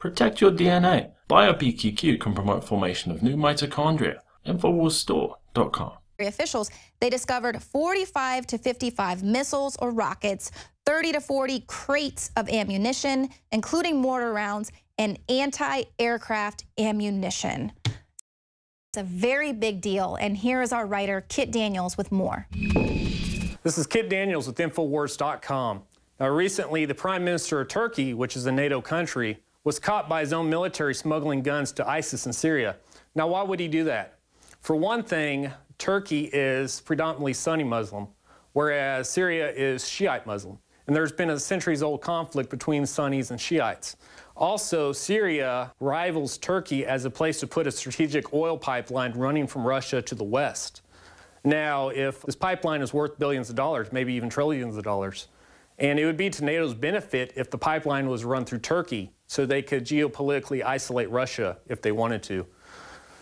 Protect your DNA. BioPQQ can promote formation of new mitochondria. Infowarsstore.com. Officials, they discovered 45 to 55 missiles or rockets, 30 to 40 crates of ammunition, including mortar rounds and anti-aircraft ammunition. It's a very big deal, and here is our writer, Kit Daniels, with more. This is Kit Daniels with Infowars.com. Now, recently, the Prime Minister of Turkey, which is a NATO country, was caught by his own military smuggling guns to ISIS in Syria. Now, why would he do that? For one thing, Turkey is predominantly Sunni Muslim, whereas Syria is Shiite Muslim. And there's been a centuries-old conflict between Sunnis and Shiites. Also, Syria rivals Turkey as a place to put a strategic oil pipeline running from Russia to the west. Now, if this pipeline is worth billions of dollars, maybe even trillions of dollars, and it would be to NATO's benefit if the pipeline was run through Turkey so they could geopolitically isolate Russia if they wanted to.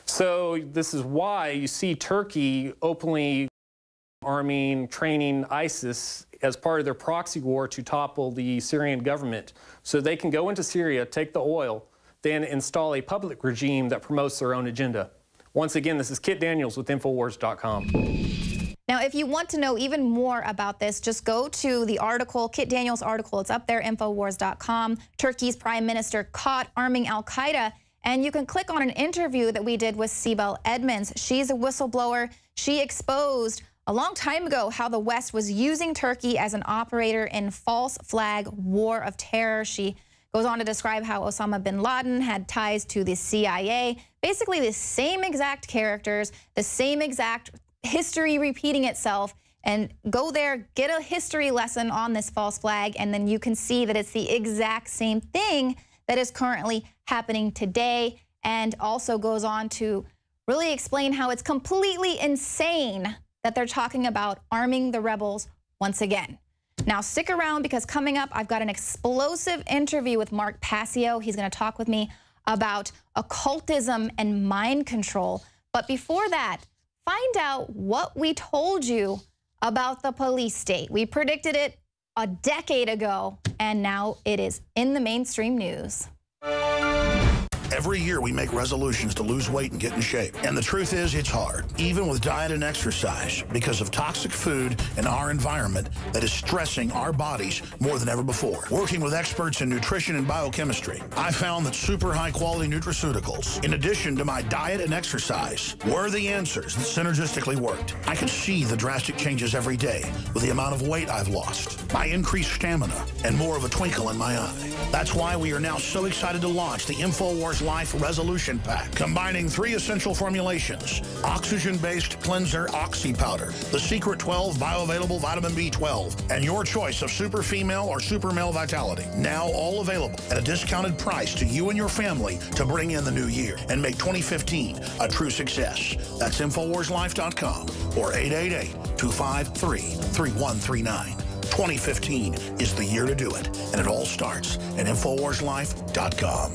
So this is why you see Turkey openly arming, training ISIS as part of their proxy war to topple the Syrian government so they can go into Syria, take the oil, then install a public regime that promotes their own agenda. Once again, this is Kit Daniels with Infowars.com. Now, if you want to know even more about this, just go to the article, Kit Daniels' article. It's up there, Infowars.com. Turkey's prime minister caught arming al-Qaeda. And you can click on an interview that we did with Sibel Edmonds. She's a whistleblower. She exposed a long time ago how the West was using Turkey as an operator in false flag war of terror. She goes on to describe how Osama bin Laden had ties to the CIA. Basically the same exact characters, the same exact history repeating itself. And go there, get a history lesson on this false flag, and then you can see that it's the exact same thing that is currently happening today, and also goes on to really explain how it's completely insane that they're talking about arming the rebels once again. Now stick around, because coming up I've got an explosive interview with Mark Passio. He's going to talk with me about occultism and mind control. But before that, find out what we told you about the police state. We predicted it a decade ago, and now it is in the mainstream news. Every year we make resolutions to lose weight and get in shape. And the truth is, it's hard, even with diet and exercise, because of toxic food and our environment that is stressing our bodies more than ever before. Working with experts in nutrition and biochemistry, I found that super high-quality nutraceuticals, in addition to my diet and exercise, were the answers that synergistically worked. I could see the drastic changes every day with the amount of weight I've lost, my increased stamina, and more of a twinkle in my eye. That's why we are now so excited to launch the Infowars Life Resolution Pack, combining 3 essential formulations: oxygen-based cleanser Oxy Powder, the Secret 12 bioavailable vitamin B12, and your choice of super female or super male vitality. Now all available at a discounted price to you and your family to bring in the new year and make 2015 a true success. That's InfoWarsLife.com or 888-253-3139. 2015 is the year to do it, and it all starts at InfoWarsLife.com.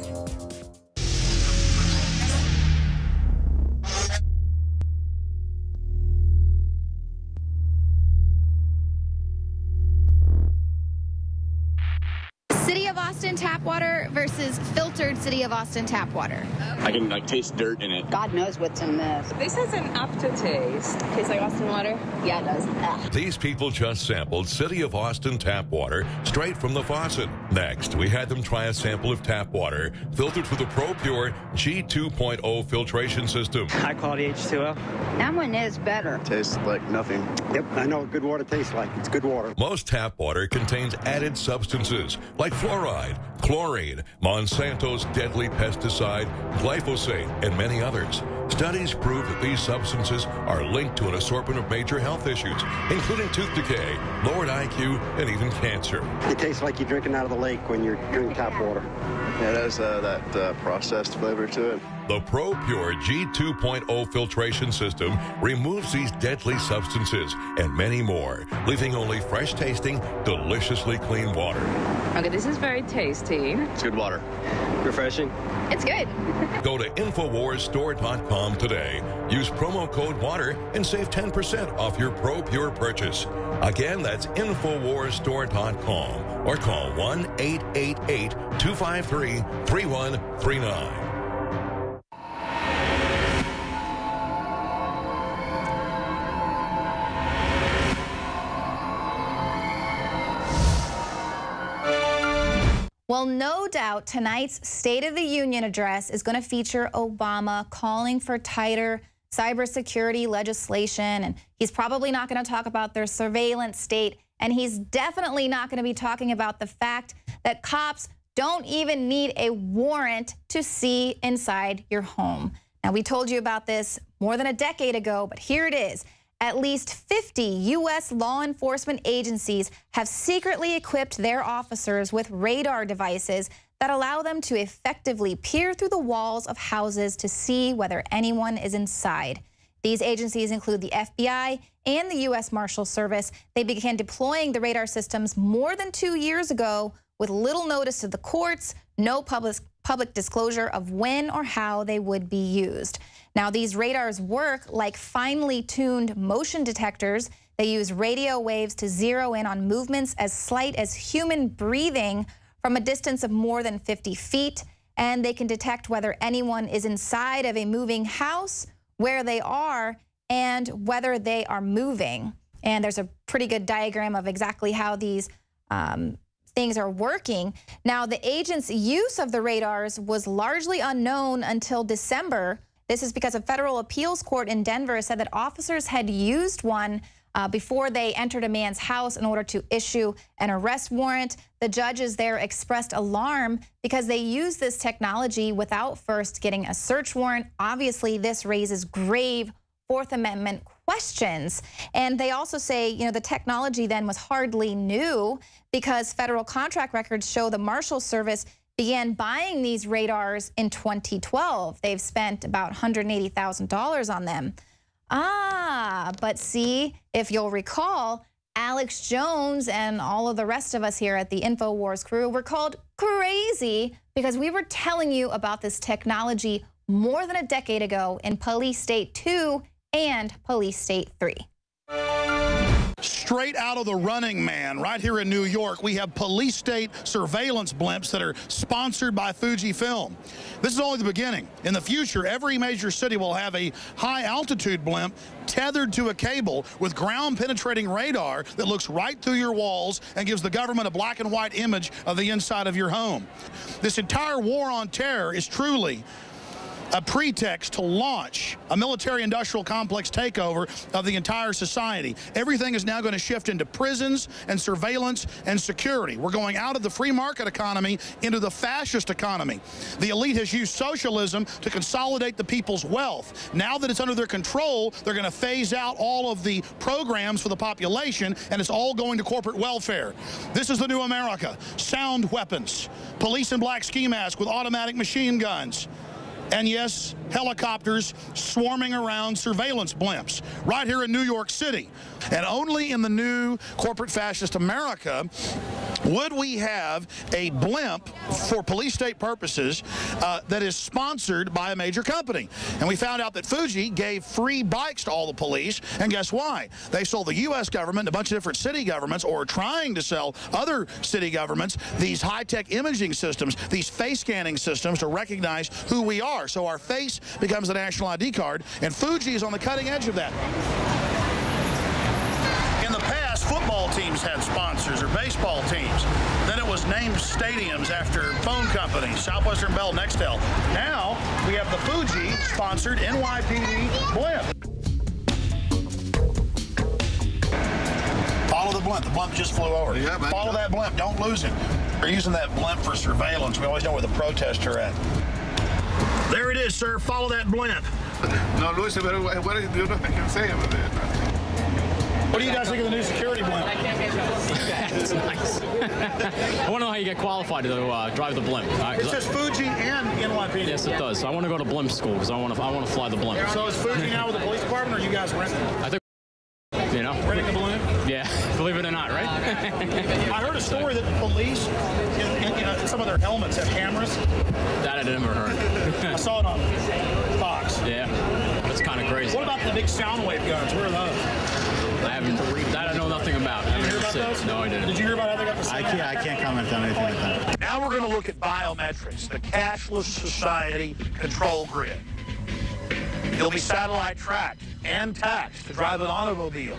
City of Austin tap water versus filtered City of Austin tap water. I can taste dirt in it. God knows what's in this. This has an aftertaste. Tastes like Austin water? Yeah, it does. Ugh. These people just sampled City of Austin tap water straight from the faucet. Next, we had them try a sample of tap water filtered through the ProPure G2.0 filtration system. High quality H2O. That one is better. Tastes like nothing. Yep, I know what good water tastes like. It's good water. Most tap water contains added substances like fluoride, chlorine, Monsanto's deadly pesticide, glyphosate, and many others. Studies prove that these substances are linked to an assortment of major health issues, including tooth decay, lowered IQ, and even cancer. It tastes like you're drinking out of the lake when you're drinking tap water. Yeah, it has that processed flavor to it. The ProPure G2.0 filtration system removes these deadly substances and many more, leaving only fresh-tasting, deliciously clean water. Okay, this is very tasty. It's good water. Refreshing. It's good. Go to InfoWarsStore.com today. Use promo code WATER and save 10% off your ProPure purchase. Again, that's InfoWarsStore.com or call 1-888-253-3139. Well, no doubt tonight's State of the Union address is going to feature Obama calling for tighter cybersecurity legislation, and he's probably not going to talk about their surveillance state, and he's definitely not going to be talking about the fact that cops don't even need a warrant to see inside your home. Now, we told you about this more than a decade ago, but here it is. At least 50 U.S. law enforcement agencies have secretly equipped their officers with radar devices that allow them to effectively peer through the walls of houses to see whether anyone is inside. These agencies include the FBI and the U.S. Marshal Service. They began deploying the radar systems more than 2 years ago with little notice to the courts, no public disclosure of when or how they would be used. Now, these radars work like finely tuned motion detectors. They use radio waves to zero in on movements as slight as human breathing from a distance of more than 50 feet. And they can detect whether anyone is inside of a moving house, where they are, and whether they are moving. And there's a pretty good diagram of exactly how these things are working. Now, the agent's use of the radars was largely unknown until December. This is because a federal appeals court in Denver said that officers had used one before they entered a man's house in order to issue an arrest warrant. The judges there expressed alarm because they used this technology without first getting a search warrant. Obviously, this raises grave Fourth Amendment questions. And they also say, you know, the technology then was hardly new because federal contract records show the Marshal Service began buying these radars in 2012. They've spent about $180,000 on them. But see, if you'll recall, Alex Jones and all of the rest of us here at the Infowars crew were called crazy because we were telling you about this technology more than a decade ago in Police State 2 and Police State 3. Straight out of The Running Man, right here in New York, we have police state surveillance blimps that are sponsored by Fujifilm. This is only the beginning. In the future, every major city will have a high-altitude blimp tethered to a cable with ground-penetrating radar that looks right through your walls and gives the government a black and white image of the inside of your home. This entire war on terror is truly a pretext to launch a military-industrial complex takeover of the entire society. Everything is now going to shift into prisons and surveillance and security. We're going out of the free market economy into the fascist economy. The elite has used socialism to consolidate the people's wealth. Now that it's under their control, they're going to phase out all of the programs for the population, and it's all going to corporate welfare. This is the new America. Sound weapons, police in black ski masks with automatic machine guns, and yes, helicopters swarming around surveillance blimps right here in New York City. And only in the new corporate fascist America would we have a blimp for police state purposes that is sponsored by a major company. And we found out that Fuji gave free bikes to all the police, and guess why? They sold the U.S. government, a bunch of different city governments, or trying to sell other city governments, these high-tech imaging systems, these face scanning systems to recognize who we are. So our face becomes the national ID card, and Fuji is on the cutting edge of that. In the past, football teams had sponsors, or baseball teams. Then it was named stadiums after phone companies, Southwestern Bell, Nextel. Now we have the Fuji-sponsored NYPD blimp. Follow the blimp. The blimp just flew over. Yeah, follow that blimp. Don't lose it. We're using that blimp for surveillance. We always know where the protests are at. There it is, sir. Follow that blimp. No, Luis, what do you can say about that? What do you guys think of the new security blimp? It's nice. I want to know how you get qualified to drive the blimp. It says Fuji and NYPD. Yes, it does. I want to go to blimp school because I want to fly the blimp. So is Fuji now with the police department, or are you guys renting? I think, you know, renting the balloon. Yeah, believe it or not, right? I heard a story that the police, some of their helmets have cameras. That I never heard. I saw it on Fox. Yeah, that's kind of crazy. What about the big sound wave guns? Where are those? That I know nothing about. Did you hear about those? No, I didn't. Did you hear about how they got the I can't comment on anything like that. Now we're going to look at biometrics, the cashless society control grid. You'll be satellite tracked and taxed to drive an automobile.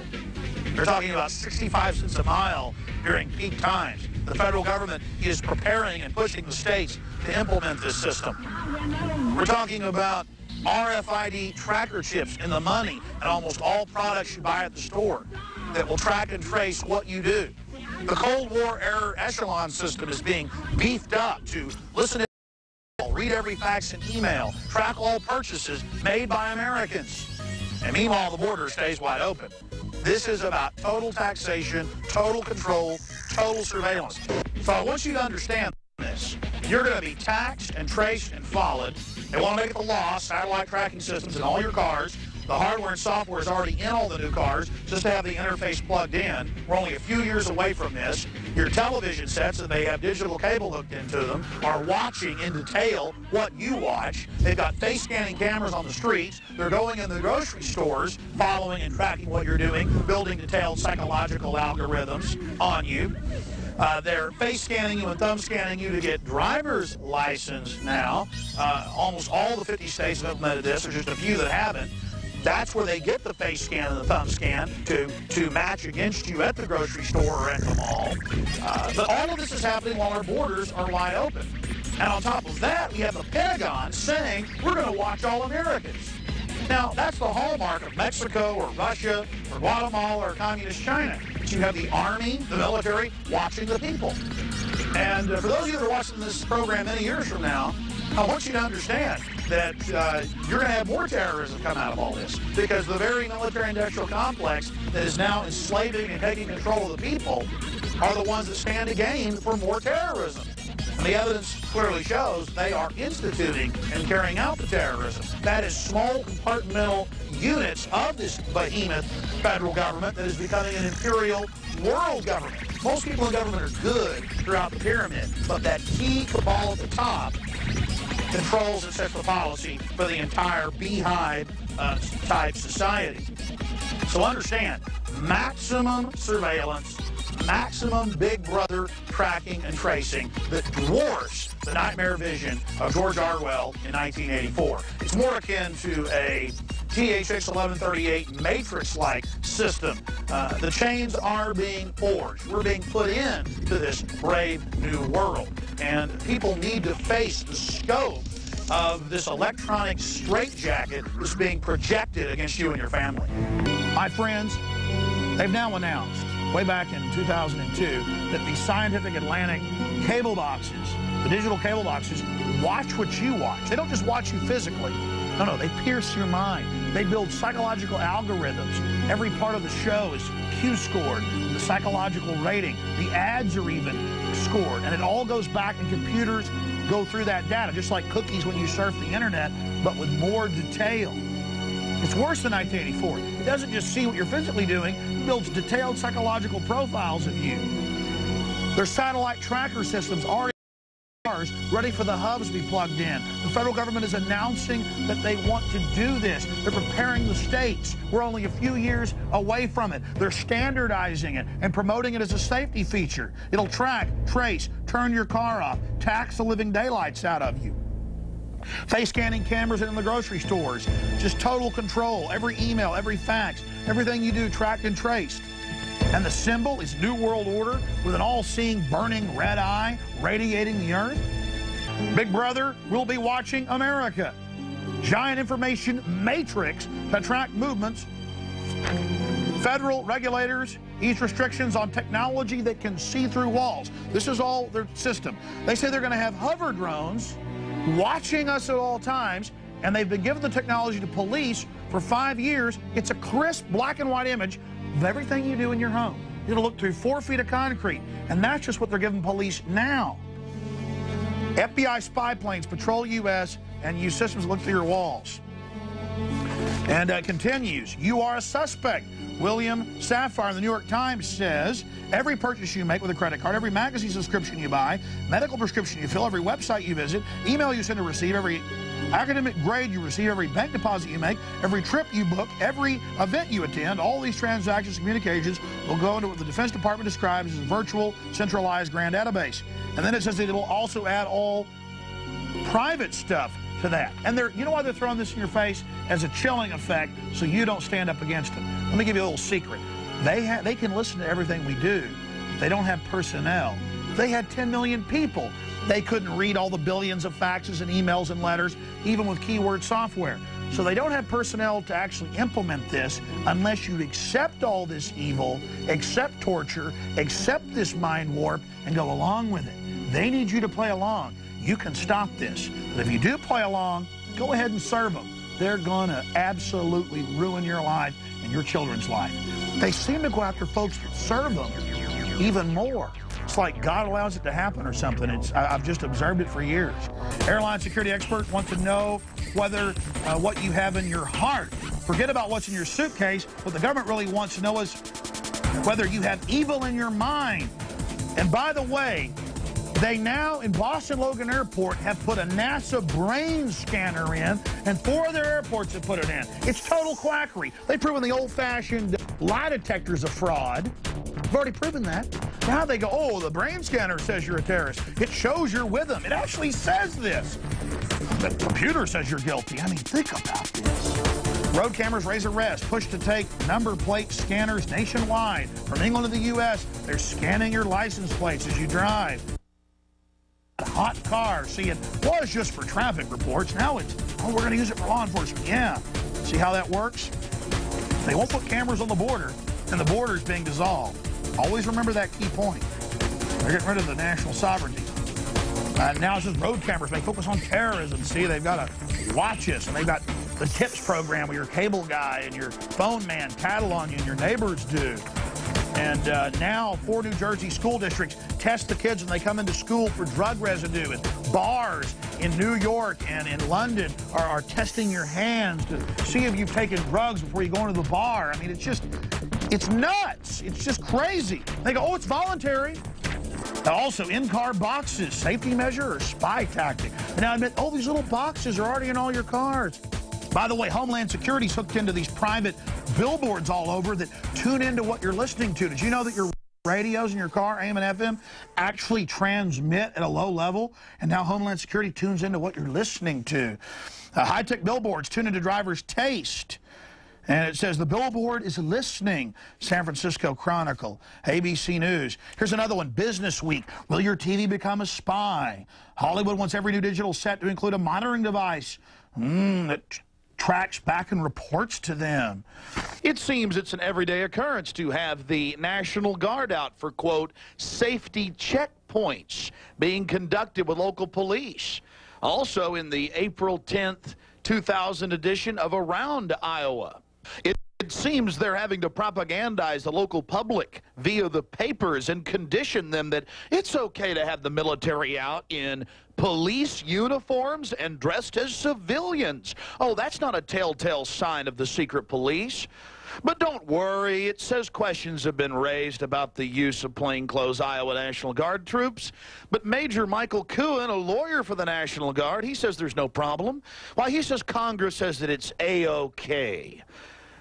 They're talking about 65 cents a mile during peak times. The federal government is preparing and pushing the states to implement this system. We're talking about RFID tracker chips in the money and almost all products you buy at the store that will track and trace what you do. The Cold War era echelon system is being beefed up to listen to, read every fax and email, track all purchases made by Americans. And meanwhile, the border stays wide open. This is about total taxation, total control, total surveillance. So I want you to understand this. You're going to be taxed and traced and followed. They want to make it the law, satellite tracking systems in all your cars. The hardware and software is already in all the new cars, just to have the interface plugged in. We're only a few years away from this. Your television sets, that they have digital cable hooked into them, are watching in detail what you watch. They've got face scanning cameras on the streets. They're going in the grocery stores, following and tracking what you're doing, building detailed psychological algorithms on you. They're face scanning you and thumb scanning you to get driver's license now. Almost all the 50 states have implemented this. There's just a few that haven't. That's where they get the face scan and the thumb scan to match against you at the grocery store or at the mall. But all of this is happening while our borders are wide open. And on top of that, we have the Pentagon saying we're going to watch all Americans. Now, that's the hallmark of Mexico or Russia or Guatemala or Communist China. You have the army, the military, watching the people. And for those of you that are watching this program many years from now, I want you to understand that you're going to have more terrorism come out of all this, because the very military-industrial complex that is now enslaving and taking control of the people are the ones that stand to gain for more terrorism. And the evidence clearly shows they are instituting and carrying out the terrorism. That is small compartmental units of this behemoth federal government that is becoming an imperial world government. Most people in government are good throughout the pyramid, but that key cabal at the top controls and sets the policy for the entire beehive-type society. So understand, maximum surveillance, maximum Big Brother tracking and tracing that dwarfs the nightmare vision of George Orwell in 1984. It's more akin to a THX 1138 Matrix-like system. The chains are being forged. We're being put into this brave new world. And people need to face the scope of this electronic straitjacket that's being projected against you and your family. My friends, they've now announced, way back in 2002, that the Scientific Atlantic cable boxes, the digital cable boxes, watch what you watch. They don't just watch you physically. No, they pierce your mind. They build psychological algorithms. Every part of the show is Q-scored, the psychological rating. The ads are even scored, and it all goes back, and computers go through that data, just like cookies when you surf the internet, but with more detail. It's worse than 1984. It doesn't just see what you're physically doing, it builds detailed psychological profiles of you. There's satellite tracker systems already ready for the hubs to be plugged in. The federal government is announcing that they want to do this. They're preparing the states. We're only a few years away from it. They're standardizing it and promoting it as a safety feature. It'll track, trace, turn your car off, tax the living daylights out of you. Face scanning cameras in the grocery stores. Just total control. Every email, every fax, everything you do tracked and traced. And the symbol is New World Order with an all-seeing burning red eye radiating the earth. Big Brother will be watching America. Giant information matrix to track movements. Federal regulators ease restrictions on technology that can see through walls. This is all their system. They say they're going to have hover drones watching us at all times, and they've been given the technology to police for 5 years. It's a crisp black and white image of everything you do in your home. It'll look through 4 feet of concrete, and that's just what they're giving police now. FBI spy planes patrol U.S. and use systems that look through your walls. And continues, you are a suspect. William Sapphire in the New York Times says, every purchase you make with a credit card, every magazine subscription you buy, medical prescription you fill, every website you visit, email you send or receive, every academic grade you receive, every bank deposit you make, every trip you book, every event you attend, all these transactions and communications will go into what the Defense Department describes as a virtual centralized grand database. And then it says that it will also add all private stuff to that. And you know why they're throwing this in your face? As a chilling effect so you don't stand up against them. Let me give you a little secret. They can listen to everything we do. They don't have personnel. They had 10 million people. They couldn't read all the billions of faxes and emails and letters, even with keyword software. So they don't have personnel to actually implement this unless you accept all this evil, accept torture, accept this mind warp, and go along with it. They need you to play along. You can stop this. But if you do play along, go ahead and serve them. They're going to absolutely ruin your life and your children's life. They seem to go after folks that serve them even more. It's like God allows it to happen or something. I've just observed it for years. Airline security experts want to know whether what you have in your heart. Forget about what's in your suitcase. What the government really wants to know is whether you have evil in your mind. And by the way, they now, in Boston Logan Airport, have put a NASA brain scanner in, and 4 other airports have put it in. It's total quackery. They've proven the old-fashioned lie detector's a fraud. They've already proven that. Now they go, oh, the brain scanner says you're a terrorist. It shows you're with them. It actually says this. The computer says you're guilty. I mean, think about this. Road cameras raise arrest. Push to take number plate scanners nationwide. From England to the U.S., they're scanning your license plates as you drive. Hot car. See, it was just for traffic reports. Now it's, oh, we're going to use it for law enforcement. Yeah. See how that works? They won't put cameras on the border, and the border is being dissolved. Always remember that key point. They're getting rid of the national sovereignty. Now it's just road cameras. They focus on terrorism. See, they've got to watch us, and they've got the tips program where your cable guy and your phone man tattle on you, and your neighbors do. And now 4 New Jersey school districts test the kids when they come into school for drug residue. And bars in New York and in London are testing your hands to see if you've taken drugs before you go into the bar. I mean, it's nuts. It's just crazy. They go, oh, it's voluntary. Also, in-car boxes, safety measure or spy tactic. And now I admit, oh, these little boxes are already in all your cars. By the way, Homeland Security's hooked into these private billboards all over that tune into what you're listening to. Did you know that your radios in your car, AM and FM, actually transmit at a low level? And now Homeland Security tunes into what you're listening to. High-tech billboards tune into drivers' taste. And it says the billboard is listening. San Francisco Chronicle, ABC News. Here's another one, Business Week. Will your TV become a spy? Hollywood wants every new digital set to include a monitoring device that tracks back and reports to them. It seems it's an everyday occurrence to have the National Guard out for, quote, safety checkpoints being conducted with local police. Also in the April 10th, 2000 edition of Around Iowa. It seems they're having to propagandize the local public via the papers and condition them that it's okay to have the military out in police uniforms and dressed as civilians. Oh, that's not a telltale sign of the secret police. But don't worry, it says questions have been raised about the use of plainclothes Iowa National Guard troops. But Major Michael Cohen, a lawyer for the National Guard, he says there's no problem. Why, he says Congress says that it's A-OK.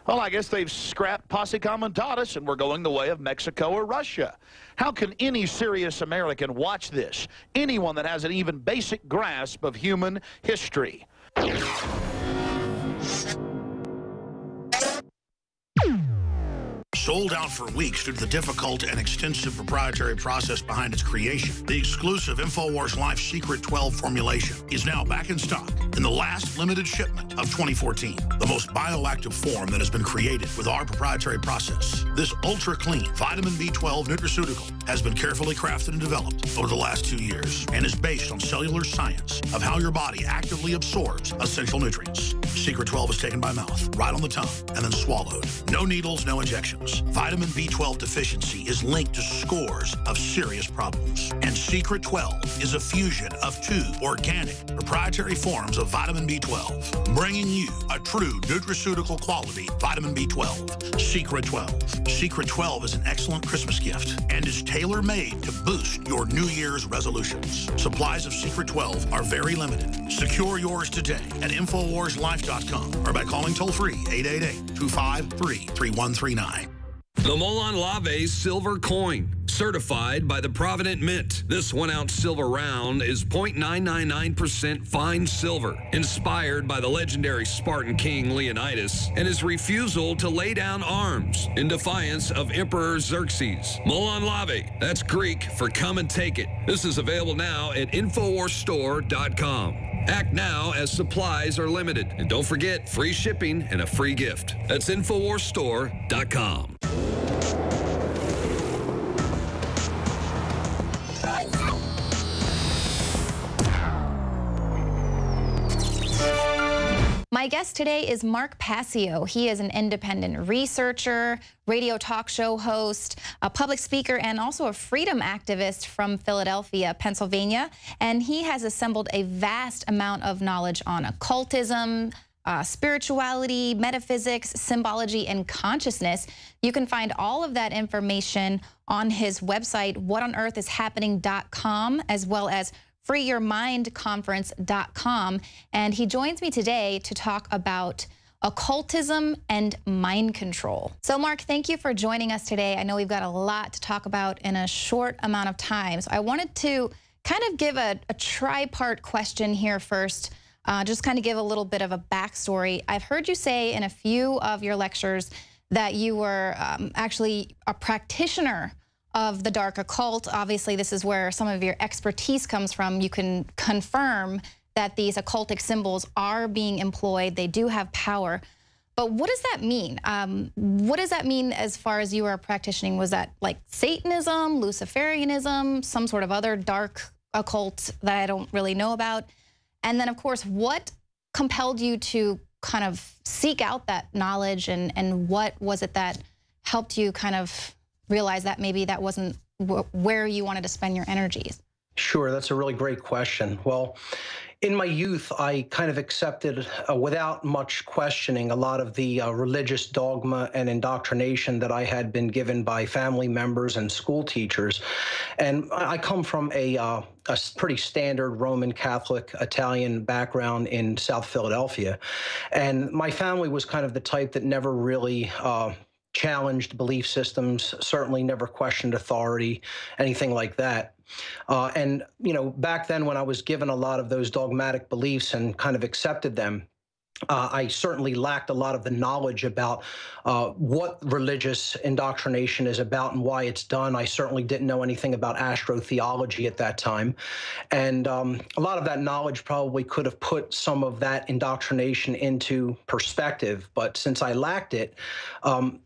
Well, I guess they've scrapped posse comitatus and we're going the way of Mexico or Russia. How can any serious American watch this? Anyone that has an even basic grasp of human history. Sold out for weeks due to the difficult and extensive proprietary process behind its creation, the exclusive Infowars Life Secret 12 formulation is now back in stock in the last limited shipment of 2014. The most bioactive form that has been created with our proprietary process. This ultra-clean vitamin B12 nutraceutical has been carefully crafted and developed over the last 2 years and is based on cellular science of how your body actively absorbs essential nutrients. Secret 12 is taken by mouth, right on the tongue, and then swallowed. No needles, no injections. science, vitamin B12 deficiency is linked to scores of serious problems. And Secret 12 is a fusion of two organic, proprietary forms of vitamin B12, bringing you a true nutraceutical quality vitamin B12. Secret 12. Secret 12 is an excellent Christmas gift and is tailor-made to boost your New Year's resolutions. Supplies of Secret 12 are very limited. Secure yours today at InfoWarsLife.com or by calling toll-free 888-253-3139. The Molon Lave Silver Coin, certified by the Provident Mint. This 1-ounce silver round is 0.999% fine silver, inspired by the legendary Spartan king Leonidas and his refusal to lay down arms in defiance of Emperor Xerxes. Molon Lave, that's Greek for come and take it. This is available now at InfoWarsStore.com. Act now as supplies are limited. And don't forget, free shipping and a free gift. That's InfoWarsStore.com. My guest today is Mark Passio. He is an independent researcher, radio talk show host, a public speaker, and also a freedom activist from Philadelphia, Pennsylvania. And he has assembled a vast amount of knowledge on occultism, spirituality, metaphysics, symbology, and consciousness. You can find all of that information on his website, whatonearthishappening.com, as well as freeyourmindconference.com. And he joins me today to talk about occultism and mind control. So Mark, thank you for joining us today. I know we've got a lot to talk about in a short amount of time. So I wanted to kind of give a tri-part question here first, just kind of give a little bit of a backstory. I've heard you say in a few of your lectures that you were actually a practitioner of the dark occult. Obviously, this is where some of your expertise comes from. You can confirm that these occultic symbols are being employed. They do have power. But what does that mean? What does that mean as far as you are practicing? Was that like Satanism, Luciferianism, some sort of other dark occult that I don't really know about? And then, of course, what compelled you to kind of seek out that knowledge, and what was it that helped you kind of realize that maybe that wasn't where you wanted to spend your energies? Sure, that's a really great question. Well, in my youth, I kind of accepted, without much questioning, a lot of the religious dogma and indoctrination that I had been given by family members and school teachers. And I come from a pretty standard Roman Catholic Italian background in South Philadelphia. And my family was kind of the type that never really challenged belief systems, certainly never questioned authority, anything like that. And, you know, back then when I was given a lot of those dogmatic beliefs and kind of accepted them, I certainly lacked a lot of the knowledge about what religious indoctrination is about and why it's done. I certainly didn't know anything about astrotheology at that time. And a lot of that knowledge probably could have put some of that indoctrination into perspective. But since I lacked it,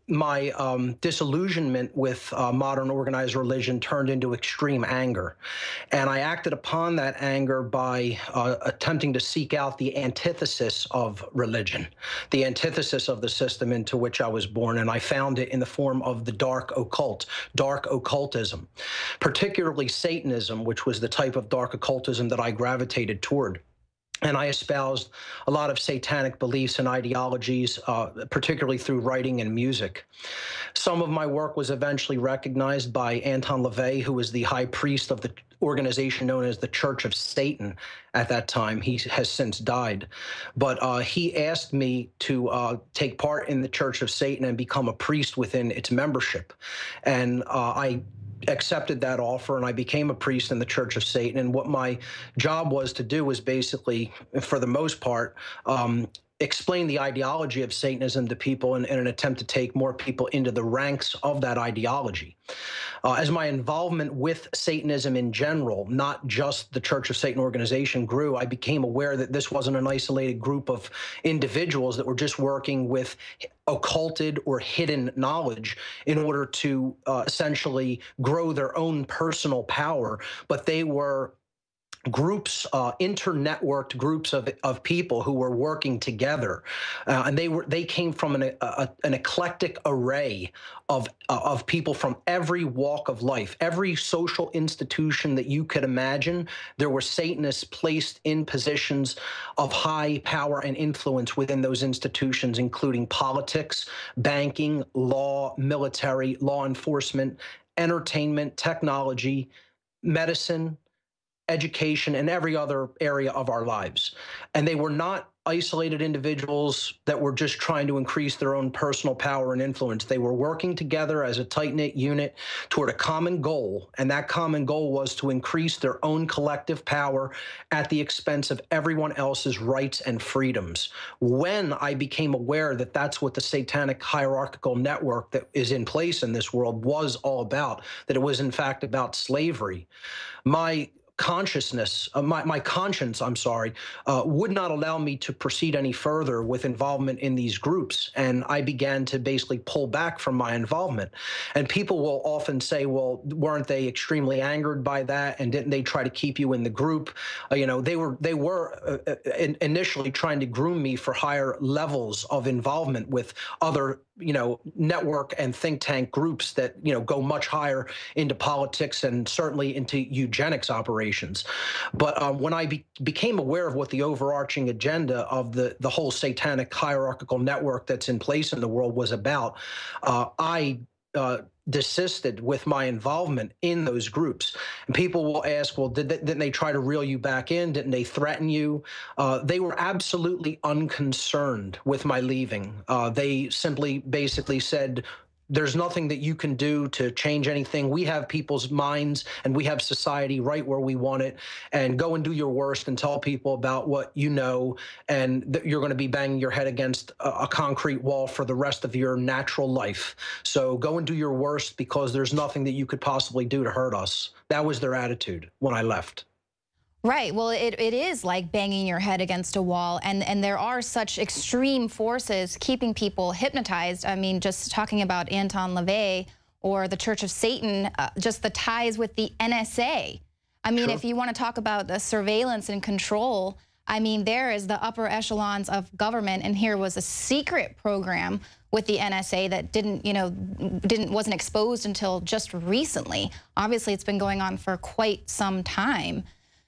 my disillusionment with modern organized religion turned into extreme anger. And I acted upon that anger by attempting to seek out the antithesis of religion, the antithesis of the system into which I was born, and I found it in the form of the dark occult, dark occultism, particularly Satanism, which was the type of dark occultism that I gravitated toward. And I espoused a lot of satanic beliefs and ideologies, particularly through writing and music. Some of my work was eventually recognized by Anton LaVey, who was the high priest of the organization known as the Church of Satan at that time. He has since died. But he asked me to take part in the Church of Satan and become a priest within its membership. And I accepted that offer, and I became a priest in the Church of Satan. And what my job was to do was basically, for the most part, explain the ideology of Satanism to people in an attempt to take more people into the ranks of that ideology. As my involvement with Satanism in general, not just the Church of Satan organization, grew, I became aware that this wasn't an isolated group of individuals that were just working with occulted or hidden knowledge in order to essentially grow their own personal power, but they were groups, internetworked groups of people who were working together, and they came from an eclectic array of people from every walk of life, every social institution that you could imagine. There were Satanists placed in positions of high power and influence within those institutions, including politics, banking, law, military, law enforcement, entertainment, technology, medicine, education, and every other area of our lives. And they were not isolated individuals that were just trying to increase their own personal power and influence. They were working together as a tight-knit unit toward a common goal, and that common goal was to increase their own collective power at the expense of everyone else's rights and freedoms. When I became aware that that's what the satanic hierarchical network that is in place in this world was all about, that it was in fact about slavery, my consciousness, my conscience, would not allow me to proceed any further with involvement in these groups. And I began to basically pull back from my involvement. And people will often say, well, weren't they extremely angered by that? And didn't they try to keep you in the group? They were initially trying to groom me for higher levels of involvement with other network and think tank groups that, go much higher into politics and certainly into eugenics operations. But when I became aware of what the overarching agenda of the whole satanic hierarchical network that's in place in the world was about, I desisted with my involvement in those groups. And people will ask, well, didn't they try to reel you back in? Didn't they threaten you? They were absolutely unconcerned with my leaving. They simply basically said, there's nothing that you can do to change anything. We have people's minds and we have society right where we want it. And go and do your worst and tell people about what you know, and that you're going to be banging your head against a concrete wall for the rest of your natural life. So go and do your worst, because there's nothing that you could possibly do to hurt us. That was their attitude when I left. Right. Well, it is like banging your head against a wall, and there are such extreme forces keeping people hypnotized. I mean, just talking about Anton LaVey or the Church of Satan, just the ties with the NSA. I mean, if you want to talk about the surveillance and control, I mean, there is the upper echelons of government, and here was a secret program with the NSA that wasn't exposed until just recently. Obviously, it's been going on for quite some time.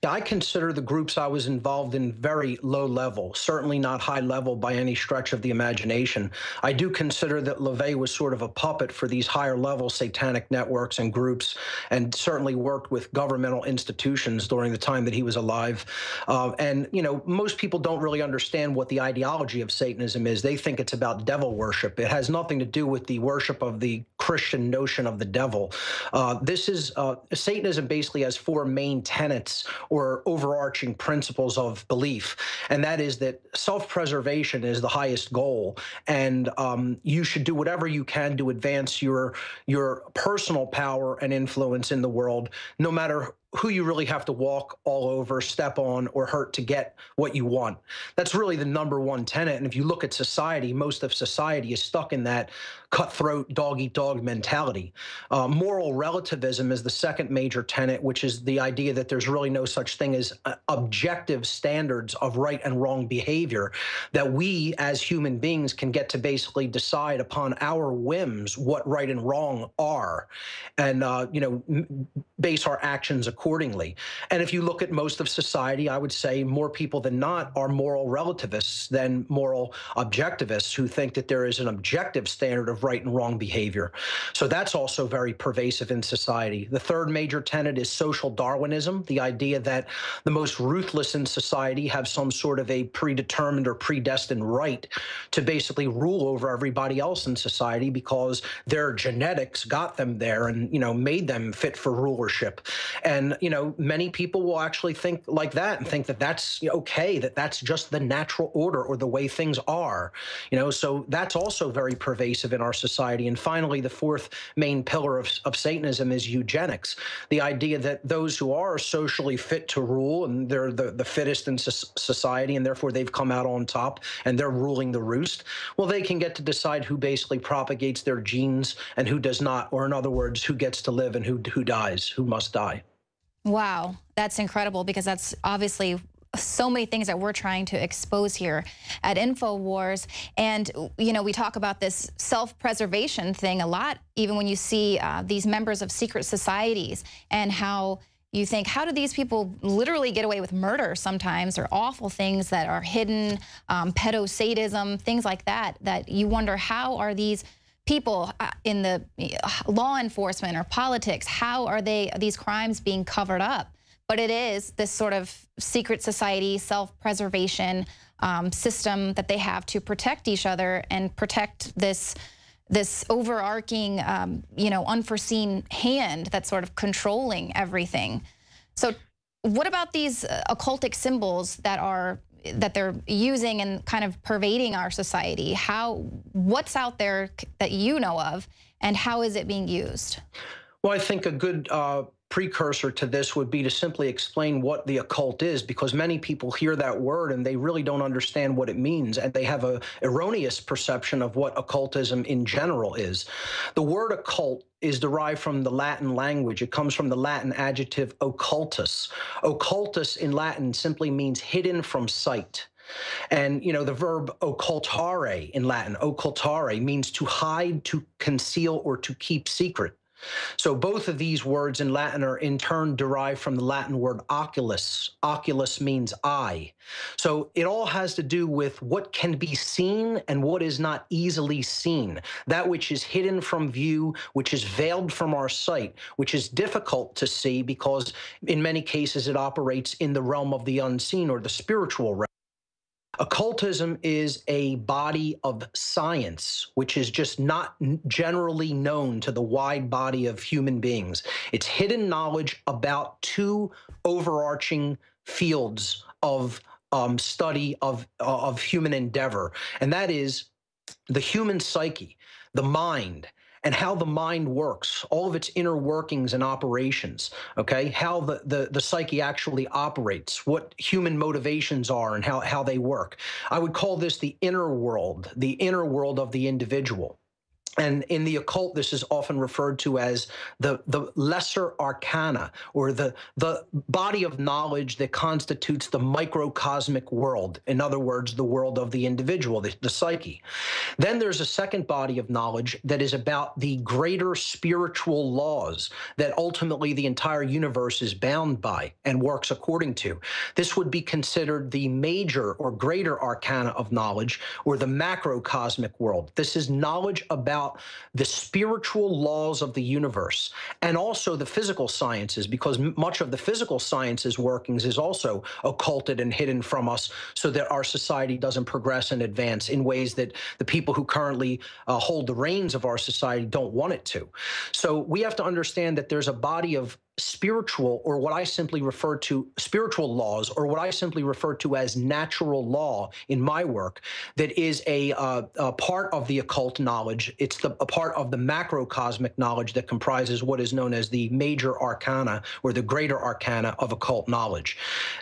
I consider the groups I was involved in very low level, certainly not high level by any stretch of the imagination. I do consider that LaVey was sort of a puppet for these higher level satanic networks and groups, and certainly worked with governmental institutions during the time that he was alive. And most people don't really understand what the ideology of Satanism is. They think it's about devil worship. It has nothing to do with the worship of the Christian notion of the devil. Satanism basically has four main tenets or overarching principles of belief, and that is that self-preservation is the highest goal, and you should do whatever you can to advance your personal power and influence in the world, no matter who you really have to walk all over, step on, or hurt to get what you want. That's really the number one tenet. And if you look at society, most of society is stuck in that cutthroat, dog-eat-dog mentality. Moral relativism is the second major tenet, which is the idea that there's really no such thing as objective standards of right and wrong behavior, that we as human beings can get to basically decide upon our whims what right and wrong are, and base our actions accordingly. And if you look at most of society, I would say more people than not are moral relativists than moral objectivists, who think that there is an objective standard of right and wrong behavior. So that's also very pervasive in society. The third major tenet is social Darwinism, the idea that the most ruthless in society have some sort of a predetermined or predestined right to basically rule over everybody else in society because their genetics got them there and, made them fit for rulership. And, many people will actually think like that and think that that's okay, that that's just the natural order or the way things are. So that's also very pervasive in our society. And finally, the fourth main pillar of Satanism is eugenics, the idea that those who are socially fit to rule, and they're the fittest in society, and therefore they've come out on top and they're ruling the roost, well, they can get to decide who basically propagates their genes and who does not, or in other words, who gets to live and who dies, who must die. Wow, that's incredible, because that's obviously so many things that we're trying to expose here at Infowars. And, you know, we talk about this self-preservation thing a lot, even when you see these members of secret societies, and how you think, how do these people literally get away with murder sometimes, or awful things that are hidden, pedosadism, things like that, that you wonder, how are these people in the law enforcement or politics, how are these crimes being covered up? But it is this sort of secret society, self-preservation system that they have to protect each other and protect this overarching, you know, unforeseen hand that's sort of controlling everything. So what about these occultic symbols that they're using and kind of pervading our society? What's out there that you know of, and how is it being used? Well, I think a good precursor to this would be to simply explain what the occult is, because many people hear that word and they really don't understand what it means, and they have an erroneous perception of what occultism in general is. The word occult is derived from the Latin language. It comes from the Latin adjective occultus. Occultus in Latin simply means hidden from sight. And, you know, the verb occultare in Latin, occultare, means to hide, to conceal, or to keep secret. So both of these words in Latin are in turn derived from the Latin word oculus. Oculus means eye. So it all has to do with what can be seen and what is not easily seen. That which is hidden from view, which is veiled from our sight, which is difficult to see because in many cases it operates in the realm of the unseen or the spiritual realm. Occultism is a body of science, which is just not generally known to the wide body of human beings. It's hidden knowledge about two overarching fields of study of human endeavor, and that is the human psyche, the mind, and how the mind works, all of its inner workings and operations, okay? How the psyche actually operates, what human motivations are and how they work. I would call this the inner world of the individual. And in the occult, this is often referred to as the lesser arcana, or the body of knowledge that constitutes the microcosmic world. In other words, the world of the individual, the psyche. Then there's a second body of knowledge that is about the greater spiritual laws that ultimately the entire universe is bound by and works according to. This would be considered the major or greater arcana of knowledge, or the macrocosmic world. This is knowledge about the spiritual laws of the universe, and also the physical sciences, because much of the physical sciences workings is also occulted and hidden from us, so that our society doesn't progress and advance in ways that the people who currently hold the reins of our society don't want it to. So we have to understand that there's a body of spiritual, or what I simply refer to spiritual laws, or what I simply refer to as natural law in my work, that is a part of the occult knowledge. It's a part of the macrocosmic knowledge that comprises what is known as the major arcana, or the greater arcana of occult knowledge.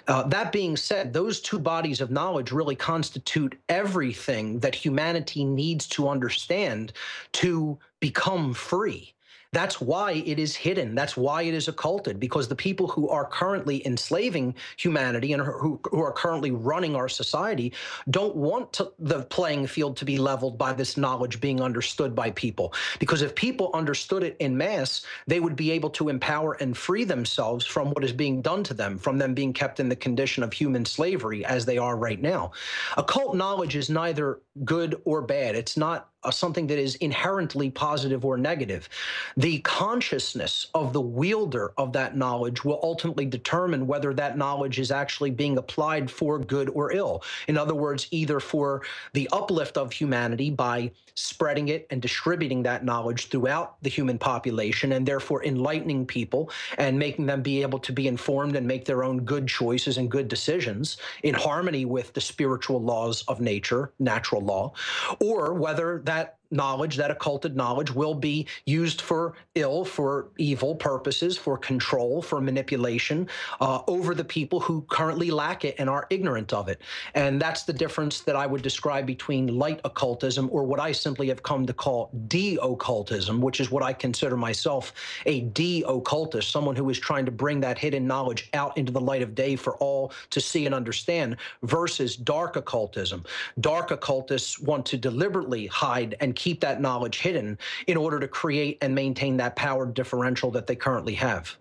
That being said, those two bodies of knowledge really constitute everything that humanity needs to understand to become free. That's why it is hidden. That's why it is occulted, because the people who are currently enslaving humanity and who are currently running our society don't want the playing field to be leveled by this knowledge being understood by people. Because if people understood it en masse, they would be able to empower and free themselves from what is being done to them, from them being kept in the condition of human slavery as they are right now. Occult knowledge is neither good or bad. It's not something that is inherently positive or negative. The consciousness of the wielder of that knowledge will ultimately determine whether that knowledge is actually being applied for good or ill. In other words, either for the uplift of humanity by spreading it and distributing that knowledge throughout the human population, and therefore enlightening people and making them be able to be informed and make their own good choices and good decisions in harmony with the spiritual laws of nature, natural law, or whether that knowledge, that occulted knowledge, will be used for ill, for evil purposes, for control, for manipulation over the people who currently lack it and are ignorant of it. And that's the difference that I would describe between light occultism, or what I simply have come to call de-occultism, which is what I consider myself, a de-occultist, someone who is trying to bring that hidden knowledge out into the light of day for all to see and understand, versus dark occultism. Dark occultists want to deliberately hide and keep that knowledge hidden in order to create and maintain that power differential that they currently have.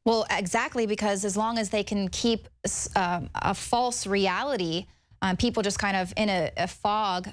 Well, exactly, because as long as they can keep a false reality, people just kind of in a fog,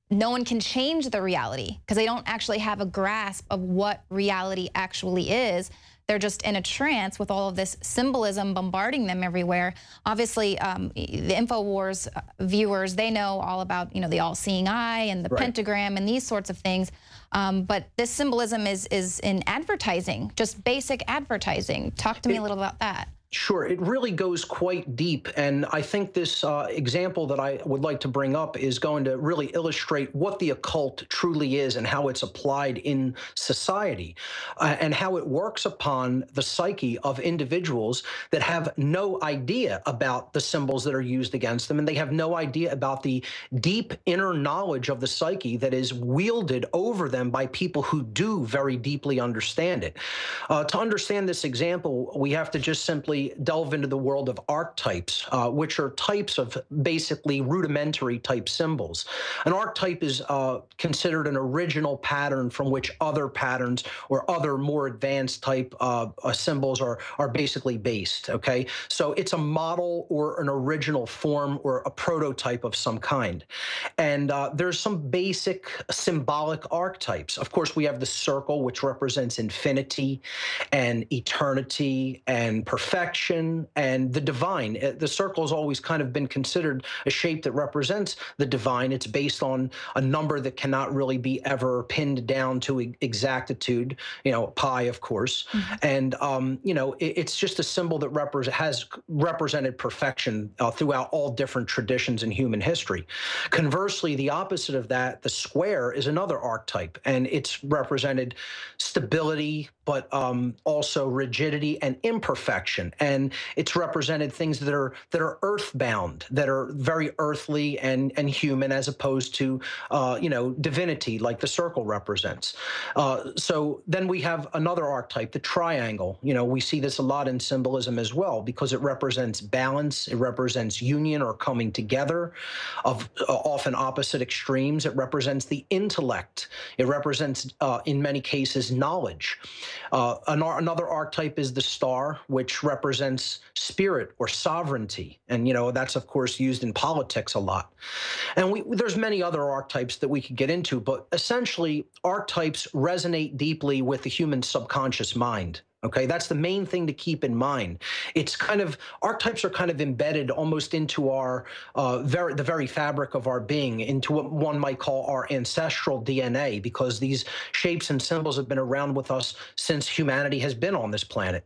no one can change the reality because they don't actually have a grasp of what reality actually is. They're just in a trance with all of this symbolism bombarding them everywhere. Obviously, the Infowars viewers, they know all about, you know, the all-seeing eye and the pentagram and these sorts of things. But this symbolism is in advertising, just basic advertising. Talk to me a little about that. Sure, it really goes quite deep, and I think this example that I would like to bring up is going to really illustrate what the occult truly is and how it's applied in society, and how it works upon the psyche of individuals that have no idea about the symbols that are used against them, and they have no idea about the deep inner knowledge of the psyche that is wielded over them by people who do very deeply understand it. To understand this example, we have to just simply delve into the world of archetypes, which are types of basically rudimentary type symbols. An archetype is considered an original pattern from which other patterns or other more advanced type symbols are basically based, okay? So it's a model or an original form or a prototype of some kind. And there's some basic symbolic archetypes. Of course, we have the circle, which represents infinity and eternity and perfection, and the divine. The circle has always kind of been considered a shape that represents the divine. It's based on a number that cannot really be ever pinned down to exactitude, you know, pi, of course. And, you know, it's just a symbol that has represented perfection throughout all different traditions in human history. Conversely, the opposite of that, the square, is another archetype, and it's represented stability, but also rigidity and imperfection. And it's represented things that are earthbound, that are very earthly and human, as opposed to you know, divinity, like the circle represents. So then we have another archetype, the triangle. You know, we see this a lot in symbolism as well, because it represents balance, it represents union or coming together of often opposite extremes. It represents the intellect. It represents, in many cases, knowledge. Another archetype is the star, which represents spirit or sovereignty. And, you know, that's, of course, used in politics a lot. And there's many other archetypes that we could get into, but essentially, archetypes resonate deeply with the human subconscious mind. Okay, that's the main thing to keep in mind. It's kind of, archetypes are kind of embedded almost into our, the very fabric of our being, into what one might call our ancestral DNA, because these shapes and symbols have been around with us since humanity has been on this planet.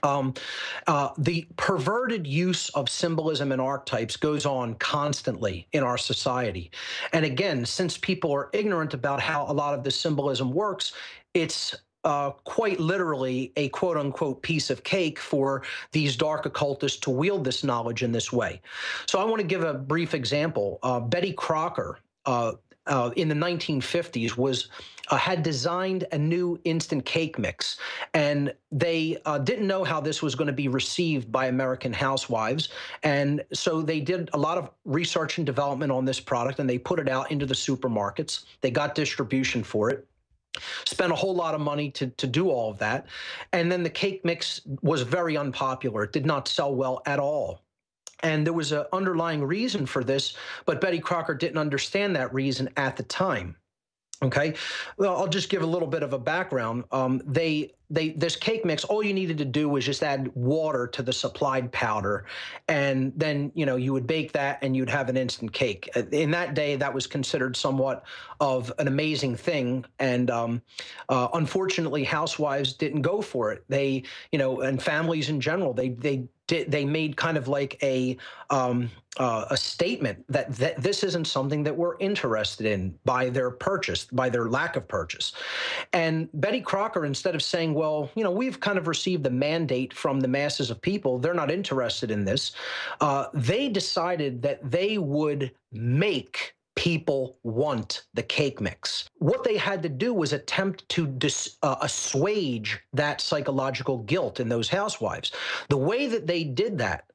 The perverted use of symbolism and archetypes goes on constantly in our society. And again, since people are ignorant about how a lot of this symbolism works, it's quite literally a quote-unquote piece of cake for these dark occultists to wield this knowledge in this way. So I want to give a brief example. Betty Crocker, in the 1950s, had designed a new instant cake mix, and they didn't know how this was going to be received by American housewives, and so they did a lot of research and development on this product, and they put it out into the supermarkets. They got distribution for it. Spent a whole lot of money to do all of that. And then the cake mix was very unpopular. It did not sell well at all. And there was an underlying reason for this, but Betty Crocker didn't understand that reason at the time. Okay, well, I'll just give a little bit of a background. This cake mix, all you needed to do was just add water to the supplied powder, and then, you know, you would bake that and you'd have an instant cake. In that day, that was considered somewhat of an amazing thing, and unfortunately, housewives didn't go for it. They, you know, and families in general, they they made kind of like a statement that this isn't something that we're interested in by their lack of purchase. And Betty Crocker, instead of saying, well, you know, we've kind of received a mandate from the masses of people, they're not interested in this, they decided that they would make people want the cake mix. What they had to do was attempt to assuage that psychological guilt in those housewives. The way that they did that,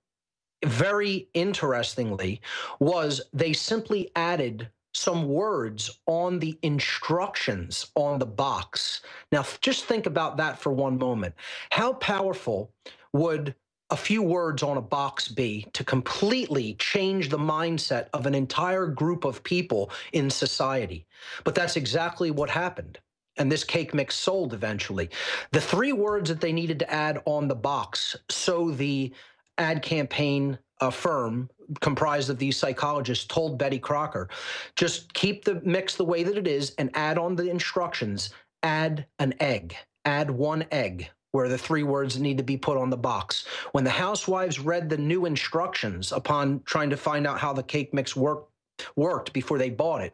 very interestingly, was they simply added some words on the instructions on the box. Now, just think about that for one moment. How powerful would a few words on a box be to completely change the mindset of an entire group of people in society? But that's exactly what happened. And this cake mix sold eventually. The 3 words that they needed to add on the box, so the ad campaign firm comprised of these psychologists told Betty Crocker, just keep the mix the way that it is and add on the instructions, add an egg, add 1 egg, where the 3 words need to be put on the box. When the housewives read the new instructions upon trying to find out how the cake mix worked before they bought it,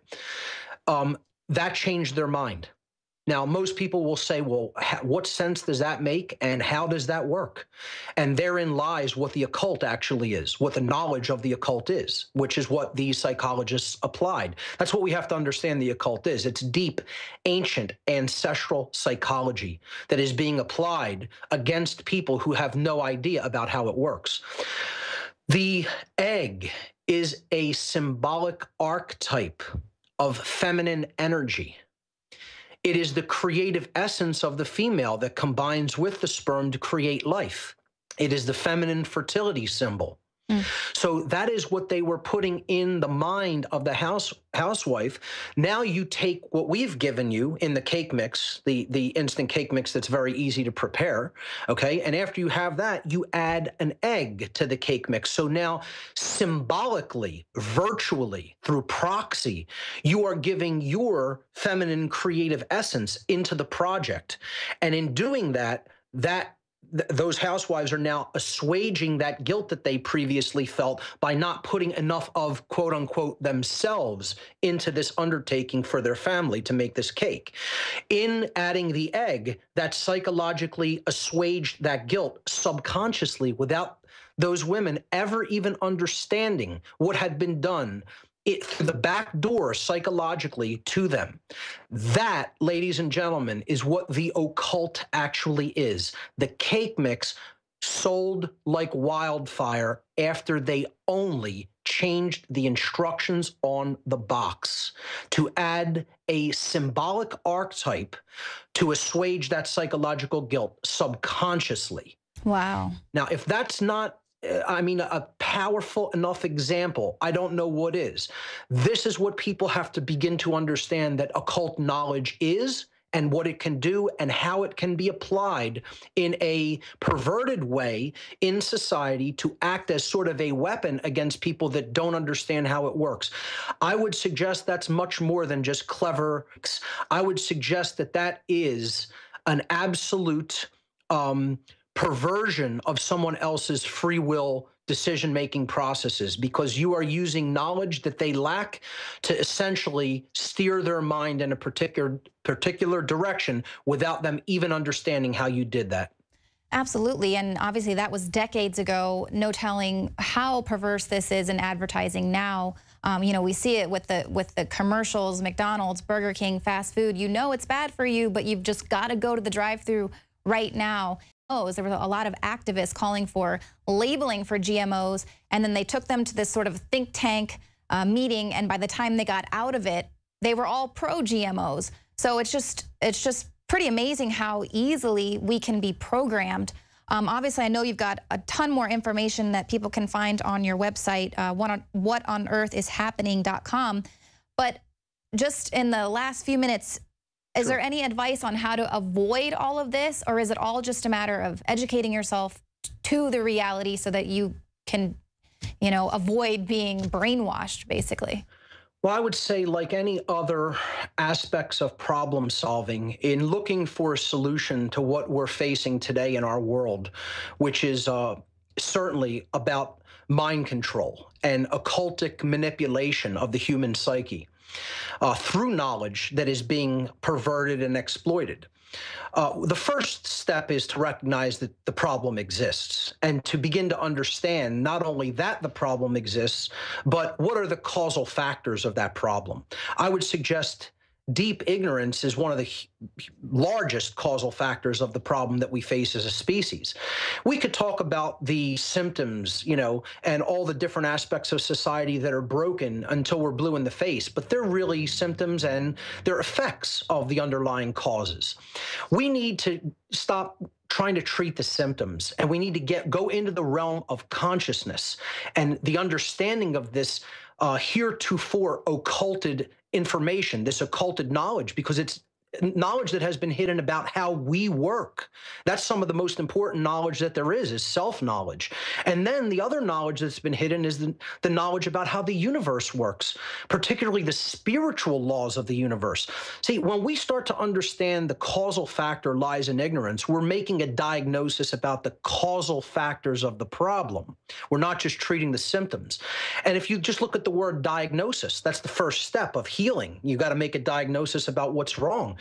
that changed their mind. Now, most people will say, well, what sense does that make and how does that work? And therein lies what the occult actually is, what the knowledge of the occult is, which is what these psychologists applied. That's what we have to understand the occult is. It's deep, ancient, ancestral psychology that is being applied against people who have no idea about how it works. The egg is a symbolic archetype of feminine energy. It is the creative essence of the female that combines with the sperm to create life. It is the feminine fertility symbol. So that is what they were putting in the mind of the housewife. Now you take what we've given you in the cake mix, the instant cake mix that's very easy to prepare, okay? And after you have that, you add an egg to the cake mix. So now symbolically, virtually, through proxy, you are giving your feminine creative essence into the project. And in doing that, those housewives are now assuaging that guilt that they previously felt by not putting enough of, quote unquote, themselves into this undertaking for their family to make this cake. In adding the egg, that psychologically assuaged that guilt subconsciously without those women ever even understanding what had been done through the back door psychologically to them. That, ladies and gentlemen, is what the occult actually is. The cake mix sold like wildfire after they only changed the instructions on the box to add a symbolic archetype to assuage that psychological guilt subconsciously. Wow. Now, if that's not a powerful enough example, I don't know what is. This is what people have to begin to understand that occult knowledge is and what it can do and how it can be applied in a perverted way in society to act as sort of a weapon against people that don't understand how it works. I would suggest that's much more than just clever. I would suggest that that is an absolute perversion of someone else's free will decision-making processes, because you are using knowledge that they lack to essentially steer their mind in a particular direction without them even understanding how you did that. Absolutely, and obviously that was decades ago. No telling how perverse this is in advertising now. You know, we see it with the commercials, McDonald's, Burger King, fast food. You know it's bad for you, but you've just got to go to the drive-thru right now. There was a lot of activists calling for labeling for GMOs, and then they took them to this sort of think tank meeting, and by the time they got out of it, they were all pro-GMOs. So it's just pretty amazing how easily we can be programmed. Obviously, I know you've got a ton more information that people can find on your website, whatonearthishappening.com. But just in the last few minutes, is there any advice on how to avoid all of this, or is it all just a matter of educating yourself to the reality so that you can, you know, avoid being brainwashed, basically? Well, I would say, like any other aspects of problem solving, in looking for a solution to what we're facing today in our world, which is certainly about mind control and occultic manipulation of the human psyche through knowledge that is being perverted and exploited. The first step is to recognize that the problem exists and to begin to understand not only that the problem exists, but what are the causal factors of that problem. I would suggest deep ignorance is one of the largest causal factors of the problem that we face as a species. We could talk about the symptoms, and all the different aspects of society that are broken until we're blue in the face, but they're really symptoms and they're effects of the underlying causes. We need to stop trying to treat the symptoms, and we need to go into the realm of consciousness and the understanding of this heretofore occulted information, this occulted knowledge, because it's knowledge that has been hidden about how we work. That's some of the most important knowledge that there is self-knowledge. And then the other knowledge that's been hidden is the knowledge about how the universe works, particularly the spiritual laws of the universe. See, when we start to understand the causal factor lies in ignorance, we're making a diagnosis about the causal factors of the problem. We're not just treating the symptoms. And if you just look at the word diagnosis, that's the first step of healing. You got to make a diagnosis about what's wrong.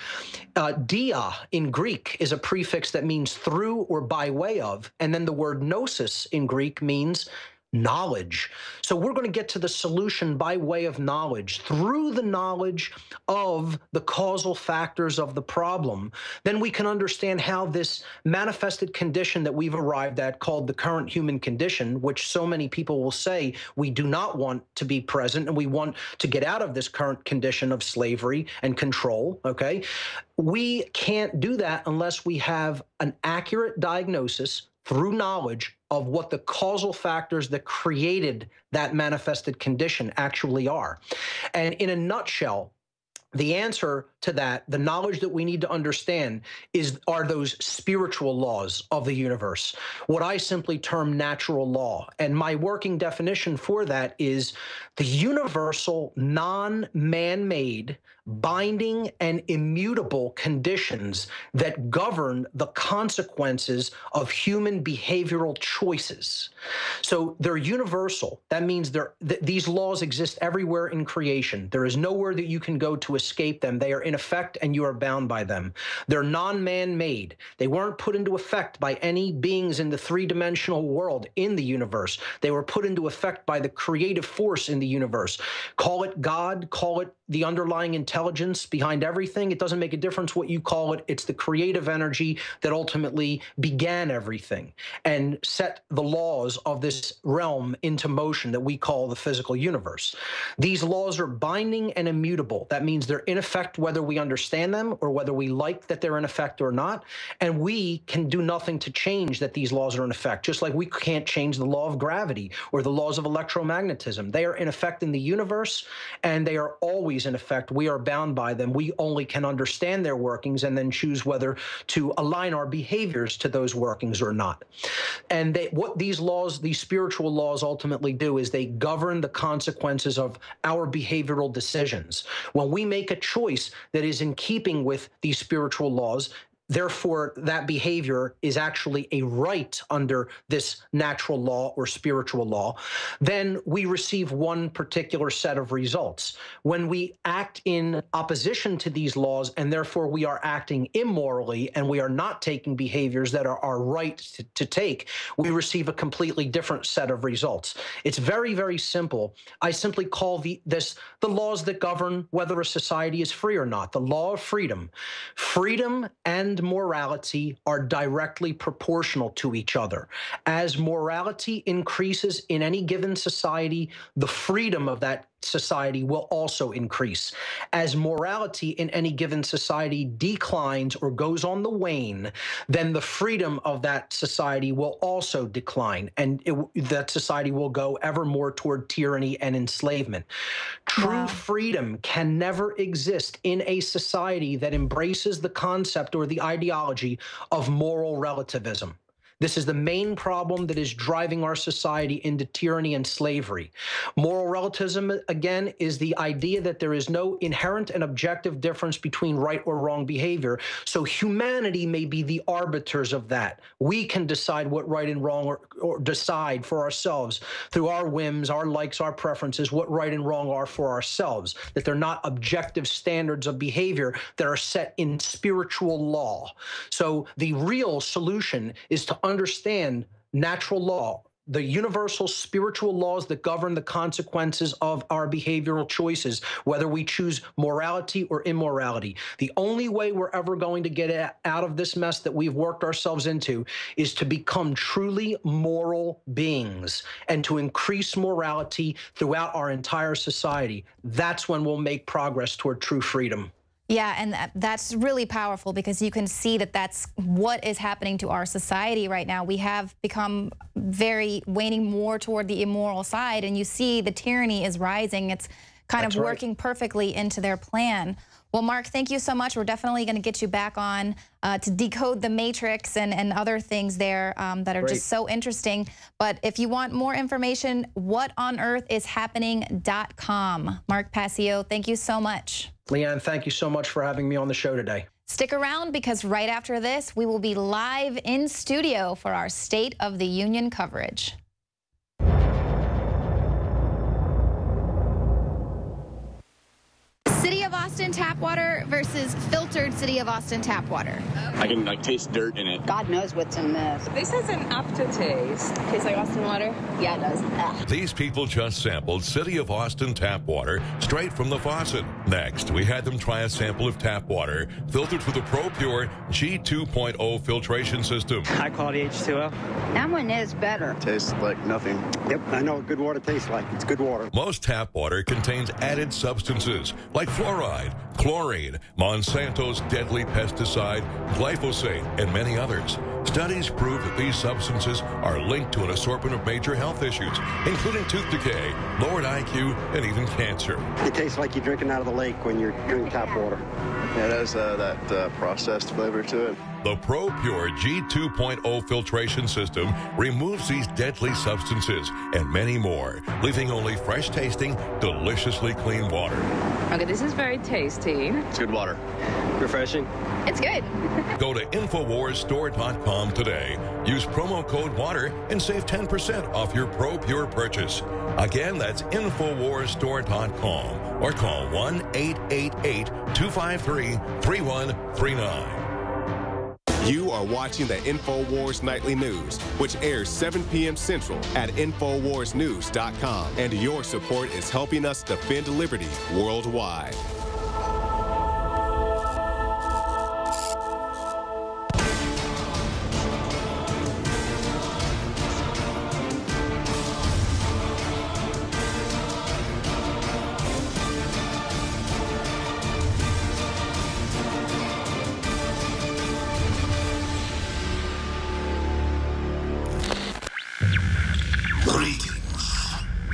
Dia in Greek is a prefix that means through or by way of, and then the word gnosis in Greek means knowledge. So we're going to get to the solution by way of knowledge, through the knowledge of the causal factors of the problem. Then we can understand how this manifested condition that we've arrived at, called the current human condition, which so many people will say we do not want to be present and we want to get out of this current condition of slavery and control, okay? We can't do that unless we have an accurate diagnosis through knowledge of what the causal factors that created that manifested condition actually are. And in a nutshell, the answer to that, the knowledge that we need to understand, are those spiritual laws of the universe, what I simply term natural law. And my working definition for that is the universal, non-man-made, binding and immutable conditions that govern the consequences of human behavioral choices. So they're universal. That means these laws exist everywhere in creation. There is nowhere that you can go to escape them. They are in effect and you are bound by them. They're non-man-made. They weren't put into effect by any beings in the three-dimensional world in the universe. They were put into effect by the creative force in the universe. Call it God, call it the underlying intelligence behind everything. It doesn't make a difference what you call it. It's the creative energy that ultimately began everything and set the laws of this realm into motion that we call the physical universe. These laws are binding and immutable. That means they're in effect whether we understand them or whether we like that they're in effect or not. And we can do nothing to change that these laws are in effect, just like we can't change the law of gravity or the laws of electromagnetism. They are in effect in the universe, and they are always in effect. We are bound by them. We only can understand their workings and then choose whether to align our behaviors to those workings or not. And what these laws, these spiritual laws, ultimately do is they govern the consequences of our behavioral decisions. When we make a choice that is in keeping with these spiritual laws, therefore, that behavior is actually a right under this natural law or spiritual law, then we receive one particular set of results. When we act in opposition to these laws, and therefore we are acting immorally, and we are not taking behaviors that are our right to take, we receive a completely different set of results. It's very, very simple. I simply call the laws that govern whether a society is free or not. The law of freedom. Freedom and morality are directly proportional to each other. As morality increases in any given society, the freedom of that society will also increase. As morality in any given society declines or goes on the wane, then the freedom of that society will also decline, and that society will go ever more toward tyranny and enslavement. True freedom can never exist in a society that embraces the concept or the ideology of moral relativism. This is the main problem that is driving our society into tyranny and slavery. Moral relativism, again, is the idea that there is no inherent and objective difference between right or wrong behavior. So humanity may be the arbiters of that. We can decide what right and wrong, or decide for ourselves through our whims, our likes, our preferences, what right and wrong are for ourselves, that they're not objective standards of behavior that are set in spiritual law. So the real solution is to understand natural law, the universal spiritual laws that govern the consequences of our behavioral choices, whether we choose morality or immorality. The only way we're ever going to get out of this mess that we've worked ourselves into is to become truly moral beings and to increase morality throughout our entire society. That's when we'll make progress toward true freedom. Yeah, and that's really powerful because you can see that that's what is happening to our society right now. We have become waning more toward the immoral side, and you see the tyranny is rising. It's kind of working perfectly into their plan. Well, Mark, thank you so much. We're definitely going to get you back on to decode the matrix and other things there that are just so interesting. But if you want more information, whatonearthishappening.com. Mark Passio, thank you so much. Leanne, thank you so much for having me on the show today. Stick around because right after this, we will be live in studio for our State of the Union coverage. City of Austin tap water versus filtered City of Austin tap water. I can taste dirt in it. God knows what's in this. This has an aftertaste. Tastes like Austin water? Yeah, it does. Ugh. These people just sampled City of Austin tap water straight from the faucet. Next, we had them try a sample of tap water filtered through the Pro Pure G2.0 filtration system. High quality H2O. That one is better. Tastes like nothing. Yep, I know what good water tastes like. It's good water. Most tap water contains added substances like fluoride, chlorine, Monsanto's deadly pesticide, glyphosate, and many others. Studies prove that these substances are linked to an assortment of major health issues, including tooth decay, lowered IQ, and even cancer. It tastes like you're drinking out of the lake when you're drinking tap water. Yeah, it has that processed flavor to it. The Pro Pure G2.0 filtration system removes these deadly substances and many more, leaving only fresh-tasting, deliciously clean water. Okay, this is very tasty. It's good water. Refreshing. It's good. Go to InfoWarsStore.com today. Use promo code WATER and save 10% off your Pro Pure purchase. Again, that's InfoWarsStore.com or call 1-888-253-3139. You are watching the Infowars Nightly News, which airs 7 p.m. Central at InfoWarsNews.com. And your support is helping us defend liberty worldwide.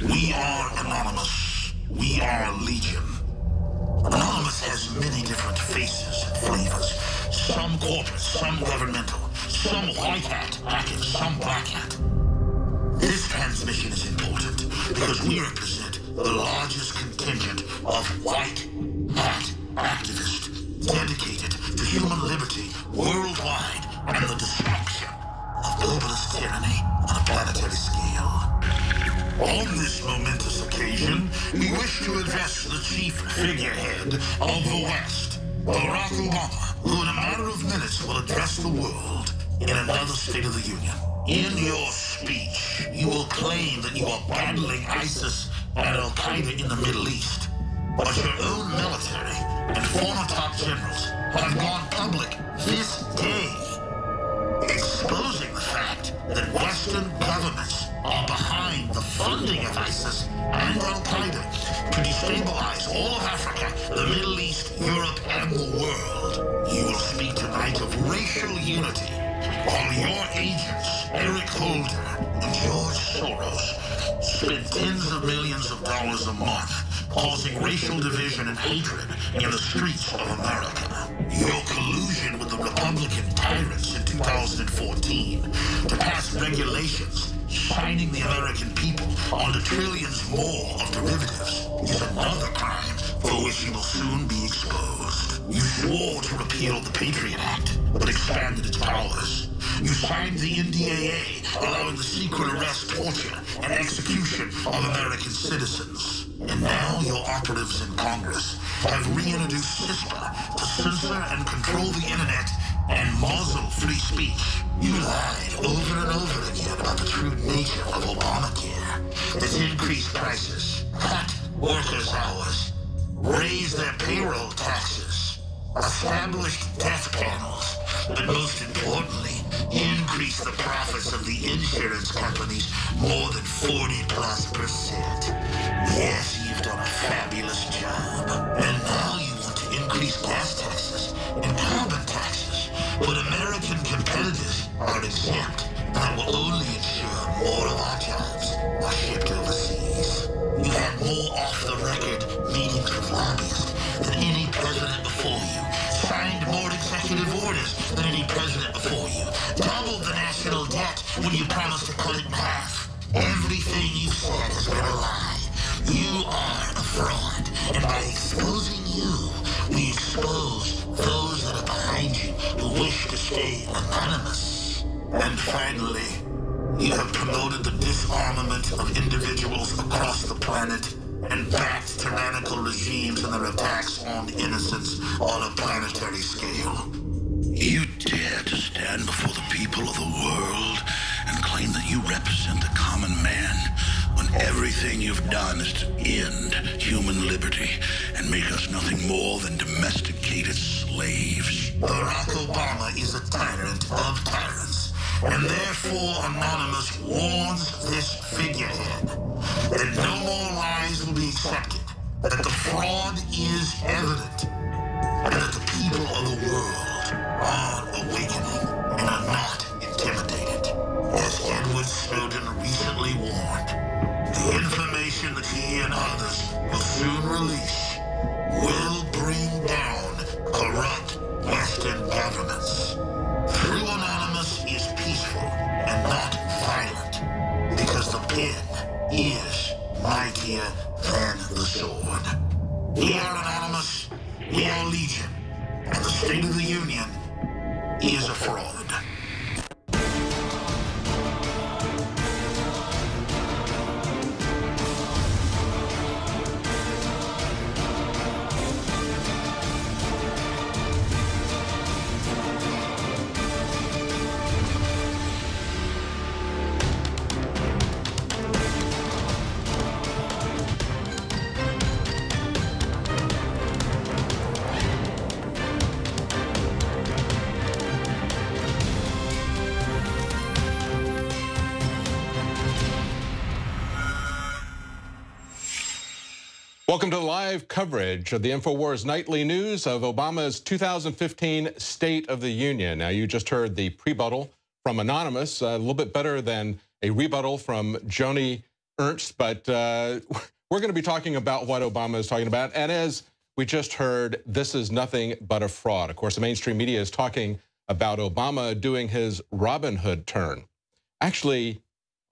We are Anonymous. We are Legion. Anonymous has many different faces and flavors. Some corporate, some governmental, some white hat active, some black hat. This transmission is important because we represent the largest contingent of white hat activists dedicated to human liberty worldwide and the destruction of globalist tyranny on a planetary scale. On this momentous occasion, we wish to address the chief figurehead of the West, Barack Obama, who in a matter of minutes will address the world in another State of the Union. In your speech, you will claim that you are battling ISIS and Al-Qaeda in the Middle East, but your own military and former top generals have gone public this day, exposing the fact that Western governments are behind the funding of ISIS and Al-Qaeda to destabilize all of Africa, the Middle East, Europe, and the world. You will speak tonight of racial unity, while your agents, Eric Holder and George Soros, spend tens of millions of dollars a month causing racial division and hatred in the streets of America. Your collusion with the Republican tyrants in 2014 to pass regulations shining the American people onto trillions more of derivatives is another crime for which you will soon be exposed. You swore to repeal the Patriot Act, but expanded its powers. You signed the NDAA, allowing the secret arrest, torture, and execution of American citizens. And now your operatives in Congress have reintroduced CISPA to censor and control the internet and muzzle free speech. You lied over and over again about the true nature of Obamacare. It's increased prices, cut workers' hours, raise their payroll taxes, established death panels, but most importantly, increase the profits of the insurance companies more than 40+%. Yes, you've done a fabulous job. And now you want to increase gas taxes and carbon taxes, but American competitors are exempt, and that will only ensure more of our jobs are shipped overseas. You had more off-the-record meetings with lobbyists than any president before you, signed more executive orders than any president before you, doubled the national debt when you promised to cut it in half. Everything you said has been a lie. You are a fraud, and by exposing you, we expose those that are behind you who wish to stay anonymous. And finally, you have promoted the disarmament of individuals across the planet and backed tyrannical regimes in their attacks on innocents on a planetary scale. You dare to stand before the people of the world and claim that you represent the common man when everything you've done is to end human liberty and make us nothing more than domesticated slaves. Barack Obama is a tyrant of tyrants, and therefore Anonymous warns this figurehead that no more lies will be accepted, that the fraud is evident, and that the people of the world are awakening and are not intimidated. As Edward Snowden recently warned, the information that he and others will soon release will bring down corrupt Western governments. True Anonymous is peaceful and not violent, because the pen is mightier than the sword. We are Anonymous, we are Legion, and the State of the Union is a fraud. Welcome to the live coverage of the Infowars Nightly News of Obama's 2015 State of the Union. Now, you just heard the rebuttal from Anonymous, a little bit better than a rebuttal from Joni Ernst, but we're going to be talking about what Obama is talking about. And as we just heard, this is nothing but a fraud. Of course, the mainstream media is talking about Obama doing his Robin Hood turn. Actually,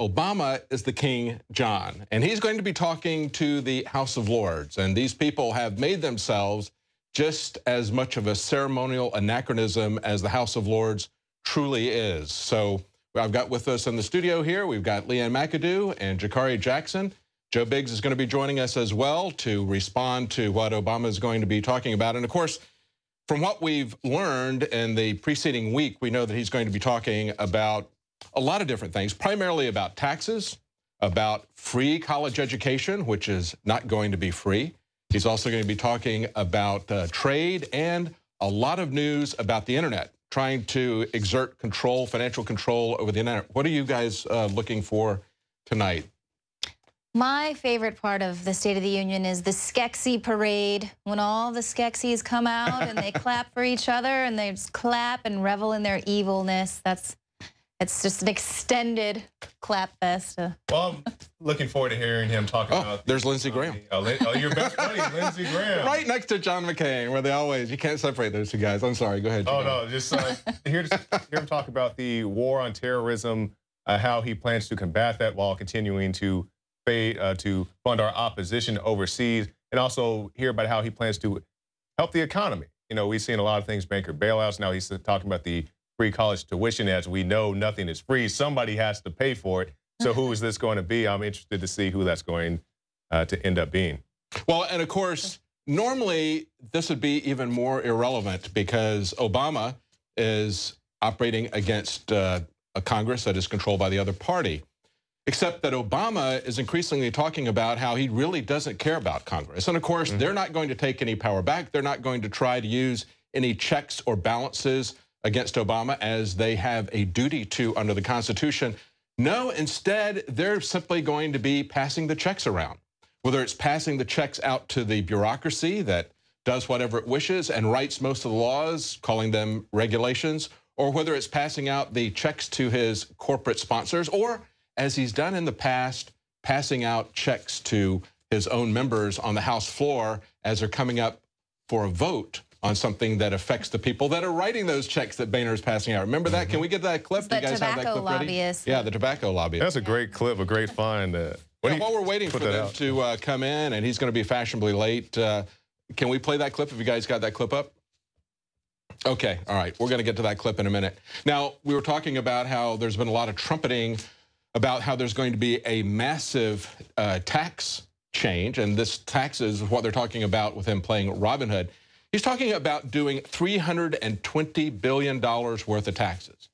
Obama is the King John, and he's going to be talking to the House of Lords. And these people have made themselves just as much of a ceremonial anachronism as the House of Lords truly is. So I've got with us in the studio here, we've got Leanne McAdoo and Jakari Jackson. Joe Biggs is going to be joining us as well to respond to what Obama is going to be talking about. And of course, from what we've learned in the preceding week, we know that he's going to be talking about a lot of different things, primarily about taxes, about free college education, which is not going to be free. He's also going to be talking about trade and a lot of news about the internet, trying to exert control, financial control over the internet. What are you guys looking for tonight? My favorite part of the State of the Union is the Skeksis parade, when all the Skeksis come out and they clap for each other and they just clap and revel in their evilness. It's just an extended clap fest. Well, I'm looking forward to hearing him talk about. There's Lindsey Graham. Your best buddy, Lindsey Graham. Right next to John McCain, where they always, you can't separate those two guys. I'm sorry, go ahead. Oh, no, just hear him talk about the war on terrorism, how he plans to combat that while continuing to fund our opposition overseas, and also hear about how he plans to help the economy. You know, we've seen a lot of things, banker bailouts. Now he's talking about the free college tuition. As we know, nothing is free. Somebody has to pay for it. So who is this going to be? I'm interested to see who that's going to end up being. Well, and of course, normally this would be even more irrelevant because Obama is operating against a Congress that is controlled by the other party. Except that Obama is increasingly talking about how he really doesn't care about Congress. And of course, they're not going to take any power back. They're not going to try to use any checks or balances against Obama as they have a duty to under the Constitution. No, instead, they're simply going to be passing the checks around. Whether it's passing the checks out to the bureaucracy that does whatever it wishes and writes most of the laws, calling them regulations, or whether it's passing out the checks to his corporate sponsors, or as he's done in the past, passing out checks to his own members on the House floor as they're coming up for a vote on something that affects the people that are writing those checks that Boehner is passing out. Remember that? Can we get that clip? The Do you guys have that clip ready? Lobbyist. Yeah, the tobacco lobbyist. That's a great clip, a great find. While we're waiting for them to come in, and he's going to be fashionably late, can we play that clip if you guys got that clip up? Okay, all right, we're going to get to that clip in a minute. Now, we were talking about how there's been a lot of trumpeting about how there's going to be a massive tax change, and this tax is what they're talking about with him playing Robin Hood. He's talking about doing $320 billion worth of taxes.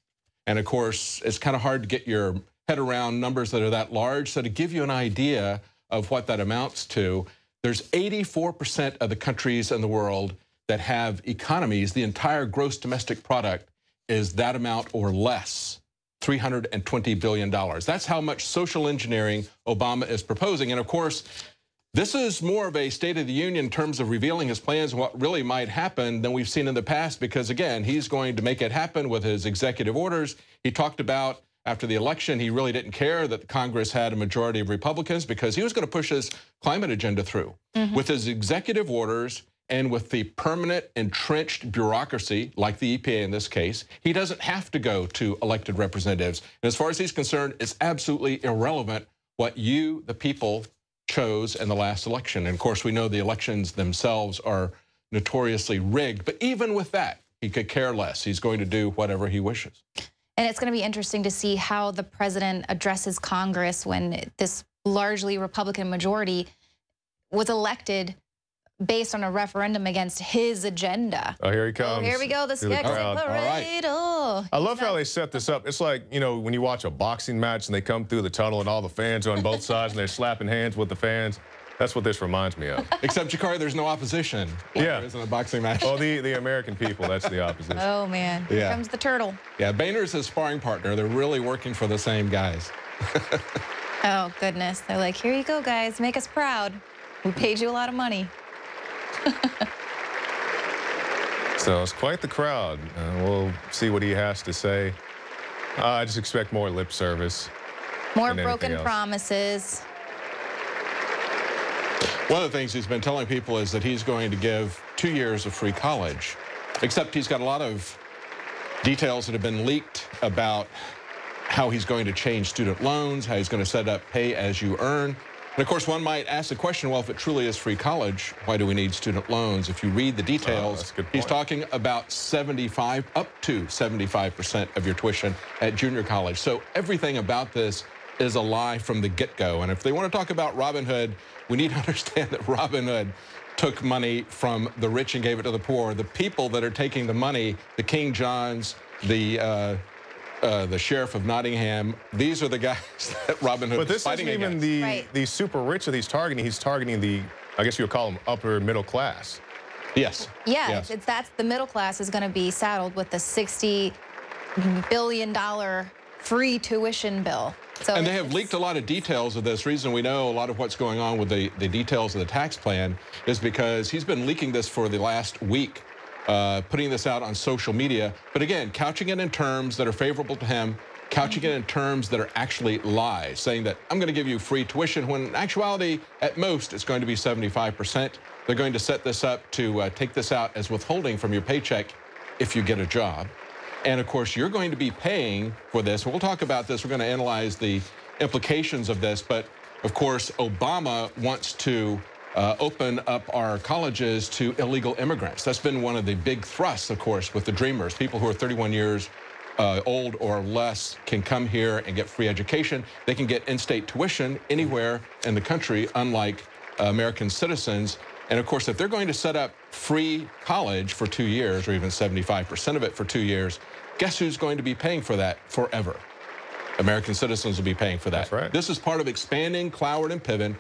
And of course, it's kind of hard to get your head around numbers that are that large. So to give you an idea of what that amounts to, there's 84% of the countries in the world that have economies, the entire gross domestic product is that amount or less. $320 billion. That's how much social engineering Obama is proposing. And of course, this is more of a State of the Union in terms of revealing his plans and what really might happen than we've seen in the past, because again, he's going to make it happen with his executive orders. He talked about after the election, he really didn't care that Congress had a majority of Republicans because he was going to push his climate agenda through. With his executive orders and with the permanent entrenched bureaucracy, like the EPA in this case, he doesn't have to go to elected representatives. And as far as he's concerned, it's absolutely irrelevant what you, the people, chose in the last election. And of course, we know the elections themselves are notoriously rigged. But even with that, he could care less. He's going to do whatever he wishes. And it's going to be interesting to see how the president addresses Congress when this largely Republican majority was elected based on a referendum against his agenda. Oh, here he comes. Oh, here we go, the exit parade. Oh, I love how they set this up. It's like, you know, when you watch a boxing match and they come through the tunnel and all the fans are on both sides and they're slapping hands with the fans. That's what this reminds me of. Except, Jakari, there's no opposition. Like there is in a boxing match. Oh, the American people, that's the opposition. Oh, man. Here comes the turtle. Yeah, Boehner's his sparring partner. They're really working for the same guys. Oh, goodness. They're like, here you go, guys. Make us proud. We paid you a lot of money. So it's quite the crowd. We'll see what he has to say. I just expect more lip service. More broken promises. One of the things he's been telling people is that he's going to give 2 years of free college, except he's got a lot of details that have been leaked about how he's going to change student loans, how he's going to set up pay as you earn. And of course, one might ask the question, well, if it truly is free college, why do we need student loans? If you read the details, he's talking about up to 75% of your tuition at junior college. So everything about this is a lie from the get-go. And if they want to talk about Robin Hood, we need to understand that Robin Hood took money from the rich and gave it to the poor. The people that are taking the money, the King Johns, the sheriff of Nottingham, these are the guys that Robin Hood is fighting against. But this isn't even the super rich that he's targeting. He's targeting the, I guess you would call them upper middle class. Yes. Yeah, yes. That's the middle class is going to be saddled with the $60 billion free tuition bill. So and they have leaked a lot of details of this. Reason we know a lot of what's going on with the details of the tax plan is because he's been leaking this for the last week, putting this out on social media. But again, couching it in terms that are favorable to him, couching it in terms that are actually lies, saying that I'm going to give you free tuition when in actuality, at most, it's going to be 75%. They're going to set this up to take this out as withholding from your paycheck if you get a job. And of course, you're going to be paying for this. We'll talk about this. We're going to analyze the implications of this. But of course, Obama wants to open up our colleges to illegal immigrants. That's been one of the big thrusts, of course, with the Dreamers. People who are 31 years old or less can come here and get free education. They can get in-state tuition anywhere in the country, unlike American citizens. And of course, if they're going to set up free college for 2 years, or even 75% of it for 2 years, guess who's going to be paying for that forever? American citizens will be paying for that. That's right. This is part of expanding Cloward and Piven,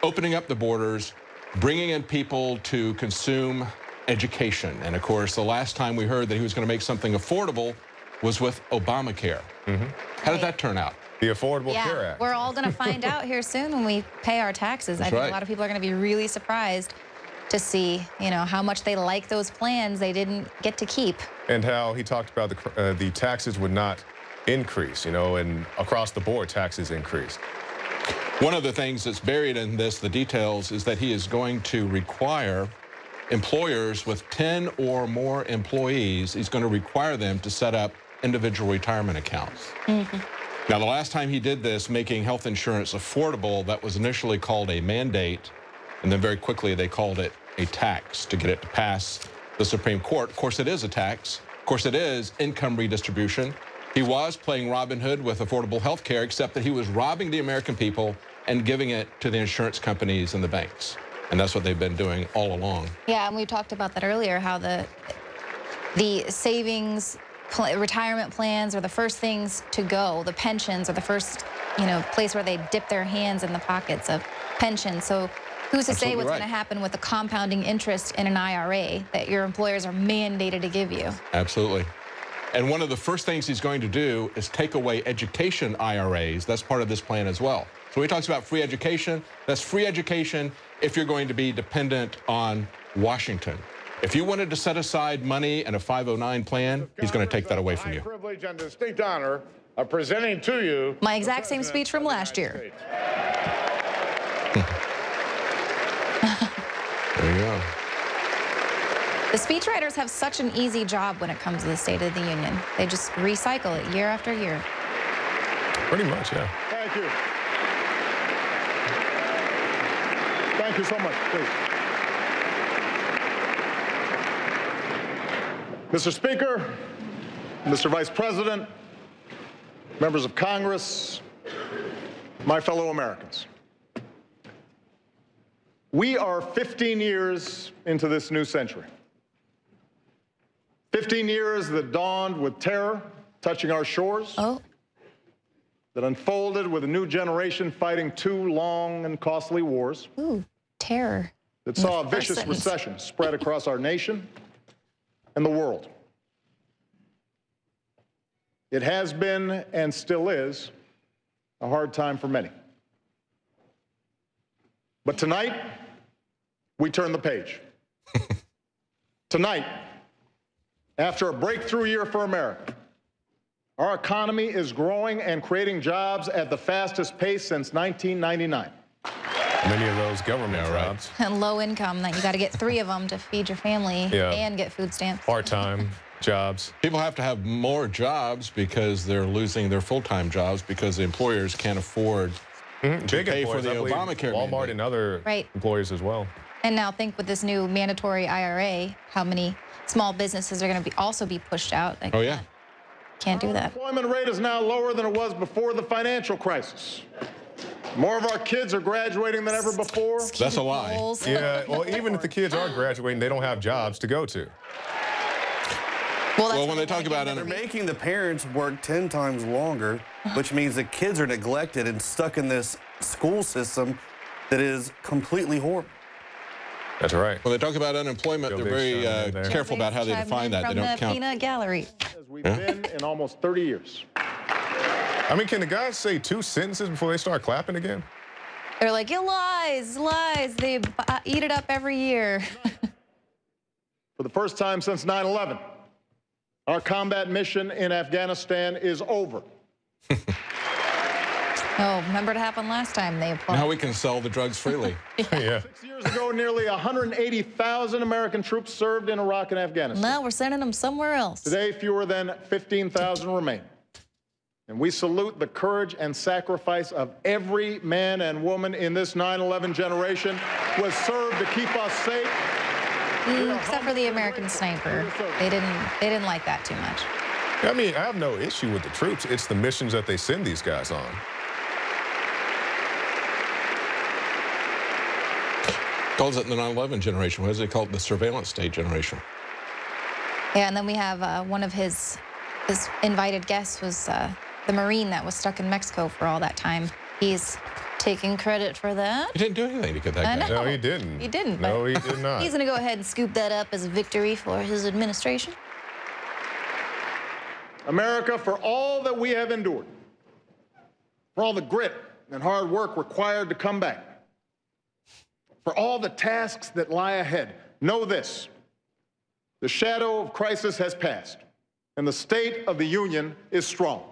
opening up the borders, bringing in people to consume education. And of course, the last time we heard that he was going to make something affordable was with Obamacare. How did that turn out? The Affordable Care Act. We're all going to find out here soon when we pay our taxes. I think a lot of people are going to be really surprised to see, you know, how much they like those plans they didn't get to keep. And how he talked about the taxes would not increase, you know, and across the board taxes increased. One of the things that's buried in this, the details, is that he is going to require employers with 10 or more employees, he's going to require them to set up individual retirement accounts. Now, the last time he did this, making health insurance affordable, that was initially called a mandate, and then very quickly they called it a tax to get it to pass the Supreme Court. Of course, it is a tax. Of course, it is income redistribution. He was playing Robin Hood with affordable health care, except that he was robbing the American people and giving it to the insurance companies and the banks. And that's what they've been doing all along. Yeah, and we talked about that earlier, how the savings, retirement plans are the first things to go. The pensions are the first, you know, place where they dip their hands in the pockets of pensions. So who's to say what's going to happen with the compounding interest in an IRA that your employers are mandated to give you? Absolutely. And one of the first things he's going to do is take away education IRAs. That's part of this plan as well. So he talks about free education. That's free education if you're going to be dependent on Washington. If you wanted to set aside money in a 509 plan, he's going to take that away from you. Privilege and distinct honor of presenting to you my exact same speech from last year. There you go. The speechwriters have such an easy job when it comes to the State of the Union. They just recycle it year after year. Pretty much, yeah. Thank you. Thank you so much, please. Mr. Speaker, Mr. Vice President, members of Congress, my fellow Americans. We are 15 years into this new century. 15 years that dawned with terror touching our shores, that unfolded with a new generation fighting two long and costly wars. Ooh, terror. That saw a vicious recession spread across our nation and the world. It has been and still is a hard time for many. But tonight, we turn the page. Tonight, after a breakthrough year for America, our economy is growing and creating jobs at the fastest pace since 1999. Many of those government jobs. And low income, that you got to get 3 of them to feed your family and get food stamps. Part-time jobs. People have to have more jobs because they're losing their full-time jobs because the employers can't afford to pay for the Obamacare. Walmart and other employers as well. And now think with this new mandatory IRA, how many small businesses are going to also be pushed out. Oh, yeah. Can't do that. The unemployment rate is now lower than it was before the financial crisis. More of our kids are graduating than ever before. That's a lie. Yeah, well, even if the kids are graduating, they don't have jobs to go to. Well, when they talk about it, they're making the parents work 10 times longer, which means the kids are neglected and stuck in this school system that is completely horrible. That's right. When they talk about unemployment, they're very careful about how they define that. They don't count. Peanut gallery. As we've been in almost 30 years. I mean, can the guys say 2 sentences before they start clapping again? They're like, you lies, lies. They eat it up every year. For the first time since 9/11, our combat mission in Afghanistan is over. Oh, remember what happened last time they applied. Now we can sell the drugs freely. Yeah. 6 years ago, nearly 180,000 American troops served in Iraq and Afghanistan. Now we're sending them somewhere else. Today, fewer than 15,000 remain. And we salute the courage and sacrifice of every man and woman in this 9/11 generation who has served to keep us safe. Except for the American sniper. They didn't like that too much. I mean, I have no issue with the troops. It's the missions that they send these guys on. Calls it the 9/11 generation. What is it called? The surveillance state generation. Yeah, and then we have one of his invited guests was the Marine that was stuck in Mexico for all that time. He's taking credit for that. He didn't do anything to get that guy. No, he didn't. He didn't. No, he did not. He's going to go ahead and scoop that up as a victory for his administration. America, for all that we have endured, for all the grit and hard work required to come back, for all the tasks that lie ahead, know this: the shadow of crisis has passed, and the state of the union is strong.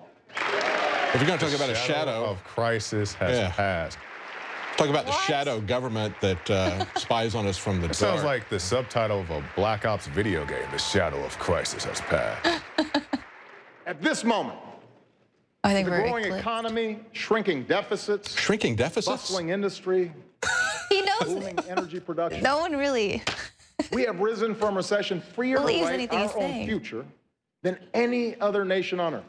If you're going to talk about a shadow of crisis has passed. Talk about the shadow government that spies on us from the dark. It sounds like the subtitle of a Black Ops video game. The shadow of crisis has passed. At this moment, I think the we're growing economy, shrinking deficits, bustling industry, he knows booming energy production. No one really we have risen from recession freer to believes write anything our he's own saying. future than any other nation on earth.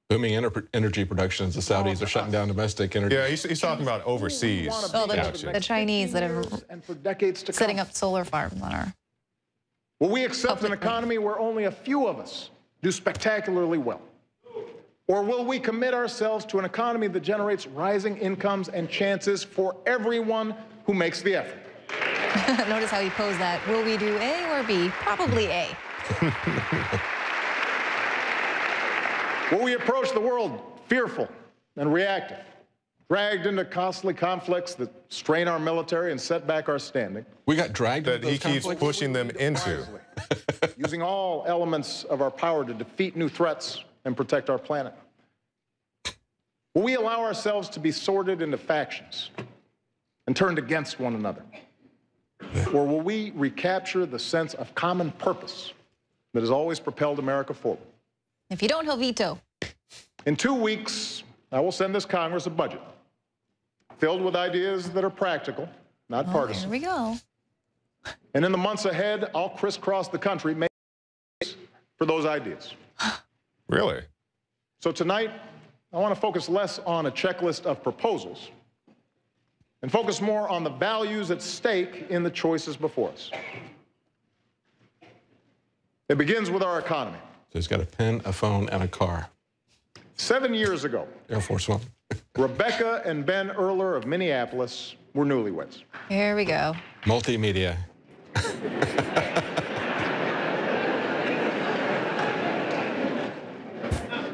Booming energy productions. The Saudis are shutting down domestic energy. Yeah, he's talking about overseas. Oh, the Chinese that are and for decades to setting come. up solar farms on our... Will we accept an economy where only a few of us do spectacularly well? Or will we commit ourselves to an economy that generates rising incomes and chances for everyone who makes the effort? Notice how he posed that. Will we do A or B? Probably A. Will we approach the world fearful and reactive, dragged into costly conflicts that strain our military and set back our standing? We got dragged that into those he keeps conflicts? pushing them into. Using all elements of our power to defeat new threats and protect our planet? Will we allow ourselves to be sorted into factions and turned against one another? Or will we recapture the sense of common purpose that has always propelled America forward? If you don't, he'll veto. In 2 weeks, I will send this Congress a budget filled with ideas that are practical, not partisan. Here we go. And in the months ahead, I'll crisscross the country making case for those ideas. Really? So tonight, I want to focus less on a checklist of proposals and focus more on the values at stake in the choices before us. It begins with our economy. So he's got a pen, a phone, and a car. 7 years ago, Air Force One. Rebecca and Ben Erler of Minneapolis were newlyweds. Here we go. Multimedia.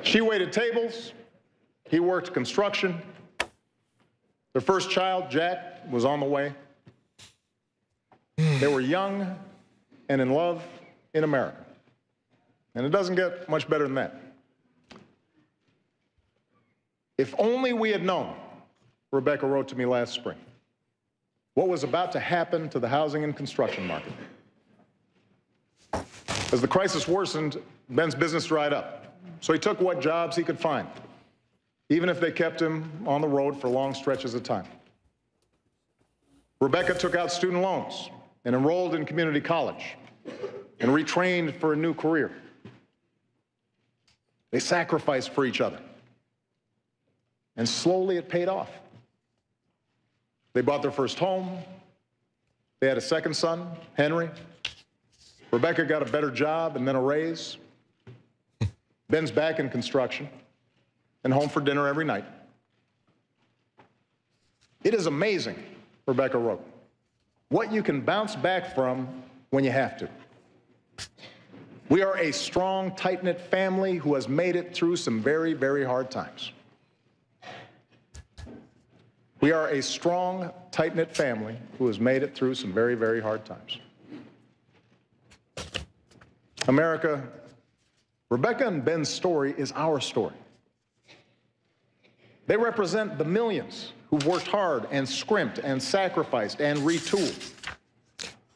She waited tables. He worked construction. Their first child, Jack, was on the way. They were young and in love in America. And it doesn't get much better than that. If only we had known, Rebecca wrote to me last spring, what was about to happen to the housing and construction market. As the crisis worsened, Ben's business dried up. So he took what jobs he could find, even if they kept him on the road for long stretches of time. Rebecca took out student loans and enrolled in community college and retrained for a new career. They sacrificed for each other. And slowly it paid off. They bought their first home. They had a second son, Henry. Rebecca got a better job and then a raise. Ben's back in construction and home for dinner every night. It is amazing, Rebecca wrote, what you can bounce back from when you have to. We are a strong, tight-knit family who has made it through some very, very hard times. We are a strong, tight-knit family who has made it through some very, very hard times. America, Rebecca and Ben's story is our story. They represent the millions who've worked hard and scrimped and sacrificed and retooled.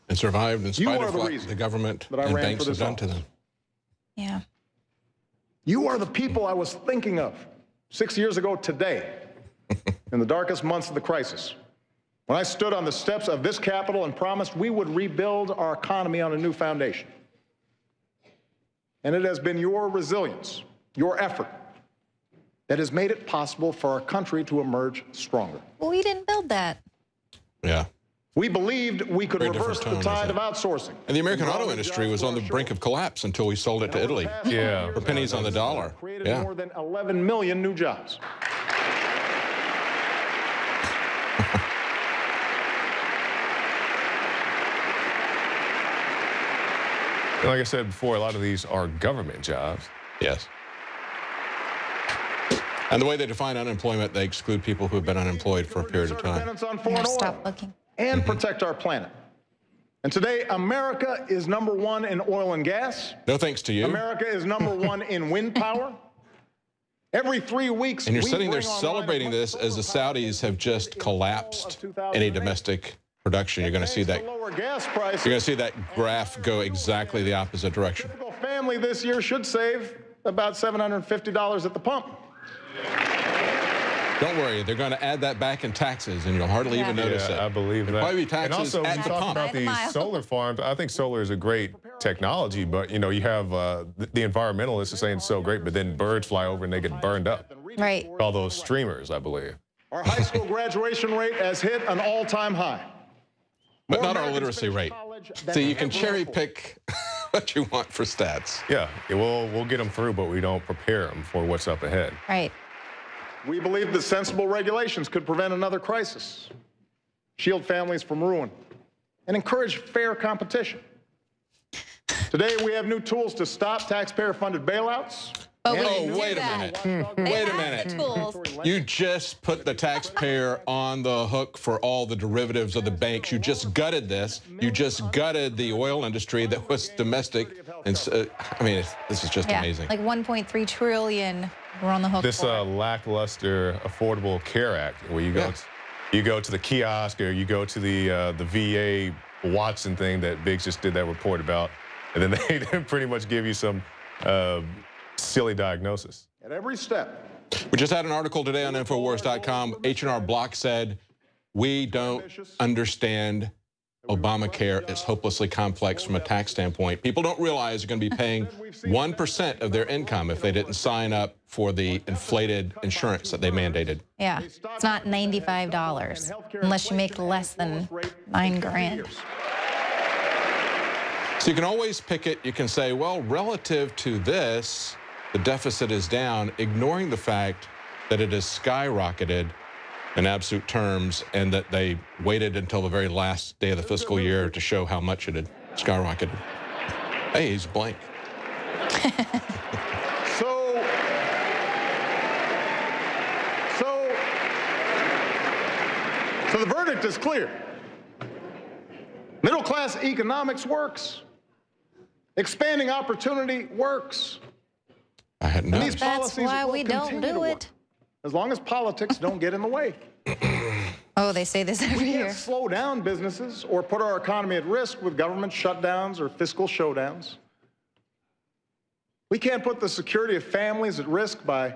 And survived in spite of what reason the government that I and ran banks for have this done to them. Yeah. You are the people I was thinking of 6 years ago today, in the darkest months of the crisis, when I stood on the steps of this Capitol and promised we would rebuild our economy on a new foundation. And it has been your resilience, your effort, that has made it possible for our country to emerge stronger. Well, we didn't build that. Yeah. We believed we could Very reverse different the tone, tide isn't of outsourcing. And the American auto industry was on the brink of collapse until we sold it to Italy. Yeah. For pennies on the dollar. Created Yeah. more than 11 million new jobs. And like I said before, a lot of these are government jobs. Yes. And the way they define unemployment, they exclude people who have been unemployed for a period of time. Stop looking. And protect our planet. And today, America is #1 in oil and gas. No thanks to you. America is #1 in wind power. Every 3 weeks, And you're we sitting there bring online celebrating this as the Saudis have just collapsed any domestic production. You're going to see that. lower gas prices. You're going to see that graph go exactly the opposite direction. A typical family this year should save about $750 at the pump. Don't worry, they're going to add that back in taxes, and you'll hardly even notice it. I believe that. It'll probably be taxes and also, at when the you talk pump. about these solar farms, I think solar is a great technology, but you know, you have the environmentalists are saying it's so great, but then birds fly over and they get burned up. Right. All those streamers, I believe. Our high school graduation rate has hit an all-time high. But not our literacy rate. So you can cherry pick what you want for stats. Yeah, we'll get them through, but we don't prepare them for what's up ahead. Right. We believe that sensible regulations could prevent another crisis, shield families from ruin, and encourage fair competition. Today, we have new tools to stop taxpayer-funded bailouts. But we Oh, didn't do wait a that. minute. They Wait a have minute. the tools. You just put the taxpayer on the hook for all the derivatives of the banks. You just gutted this. You just gutted the oil industry that was domestic. And I mean, this is just amazing. Like 1.3 trillion. We're on the hook This for. lackluster Affordable Care Act, where you go to the kiosk or you go to the VA Watson thing that Biggs just did that report about, and then they pretty much give you some silly diagnosis. At every step. We just had an article today on Infowars.com. H&R Block said, we don't understand Obamacare. It's hopelessly complex from a tax standpoint. People don't realize they're going to be paying 1% of their income if they didn't sign up for the inflated insurance that they mandated. Yeah, it's not $95 unless you make less than $9 grand. So you can always pick it. You can say, well, relative to this, the deficit is down, ignoring the fact that it has skyrocketed in absolute terms and that they waited until the very last day of the fiscal year to show how much it had skyrocketed. Hey, he's blank. So the verdict is clear. Middle-class economics works. Expanding opportunity works. I had not. That's why we don't do it. As long as politics don't get in the way. Oh, they say this every We year. can't slow down businesses or put our economy at risk with government shutdowns or fiscal showdowns. We can't put the security of families at risk by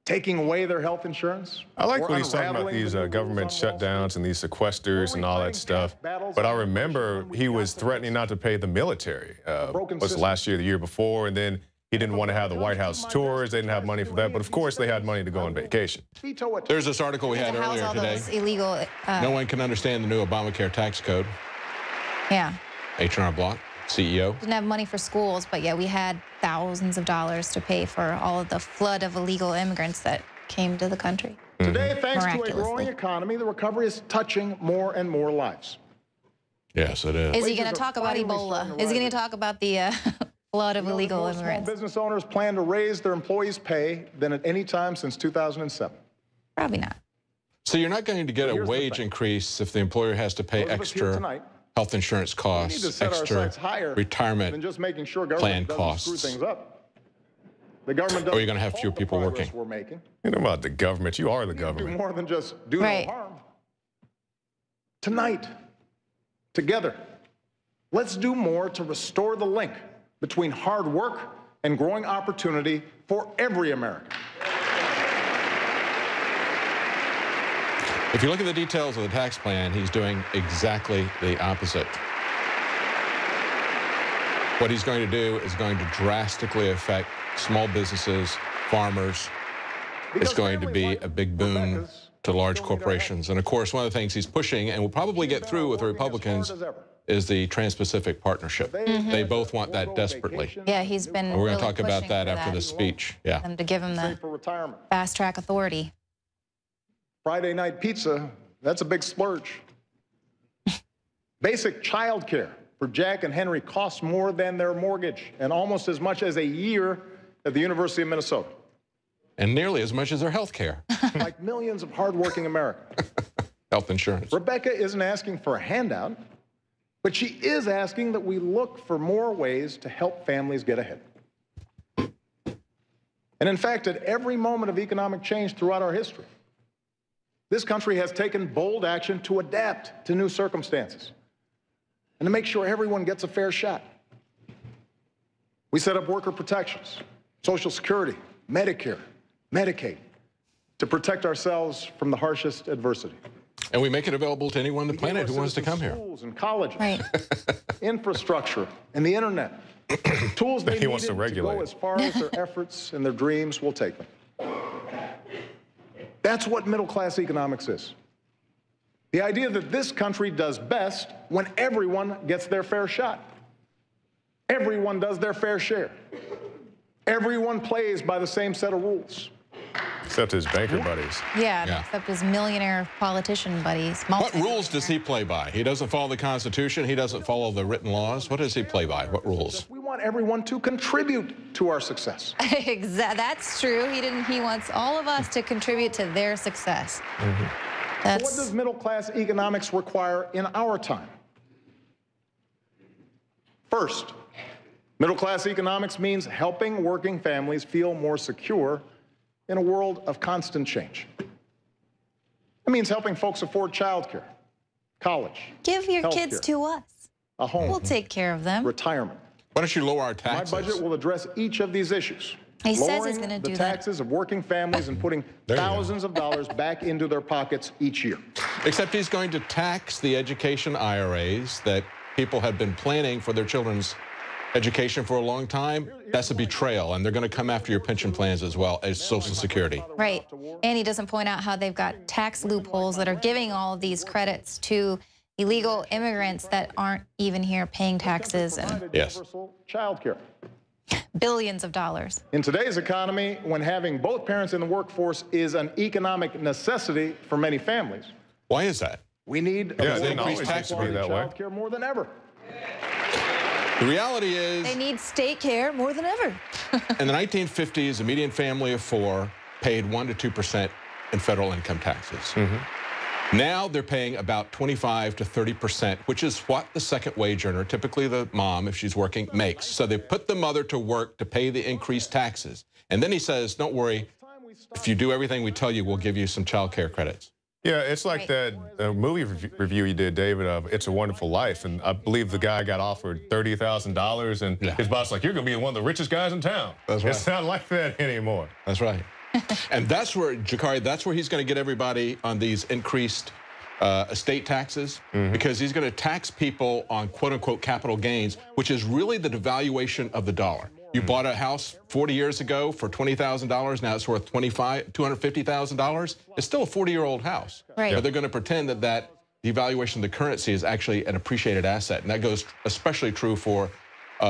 taking away their health insurance. I like or when he's talking about unraveling these the new government rules on Wall Street. shutdowns and these sequesters and all that stuff. But I remember he was threatening not to pay the military. Was it last year, the year before, and then he didn't want to have the White House tours. They didn't have money for that. But of course, they had money to go on vacation. There's this article we had To house earlier all today. those illegal. No one can understand the new Obamacare tax code. Yeah. H&R Block, CEO. Didn't have money for schools, but yeah, we had thousands of dollars to pay for all of the flood of illegal immigrants that came to the country. Today, thanks to a growing economy, the recovery is touching more and more lives. Yes, it is. Is he going to talk about Ebola? Is he going to talk about the flood of illegal Small immigrants? business owners plan to raise their employees' pay than at any time since 2007. Probably not. So you're not going to get a wage increase if the employer has to pay extra health insurance We need to costs, set our extra sights higher retirement than just making sure plan government doesn't costs. screw things up. The government Or doesn't you're going to have fewer people working. we're making. You know about the government. You are the Do government. more than just do no harm. Tonight, together, let's do more to restore the link between hard work and growing opportunity for every American. If you look at the details of the tax plan, he's doing exactly the opposite. What he's going to do is going to drastically affect small businesses, farmers. It's going to be a big boon to large corporations. And of course, one of the things he's pushing and will probably get through with the Republicans is the Trans-Pacific Partnership. They both want that desperately. Yeah, he's been And we're going to really talk about pushing that for after the speech. Yeah. Them to give him the fast track authority. Friday night pizza, that's a big splurge. Basic child care for Jack and Henry costs more than their mortgage and almost as much as a year at the University of Minnesota. And nearly as much as their health care. Like millions of hardworking Americans. Health insurance. Rebecca isn't asking for a handout, but she is asking that we look for more ways to help families get ahead. And in fact, at every moment of economic change throughout our history, this country has taken bold action to adapt to new circumstances and to make sure everyone gets a fair shot. We set up worker protections, Social Security, Medicare, Medicaid, to protect ourselves from the harshest adversity. And we make it available to anyone on the planet who wants to come here. Schools and colleges, infrastructure, and the internet. Tools they He wants to needed regulate. go as far as their efforts and their dreams will take them. That's what middle-class economics is. The idea that this country does best when everyone gets their fair shot. Everyone does their fair share. Everyone plays by the same set of rules. Except his banker buddies. Yeah, except his millionaire politician buddies. What rules does he play by? He doesn't follow the Constitution. He doesn't follow the written laws. What does he play by? What rules? We want everyone to contribute to our success. That's true. He wants all of us to contribute to their success. So what does middle-class economics require in our time? First, middle-class economics means helping working families feel more secure in a world of constant change. It means helping folks afford childcare, college, Give your kids healthcare, to us. a home, We'll take care of them. retirement. Why don't you lower our taxes? My budget will address each of these issues. He says he's lowering going to the do that. taxes of working families and putting thousands of dollars back into their pockets each year. Except he's going to tax the education IRAs that people have been planning for their children's education for a long time. That's a betrayal, and they're going to come after your pension plans as well as Social Security. Right. And he doesn't point out how they've got tax loopholes that are giving all of these credits to illegal immigrants that aren't even here paying taxes and Child care. billions of dollars. In today's economy, when having both parents in the workforce is an economic necessity for many families. Why is that? We need increased tax child care more than ever. The reality is, They need state care more than ever. in the 1950s, a median family of 4 paid 1% to 2% in federal income taxes. Now they're paying about 25% to 30%, which is what the second wage earner, typically the mom, if she's working, makes. So they put the mother to work to pay the increased taxes. And then he says, don't worry, if you do everything we tell you, we'll give you some child care credits. Yeah, it's like that movie review you did, David, of It's a Wonderful Life. And I believe the guy got offered $30,000, and his boss like, you're going to be one of the richest guys in town. That's right. It's not like that anymore. That's right. And that's where, Jakari, that's where he's going to get everybody on these increased estate taxes, because he's going to tax people on quote-unquote capital gains, which is really the devaluation of the dollar. You bought a house 40 years ago for $20,000. Now it's worth $250,000. It's still a 40-year-old house. Right. But they're going to pretend that that devaluation of the currency is actually an appreciated asset. And that goes especially true for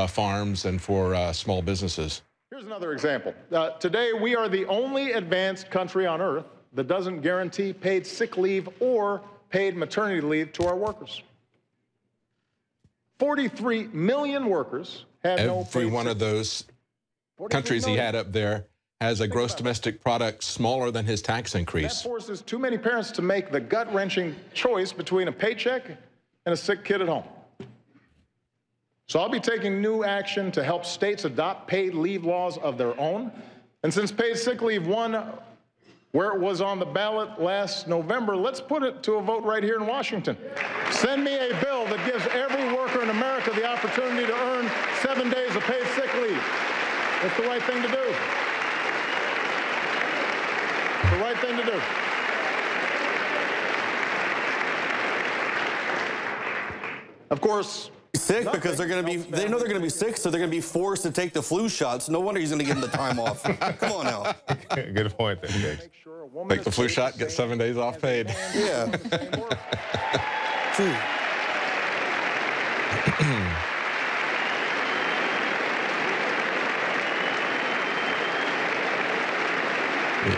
farms and for small businesses. Here's another example. Today, we are the only advanced country on earth that doesn't guarantee paid sick leave or paid maternity leave to our workers. 43 million workers have no paid Every one of those countries he had up there has a gross domestic product smaller than his tax increase. That forces too many parents to make the gut-wrenching choice between a paycheck and a sick kid at home. So I'll be taking new action to help states adopt paid leave laws of their own. And since paid sick leave won where it was on the ballot last November, let's put it to a vote right here in Washington. Send me a bill that gives every worker in America the opportunity to earn 7 days of paid sick leave. It's the right thing to do. It's the right thing to do. Of course, sick because they're going to be, they know they're going to be sick, so they're going to be forced to take the flu shots. No wonder he's going to give them the time off. Come on now. Good point there, Jake. Take the flu shot, get 7 days off paid. Yeah. The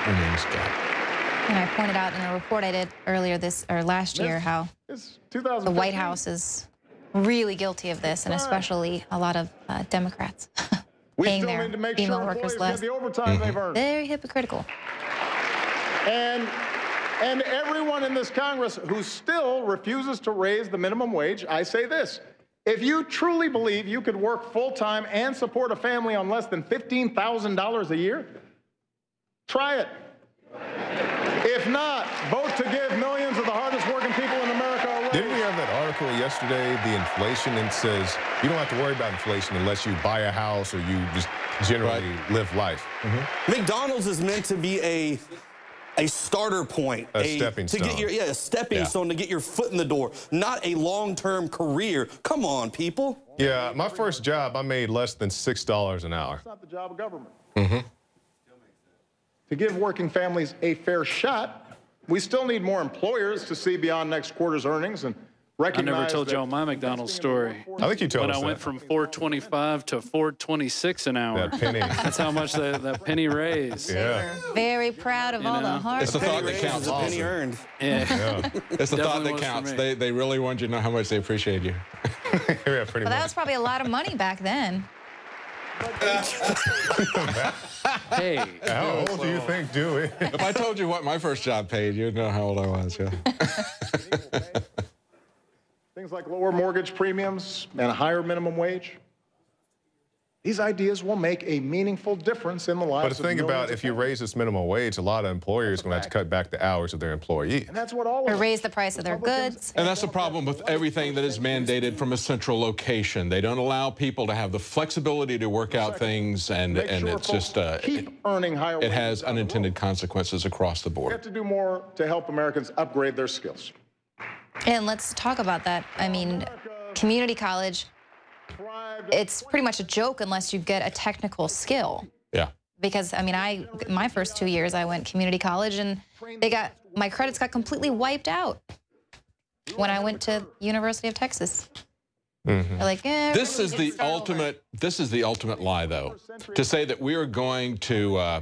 earnings gap. And I pointed out in a report I did earlier last year how the White House is really guilty of this, and especially a lot of Democrats paying their female workers less. The overtime they've earned. Very hypocritical. And everyone in this Congress who still refuses to raise the minimum wage, I say this. If you truly believe you could work full-time and support a family on less than $15,000 a year, try it. If not, vote to give millions of the hardest working people in America a raise. Didn't we have that article yesterday, the inflation, and it says you don't have to worry about inflation unless you buy a house or you just generally live life. McDonald's is meant to be a starter point. A stepping stone. A stepping stone to get your foot in the door, not a long-term career. Come on, people. Yeah, my first job, I made less than $6 an hour. It's not the job of government. To give working families a fair shot, we still need more employers to see beyond next quarter's earnings and recognize I never told y'all my McDonald's story. I think you told us When I went from $4.25 to $4.26 an hour. That penny. That's how much that penny raised. Yeah. Very proud of all the hard It's the thought that counts. A penny earned. Yeah. It's the thought that counts. They really want you to know how much they appreciate you. Yeah, pretty Well, that was probably a lot of money back then. Hey. How old do you think Dewey? If I told you what my first job paid, you'd know how old I was, yeah. Things like lower mortgage premiums and a higher minimum wage. These ideas will make a meaningful difference in the lives of But think about if you raise this minimum wage, a lot of employers are going to have to cut back the hours of their employees. And that's what all of Or raise the price of their goods. And that's the problem with everything that is mandated from a central location. They don't allow people to have the flexibility to work out things, and it's just keep earning higher it has unintended consequences across the We board. have to do more to help Americans upgrade their skills. And let's talk about that. I mean, community college, it's pretty much a joke unless you get a technical skill. Yeah. Because, I mean, my first 2 years, I went community college, and my credits got completely wiped out when I went to University of Texas. They're like, This is the ultimate lie, though, to say that we are going to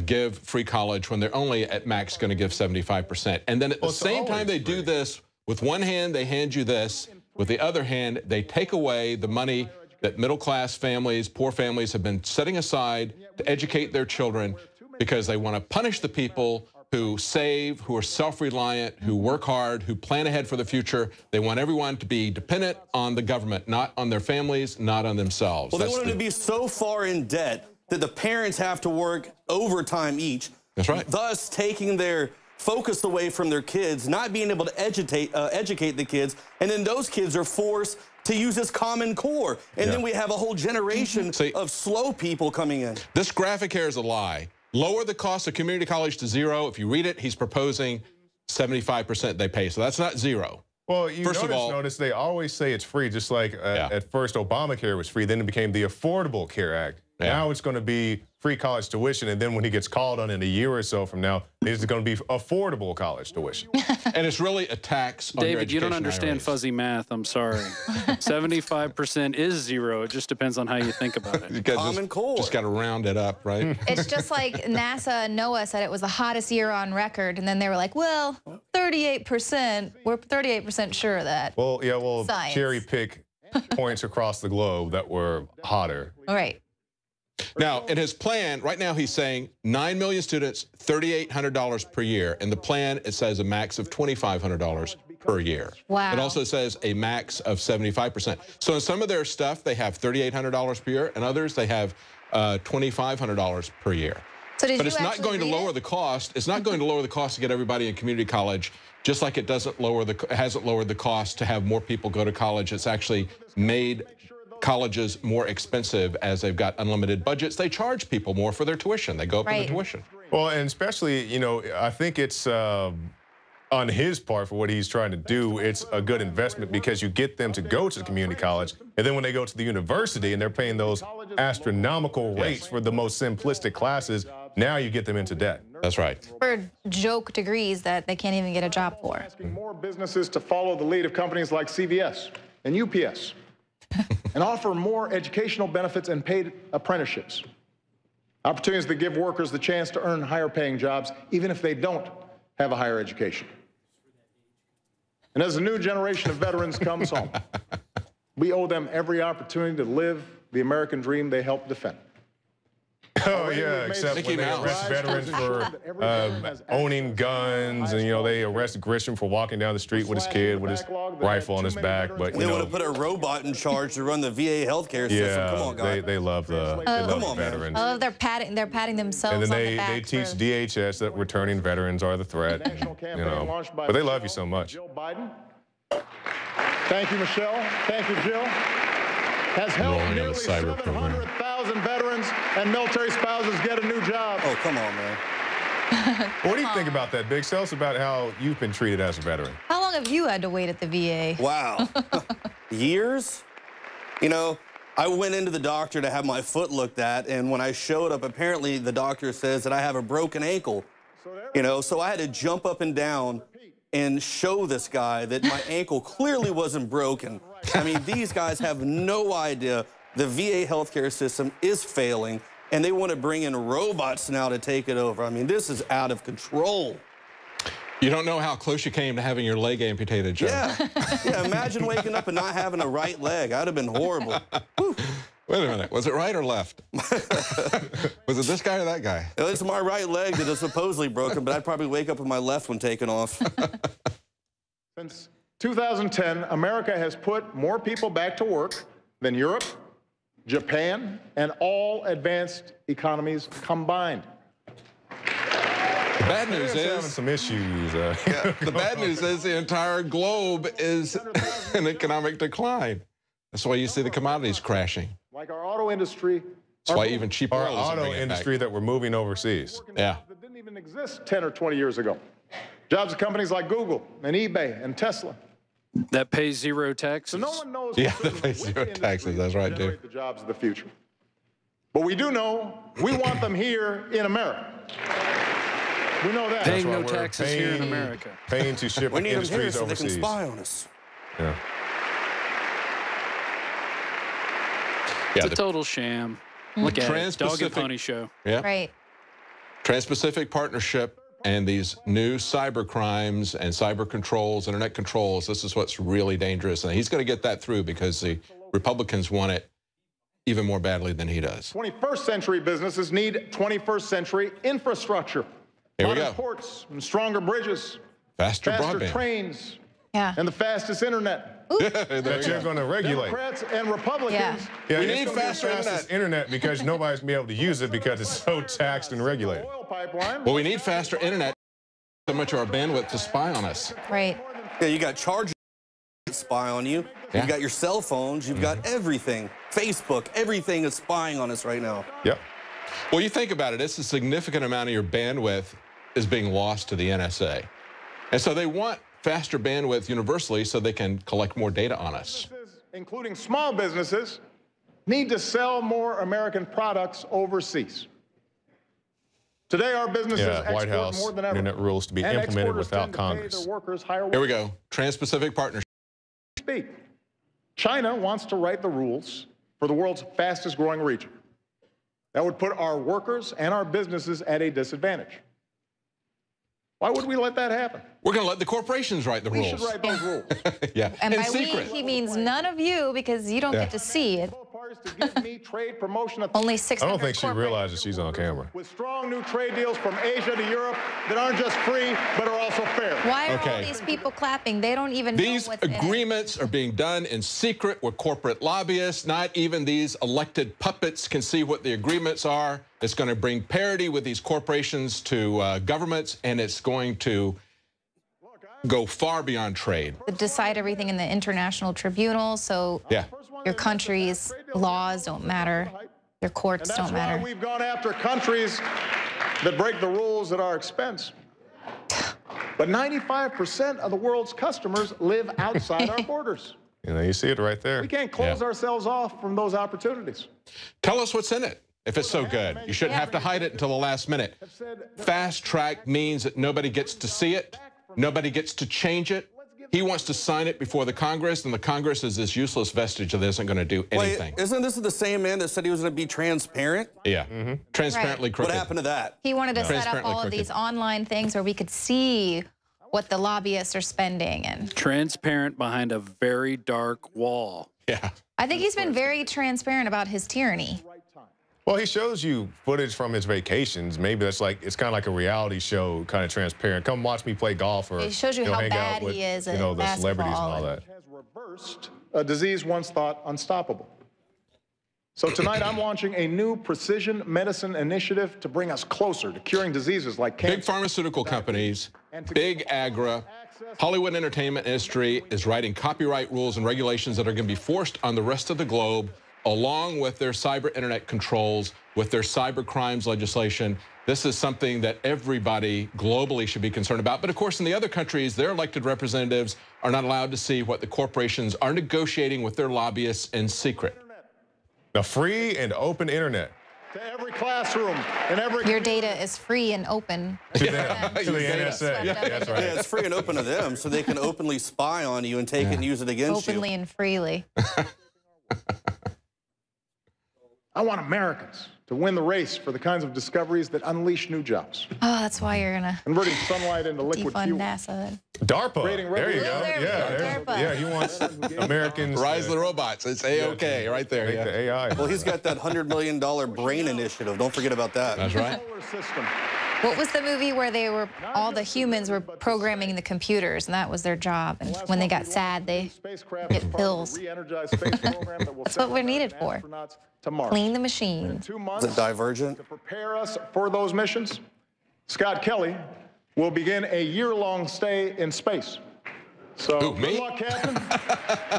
give free college when they're only at max going to give 75%. And then at the same time they do this, with one hand they hand you this, with the other hand they take away the money that middle-class families, poor families have been setting aside to educate their children, because they want to punish the people who save, who are self-reliant, who work hard, who plan ahead for the future. They want everyone to be dependent on the government, not on their families, not on themselves. Well, they want them to be so far in debt that the parents have to work overtime each. That's right. Thus taking their focus away from their kids, not being able to educate the kids, and then those kids are forced to use this Common Core. And then we have a whole generation of slow people coming in. This graphic here is a lie. Lower the cost of community college to zero. If you read it, he's proposing 75% they pay. So that's not zero. Well, you notice they always say it's free, just like at first Obamacare was free, then it became the Affordable Care Act. Now it's going to be free college tuition, and then when he gets called on in a year or so from now, it's going to be affordable college tuition. And it's really a tax on your David, you don't understand fuzzy math. I'm sorry. 75% is zero. It just depends on how you think about it. Common Core. Just got to round it up, right? it's just like NASA and NOAA said it was the hottest year on record, and then they were like, well, 38%, we're 38% sure of that. Well, yeah, we'll Science. cherry pick points across the globe that were hotter. All right. Now, in his plan, right now he's saying 9 million students, $3,800 per year. In the plan, it says a max of $2,500 per year. Wow. It also says a max of 75%. So in some of their stuff, they have $3,800 per year, and others they have $2,500 per year. So but it's not going to lower the cost. It's not going to lower the cost to get everybody in community college, just like it hasn't lowered the cost to have more people go to college. It's actually made colleges more expensive as they've got unlimited budgets. They charge people more for their tuition. They go up in the tuition. Well, and especially, you know, I think it's on his part for what he's trying to do, it's a good investment because you get them to go to the community college, and then when they go to the university and they're paying those astronomical rates for the most simplistic classes, now you get them into debt. That's right. For joke degrees that they can't even get a job for. Asking more businesses to follow the lead of companies like CVS and UPS and offer more educational benefits and paid apprenticeships. Opportunities that give workers the chance to earn higher paying jobs, even if they don't have a higher education. And as a new generation of veterans comes home, we owe them every opportunity to live the American dream they helped defend. Oh, yeah, except when they arrest veterans for owning guns, and, you know, they arrest Grisham for walking down the street with his kid with his rifle on his back. But, you they know, want to put a robot in charge to run the VA healthcare system. Come on, guys. they love the veterans. Oh, they're patting themselves And then on the back they teach DHS that returning veterans are the threat. You know, but they love you so much. Jill Biden. Thank you, Michelle. Thank you, Jill. Has helped nearly 700,000 veterans and military spouses get a new job. Oh, come on, man. What do you think about that, Big? Tell us about how you've been treated as a veteran. How long have you had to wait at the VA? Wow. Years? You know, I went into the doctor to have my foot looked at, and when I showed up, apparently the doctor says that I have a broken ankle. You know, so I had to jump up and down and show this guy that my ankle clearly wasn't broken. I mean, these guys have no idea the VA healthcare system is failing, and they want to bring in robots now to take it over. I mean, this is out of control. You don't know how close you came to having your leg amputated, Joe. Yeah, imagine waking up and not having a right leg. That would have been horrible. Wait a minute, was it right or left? Was it this guy or that guy? It's my right leg that is supposedly broken, but I'd probably wake up with my left one taken off. Since 2010, America has put more people back to work than Europe, Japan, and all advanced economies combined. The bad news is having some issues. The bad news is the entire globe is in economic decline. That's why you see the commodities crashing. Like our auto industry. That's why even cheap our oil isn't auto bringing it industry back. that we're moving overseas. Yeah. That didn't even exist 10 or 20 years ago. Jobs at companies like Google and eBay and Tesla. That pays zero taxes. So no one knows. Yeah, that pays zero taxes. That's right, dude. The jobs of the future. But we do know we want them here in America. We know that. Paying no taxes here in America. Paying to ship We need them here industries so they overseas. can spy on us. Yeah. It's a total sham. Look at it. Dog and pony show. Yeah. Right. Trans-Pacific Partnership and these new cyber crimes and cyber controls, internet controls, this is what's really dangerous. And he's going to get that through because the Republicans want it even more badly than he does. 21st century businesses need 21st century infrastructure. Here we Modern go. ports and stronger bridges. Faster broadband. Trains. Yeah. And the fastest internet. That you're going to regulate. Democrats and Republicans. Yeah, we it's need gonna be faster internet because nobody's going to be able to use it because it's so taxed and regulated. Well, we need faster internet. So much of our bandwidth to spy on us. Right. Yeah, you got chargers that spy on you. Yeah. You've got your cell phones. You've got everything. Facebook, everything is spying on us right now. Yep. Well, you think about it, it's a significant amount of your bandwidth is being lost to the NSA. And so they want faster bandwidth universally so they can collect more data on us. Including small businesses, need to sell more American products overseas. Today, our businesses White export House more than ever. internet rules to be And implemented exporters without tend to pay Congress. their workers higher Here we go. Trans-Pacific Partnership. Speak. China wants to write the rules for the world's fastest growing region. That would put our workers and our businesses at a disadvantage. Why would we let that happen? We're going to let the corporations write the rules. We should write those rules. Yeah, And in by secret. we, he means none of you because you don't get to see it. to give me trade promotion. Only I 600 don't think she corporate- realizes she's on camera. With strong new trade deals from Asia to Europe that aren't just free, but are also fair. Why are all these people clapping? They don't even know These what's in it. agreements are being done in secret with corporate lobbyists. Not even these elected puppets can see what the agreements are. It's going to bring parity with these corporations to governments, and it's going to go far beyond trade. Decide everything in the international tribunal, so your country's laws don't matter, your courts And don't that's why matter. we've gone after countries that break the rules at our expense. But 95% of the world's customers live outside our borders. You know, you see it right there. We can't close ourselves off from those opportunities. Tell us what's in it. If it's so good, you shouldn't have to hide it until the last minute. Fast track means that nobody gets to see it, nobody gets to change it. He wants to sign it before the Congress, and the Congress is this useless vestige that isn't going to do anything. Wait, isn't this the same man that said he was going to be transparent? Yeah, transparently crooked. What happened to that? He wanted to set up Transparently all of crooked. these online things where we could see what the lobbyists are spending. And Transparent behind a very dark wall. Yeah. I think he's been very transparent about his tyranny. Well, he shows you footage from his vacations. Maybe that's like, it's kind of like a reality show, kind of transparent. Come watch me play golf, or It shows you how hang bad out with, he is at the celebrities and basketball all that. Has reversed a disease once thought unstoppable. So tonight I'm launching a new precision medicine initiative to bring us closer to curing diseases like cancer. Big pharmaceutical companies, big agri, Hollywood entertainment industry is writing copyright rules and regulations that are going to be forced on the rest of the globe, along with their cyber internet controls, with their cyber crimes legislation. This is something that everybody globally should be concerned about. But of course, in the other countries, their elected representatives are not allowed to see what the corporations are negotiating with their lobbyists in secret. The free and open internet. To every classroom and every... Your data is free and open. To them, to the NSA. Yeah, that's right. Yeah, it's free and open to them, so they can openly spy on you and take it and use it against you. Openly and freely. I want Americans to win the race for the kinds of discoveries that unleash new jobs. Oh, that's why you're going to Converting sunlight into liquid defund fuel. NASA. DARPA. Creating There you go. revolution. Yeah, he wants Americans. Rise of the robots. It's A-OK right there. Make the AI. Well, he's got that $100 million brain initiative. Don't forget about that. That's right. Solar system. What was the movie where they were, all the humans were programming the computers, and that was their job? And when they got sad, they get pills. That's what we're needed for. Clean the machines. 2 months Is it Divergent? to prepare us for those missions, Scott Kelly will begin a year-long stay in space. So Who, me? good luck, Captain.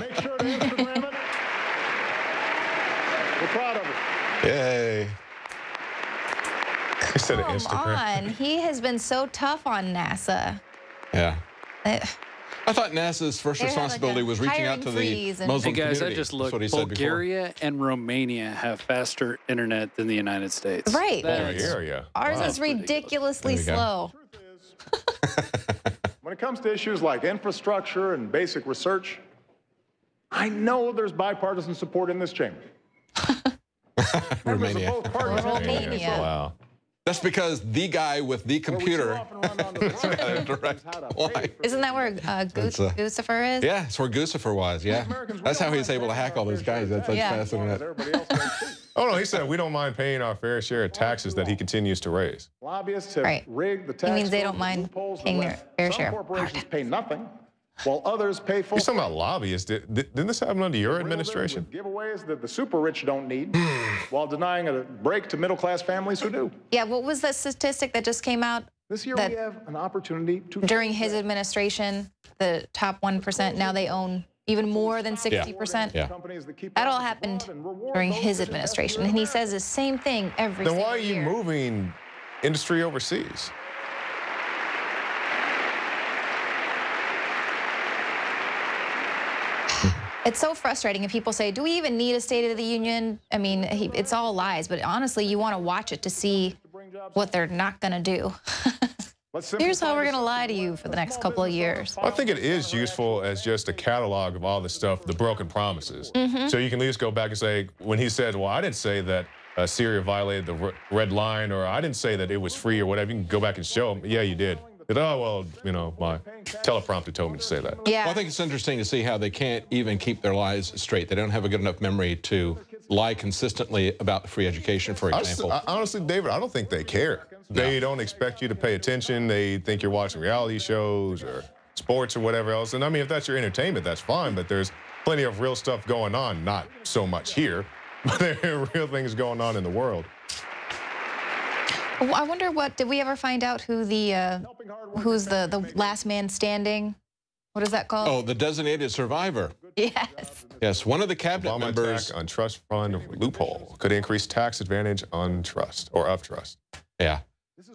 Make sure to Instagram it. We're proud of it. Yay. He said Come Instagram. on. He has been so tough on NASA. Yeah. Eh, I thought NASA's first They have, like, responsibility a was reaching out hiring to the freeze and- Muslim Hey guys, I community. just That's looked. what he said before. Bulgaria and Romania have faster internet than the United States. Right. That's- Area. Ours Wow. is ridiculously There you go. slow. When it comes to issues like infrastructure and basic research, I know there's bipartisan support in this chamber. Members of Romania. both parties have told me so. Wow. That's because the guy with the computer got a direct line. Isn't that where That's, Guccifer is? Yeah, it's where Guccifer was, yeah. That's how he's able to hack all those guys. That's Yeah. fast internet. Oh, no, he said we don't mind paying our fair share of taxes that he continues to raise. Lobbyists have Right. rigged the tax He means they code don't with mind loopholes that paying let their fair some share. corporations pay nothing, while others pay full. He's talking about lobbyists. Didn't this happen under your administration? With giveaways that the super rich don't need, while denying a break to middle-class families who do. Yeah, what was the statistic that just came out? This year That- we have an opportunity to... During his administration, the top 1%, now they own even more than 60%. Yeah. Companies that keep That all profits happened above and reward during those his that have administration. to And he earn. says the same thing every Then single why are you year. moving industry overseas? It's so frustrating if people say, do we even need a State of the Union? I mean, it's all lies, but honestly, you want to watch it to see what they're not going to do. Here's how we're going to lie to you for the next couple of years. I think it is useful as just a catalog of all the stuff, the broken promises. So you can at least go back and say, when he said, well, I didn't say that Syria violated the red line, or I didn't say that it was free or whatever, you can go back and show him, yeah, you did. But, oh, well, you know, my teleprompter told me to say that. Yeah. Well, I think it's interesting to see how they can't even keep their lies straight. They don't have a good enough memory to lie consistently about free education, for example. Honestly, David, I don't think they care. They don't expect you to pay attention. They think you're watching reality shows or sports or whatever else. And I mean, if that's your entertainment, that's fine. But there's plenty of real stuff going on. Not so much here, but there are real things going on in the world. I wonder did we ever find out who's the last man standing? What is that called? Oh, the designated survivor. Yes. Yes, one of the cabinet Obama members attack on trust fund loophole could increase tax advantage on trust or of trust. Yeah.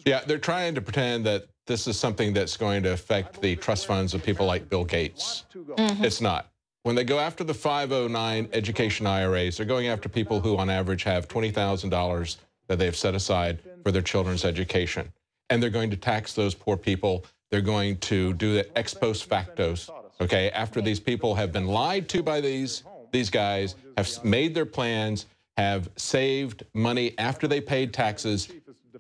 Yeah, they're trying to pretend that this is something that's going to affect the trust funds of people like Bill Gates. It's not. When they go after the 509 education IRAs, they're going after people who on average have $20,000 that they've set aside for their children's education. And they're going to tax those poor people. They're going to do it ex post factos, okay? After these people have been lied to by these guys, have made their plans, have saved money after they paid taxes.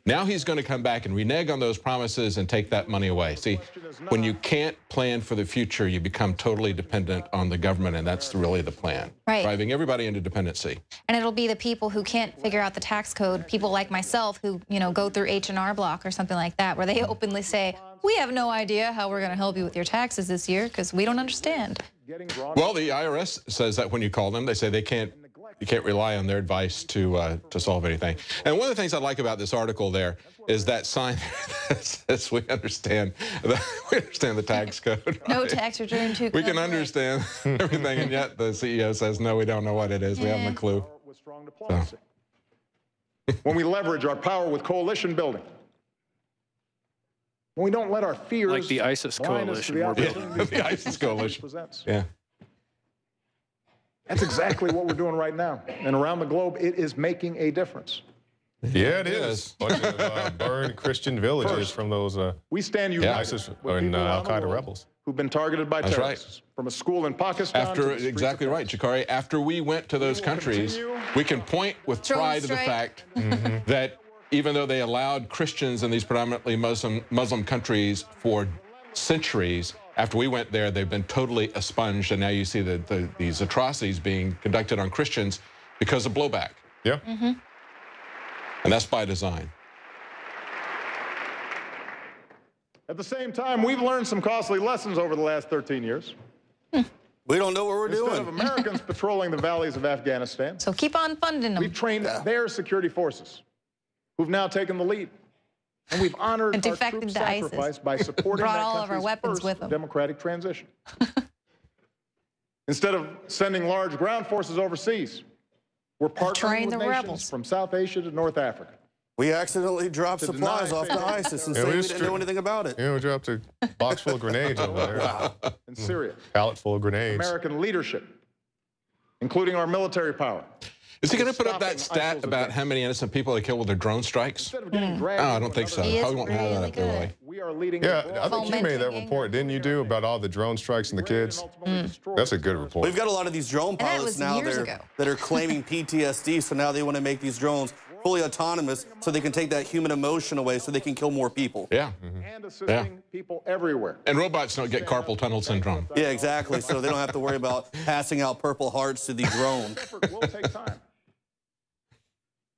Now he's going to come back and renege on those promises and take that money away. See, when you can't plan for the future, you become totally dependent on the government, and that's really the plan. Right. Driving everybody into dependency. And it'll be the people who can't figure out the tax code, people like myself who, go through H&R Block or something like that, where they openly say, we have no idea how we're going to help you with your taxes this year because we don't understand. Well, the IRS says that when you call them, they say you can't rely on their advice to solve anything. And one of the things I like about this article there is that sign that says we understand the tax code. No tax return to We can understand everything, and yet the CEO says, no, we don't know what it is. We haven't a clue. So. When we leverage our power with coalition building, when we don't let our fears like the ISIS coalition. The ISIS coalition. Yeah. That's exactly what we're doing right now. And around the globe, it is making a difference. Yeah, it is. Bunch of burned Christian villages from those we stand united ISIS and Al-Qaeda rebels who've been targeted by terrorists. From a school in Pakistan. Exactly right, Chikari. After we went to those countries, we can point with pride to the fact that even though they allowed Christians in these predominantly Muslim countries for centuries, after we went there, they've been totally expunged, and now you see these atrocities being conducted on Christians because of blowback. Yeah. And that's by design. At the same time, we've learned some costly lessons over the last 13 years. We don't know what we're doing. Instead of Americans patrolling the valleys of Afghanistan, so keep on funding them. We've trained their security forces, who've now taken the lead. And we've honored our troops' sacrifice by supporting brought that all of our weapons with them. Democratic transition. Instead of sending large ground forces overseas, we're partnering with nations from South Asia to North Africa. We accidentally dropped supplies off to ISIS and said we didn't know anything about it. Yeah, we dropped a box full of grenades over there. Wow. In Syria. Pallet full of grenades. American leadership, including our military power. Is he going to put up that stat about how many innocent people they killed with their drone strikes? Oh, I don't think so. Probably won't have that up there, really. We are leading. Yeah, I think you made that report, didn't you, do about all the drone strikes and the kids? That's a good report. We've got a lot of these drone pilots now that are claiming PTSD, so now they want to make these drones fully autonomous so they can take that human emotion away so they can kill more people. Yeah. And assisting people everywhere. And robots don't get carpal tunnel syndrome. Yeah, exactly. So they don't have to worry about passing out Purple Hearts to the drone. It will take time.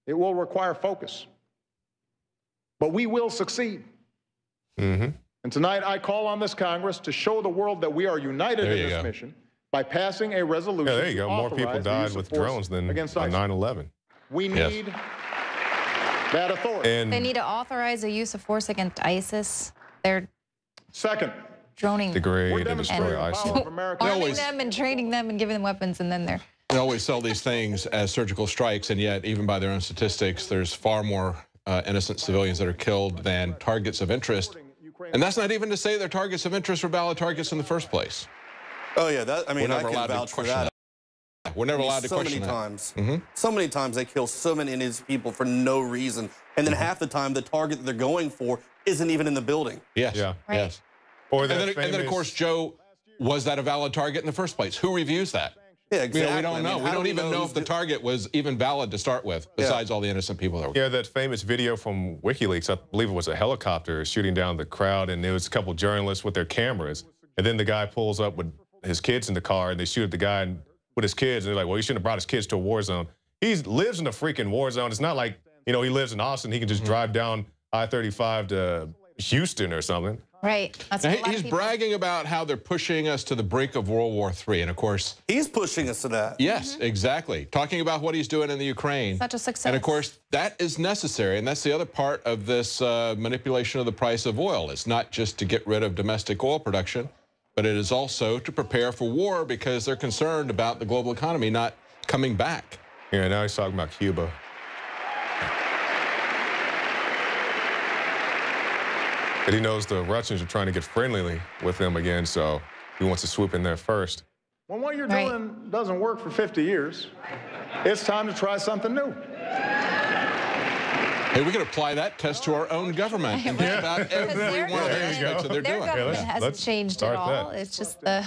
It will require focus. But we will succeed. And tonight I call on this Congress to show the world that we are united in this mission by passing a resolution. Yeah, there you go. More people died with drones than on 9/11. We need that authority. They need to authorize the use of force against ISIS. They're droning, degrade and destroy ISIS. Arming them and training them and giving them weapons, and then they always sell these things as surgical strikes, and yet, even by their own statistics, there's far more innocent civilians that are killed than targets of interest. And that's not even to say they're targets of interest or valid targets in the first place. Oh, yeah. I mean, I can vouch for that. We're never allowed to question that. So many times they kill so many innocent people for no reason. And then half the time, the target that they're going for isn't even in the building. Yes. Yeah. Yes. And then, of course, Joe, was that a valid target in the first place? Who reviews that? Yeah, exactly. We don't know. We don't even know if the target was even valid to start with, besides all the innocent people that were. Yeah, that famous video from WikiLeaks, I believe it was a helicopter shooting down the crowd, and there was a couple journalists with their cameras. And then the guy pulls up with his kids in the car, and they shoot at the guy with his kids. And they're like, well, he shouldn't have brought his kids to a war zone. he lives in a freaking war zone. It's not like, you know, he lives in Austin. He can just drive down I-35 to Houston or something. Right. That's now, he's bragging about how they're pushing us to the brink of World War III. And, of course, he's pushing us to that. Yes, exactly. Talking about what he's doing in the Ukraine. Such a success. And, of course, that is necessary. And that's the other part of this manipulation of the price of oil. It's not just to get rid of domestic oil production, but it is also to prepare for war because they're concerned about the global economy not coming back. Yeah, now he's talking about Cuba. But he knows the Russians are trying to get friendly with him again, so he wants to swoop in there first. When what you're doing doesn't work for 50 years, it's time to try something new. Hey, we can apply that test to our own government and just about every one of the aspects that they're Their doing. government hasn't changed at all. It's just the...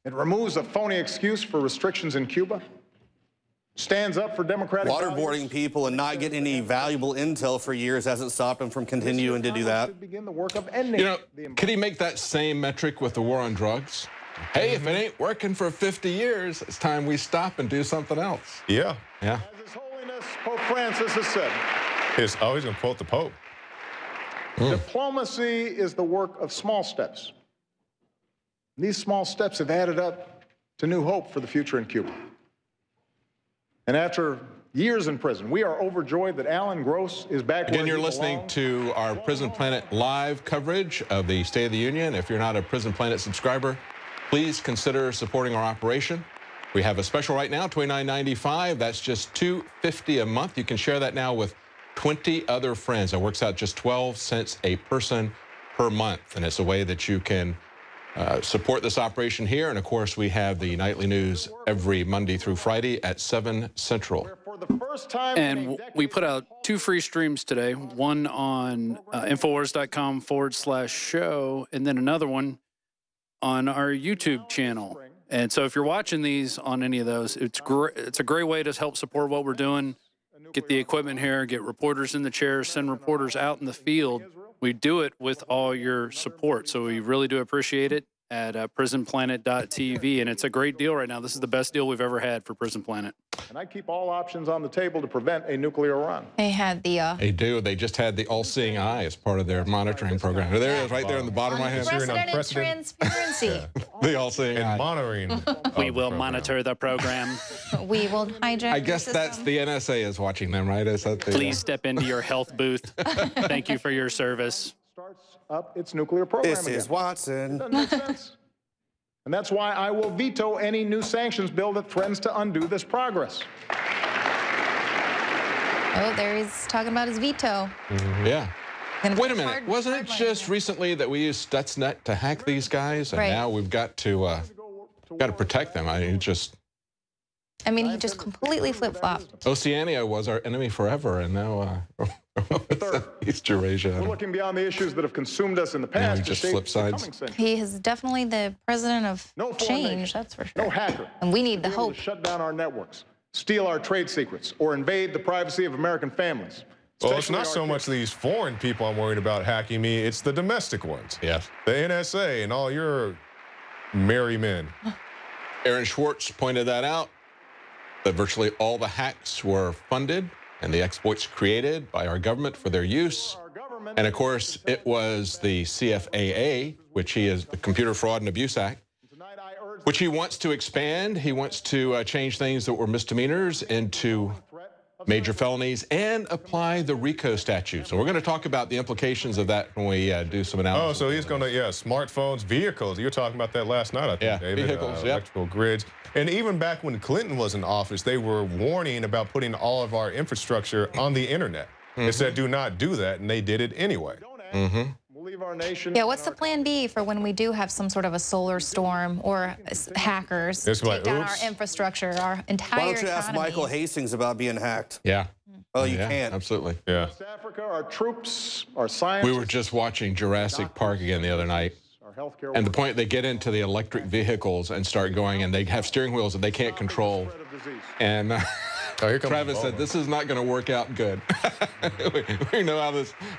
It removes a phony excuse for restrictions in Cuba. Stands up for democratic Waterboarding people and not getting any valuable intel for years hasn't stopped him from continuing to do that. Begin the work of ending. You know, could he make that same metric with the war on drugs? Hey, if it ain't working for 50 years, it's time we stop and do something else. Yeah. Yeah. As His Holiness Pope Francis has said. He's always going to quote the Pope. Diplomacy is the work of small steps. These small steps have added up to new hope for the future in Cuba. And after years in prison, we are overjoyed that Alan Gross is back. Again, you're listening to our Prison Planet live coverage of the State of the Union. If you're not a Prison Planet subscriber, please consider supporting our operation. We have a special right now, $29.95. That's just $2.50 a month. You can share that now with 20 other friends. That works out just 12 cents a person per month. And it's a way that you can support this operation here. And, of course, we have the nightly news every Monday through Friday at 7 Central. And we put out 2 free streams today, one on Infowars.com/show, and then another one on our YouTube channel. And so if you're watching these on any of those, it's a great way to help support what we're doing, get the equipment here, get reporters in the chairs, send reporters out in the field. We do it with all your support, so we really do appreciate it at prisonplanet.tv, and it's a great deal right now. This is the best deal we've ever had for Prison Planet. And I keep all options on the table to prevent a nuclear run. They had the... They do. They just had the all-seeing eye as part of their monitoring program. There it is, right there in the bottom right hand. Unprecedented transparency. The all-seeing eye. Monitoring. We will monitor the program. We will hijack I guess that's the NSA is watching them, right? Is that the, Please step into your health booth. Thank you for your service. Starts up its nuclear program This again. is Watson. Doesn't make sense. And that's why I will veto any new sanctions bill that threatens to undo this progress. Oh, there he's talking about his veto. Yeah. Wait a minute. Wasn't it just recently that we used Stuxnet to hack these guys? And now we've got to protect them. I mean, I mean, he just completely flip-flopped. Oceania was our enemy forever, and now East Eurasia. We're looking beyond the issues that have consumed us in the past. He just flip sides. He is definitely the president of change, that's for sure. No hacker. And we need the hope. To shut down our networks, steal our trade secrets, or invade the privacy of American families. Well, it's not so much these foreign people I'm worried about hacking me. It's the domestic ones. Yes. The NSA and all your merry men. Aaron Schwartz pointed that out, that virtually all the hacks were funded and the exploits created by our government for their use. And, of course, it was the CFAA, which he is the Computer Fraud and Abuse Act, which he wants to expand. He wants to change things that were misdemeanors into major felonies and apply the RICO statute. So we're going to talk about the implications of that when we do some analysis. Oh, so he's going to, smartphones, vehicles. You were talking about that last night, I think, David. Vehicles, electrical grids. And even back when Clinton was in office, they were warning about putting all of our infrastructure on the internet. They said, do not do that, and they did it anyway. We'll leave our nation. Yeah, what's the plan B for when we do have some sort of a solar storm or hackers take down our infrastructure, our entire Why don't you ask economy? Michael Hastings about being hacked? Yeah. Oh, you can't. Absolutely. Yeah. West Africa, our troops, our scientists. We were just watching Jurassic Park again the other night. And the point they get into the electric vehicles and start going, and they have steering wheels that they can't control. And Travis said, this is not going to work out good. we know